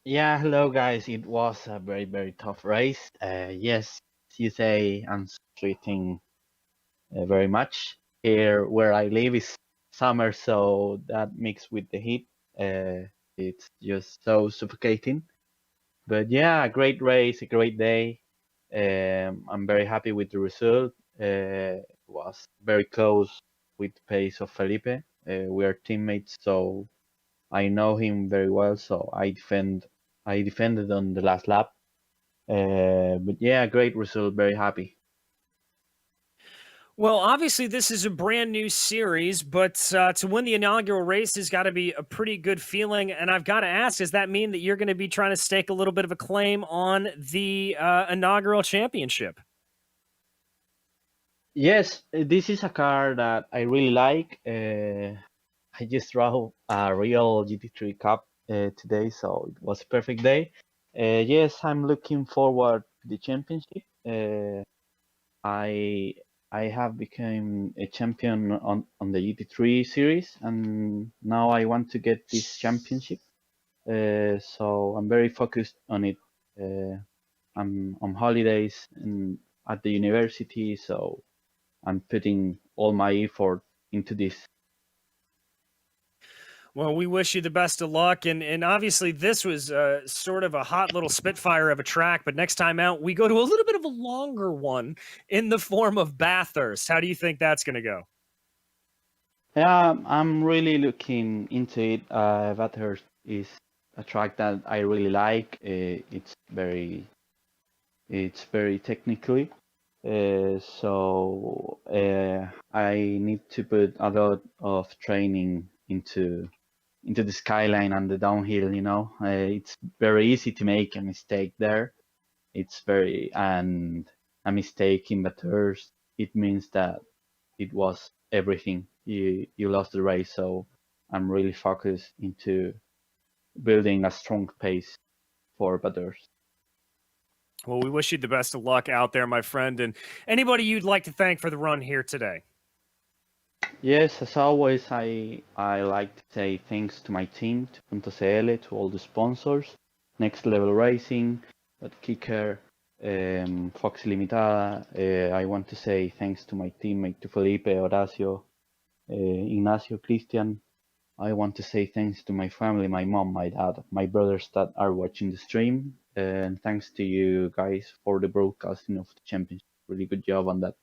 Yeah, hello guys. It was a very, very tough race. Yes, you say I'm sweating very much. Here where I live is summer, so that mixed with the heat, it's just so suffocating. But yeah, a great race, a great day. I'm very happy with the result. It was very close with the pace of Felipe. We are teammates, so I know him very well. So I defended on the last lap. But yeah, great result. Very happy. Well, obviously, this is a brand new series, but to win the inaugural race has got to be a pretty good feeling. And I've got to ask, does that mean that you're going to be trying to stake a little bit of a claim on the inaugural championship? Yes, this is a car that I really like. I just drove a real GT3 Cup today, so it was a perfect day. Yes, I'm looking forward to the championship. I I have become a champion on the GT3 series, and now I want to get this championship. So I'm very focused on it. I'm on holidays and at the university, so I'm putting all my effort into this. Well, we wish you the best of luck. And obviously, this was sort of a hot little spitfire of a track. But next time out, we go to a little bit of a longer one in the form of Bathurst. How do you think that's going to go? Yeah, I'm really looking into it. Bathurst is a track that I really like. It's very technically. So I need to put a lot of training into the skyline and the downhill. It's very easy to make a mistake there. And a mistake in Bathurst, it means that it was everything. You lost the race. So I'm really focused into building a strong pace for Bathurst. Well, we wish you the best of luck out there, my friend. And anybody you'd like to thank for the run here today? Yes, as always, I like to say thanks to my team, to Punto.cl, to all the sponsors, Next Level Racing, ButtKicker, Fox Limitada. I want to say thanks to my teammate, to Felipe, Horacio, Ignacio, Christian. I want to say thanks to my family, my mom, my dad, my brothers that are watching the stream, and thanks to you guys for the broadcasting of the championship. Really good job on that.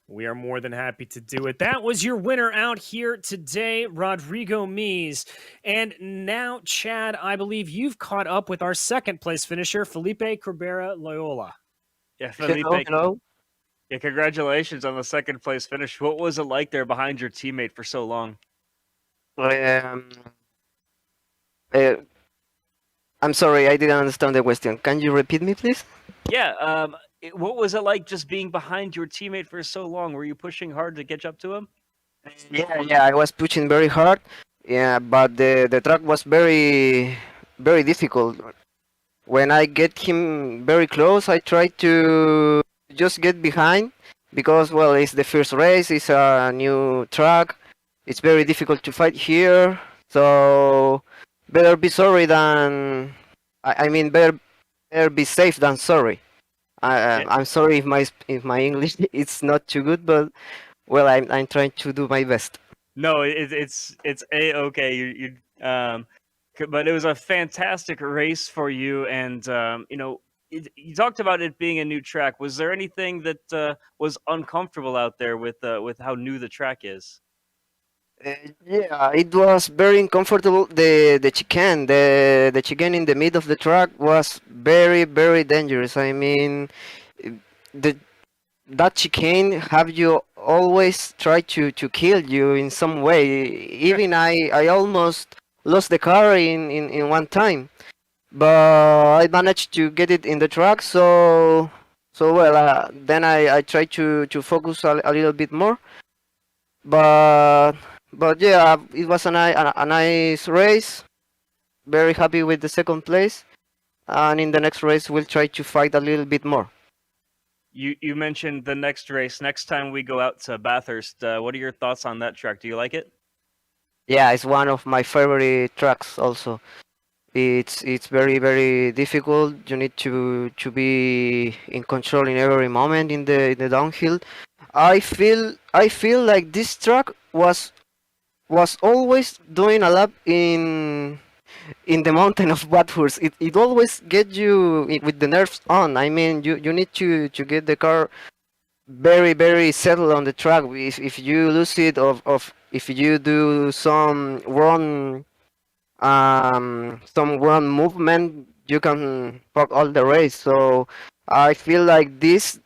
We are more than happy to do it. That was your winner out here today, Rodrigo Mies. And now, Chad, I believe you've caught up with our second place finisher, Felipe Cabrera Loyola. Yeah, Felipe. Hello. Yeah, congratulations on the second place finish. What was it like there behind your teammate for so long? I'm sorry, I didn't understand the question. Can you repeat me, please? Yeah, what was it like just being behind your teammate for so long? Were you pushing hard to catch up to him? Yeah, I was pushing very hard. Yeah, but the track was very, very difficult. When I get him very close, I try to just get behind because, well, it's the first race, it's a new track. It's very difficult to fight here, so better be sorry than, I mean, better be safe than sorry. I'm sorry if my English it's not too good, but well, I'm trying to do my best. No, it's a-okay. But it was a fantastic race for you, and you talked about it being a new track. Was there anything that was uncomfortable out there with how new the track is? Yeah, it was very uncomfortable. The chicane, the chicane in the mid of the track was very, very dangerous. I mean, that chicane have you always try to kill you in some way. Even I almost lost the car in one time, but I managed to get it in the track. So well, then I tried to focus a little bit more, but yeah, it was a nice race. Very happy with the second place, and in the next race we'll try to fight a little bit more. You mentioned the next race. Next time we go out to Bathurst, what are your thoughts on that track? Do you like it? Yeah, it's one of my favorite tracks. Also, it's very, very difficult. You need to be in control in every moment in the downhill. I feel like this track was always doing a lap in the mountain of Bathurst. It always gets you with the nerves on. I mean, you need to get the car very, very settled on the track. If you lose it, of if you do some wrong movement, you can fuck all the race. So I feel like this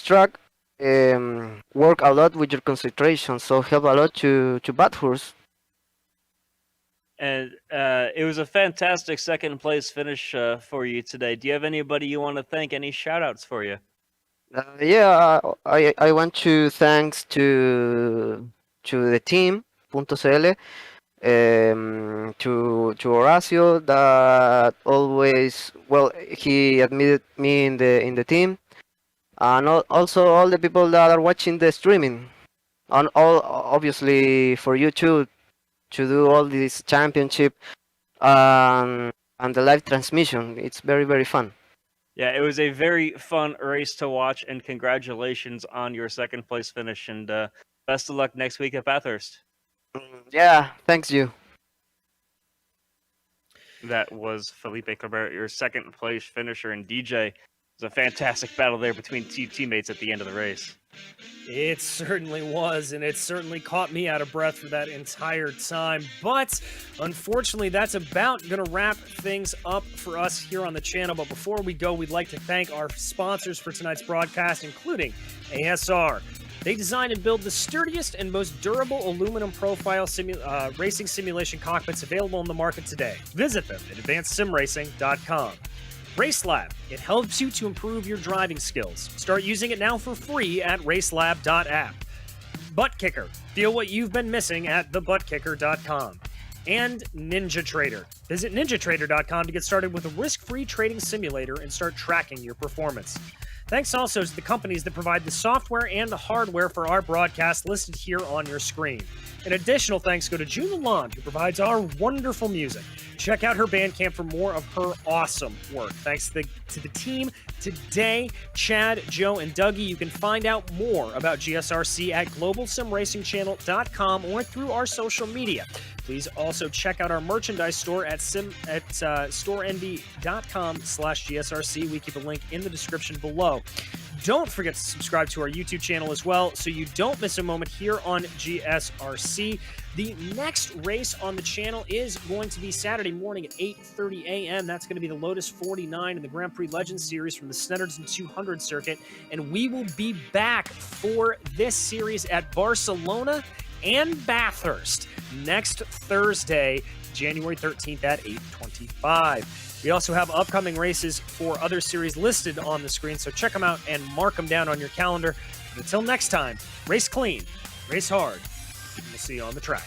track work a lot with your concentration, so help a lot to Bathurst. And it was a fantastic second place finish for you today. Do you have anybody you want to thank? Any shout outs for you? Yeah, I want to thanks to the team Punto.cl. to Horacio that always, well, he admitted me in the team, and also all the people that are watching the streaming, and all obviously for you too, to do all this championship and the live transmission. It's very fun. Yeah, it was a very fun race to watch, and congratulations on your second place finish, and best of luck next week at Bathurst. Yeah, thanks you. That was Felipe Cabrera, your second place finisher, and DJ. It was a fantastic battle there between two teammates at the end of the race. It certainly was, and it certainly caught me out of breath for that entire time. But unfortunately, that's about going to wrap things up for us here on the channel. But before we go, we'd like to thank our sponsors for tonight's broadcast, including ASR. They design and build the sturdiest and most durable aluminum profile racing simulation cockpits available on the market today. Visit them at advancedsimracing.com. RaceLab. It helps you to improve your driving skills. Start using it now for free at racelab.app. ButtKicker. Feel what you've been missing at thebutkicker.com. And NinjaTrader. Visit ninjatrader.com to get started with a risk-free trading simulator and start tracking your performance. Thanks also to the companies that provide the software and the hardware for our broadcast listed here on your screen. An additional thanks go to June Lalonde, who provides our wonderful music. Check out her Bandcamp for more of her awesome work. Thanks to the team today, Chad, Joe, and Dougie. You can find out more about GSRC at globalsimracingchannel.com or through our social media. Please also check out our merchandise store at storenvy.com/GSRC. We keep a link in the description below. Don't forget to subscribe to our YouTube channel as well so you don't miss a moment here on GSRC. The next race on the channel is going to be Saturday morning at 8:30 a.m. That's going to be the Lotus 49 in the Grand Prix Legends Series from the Snetterton 200 circuit. And we will be back for this series at Barcelona and Bathurst next Thursday, January 13th at 8:25. We also have upcoming races for other series listed on the screen, so check them out and mark them down on your calendar. But until next time, race clean, race hard, and we'll see you on the track.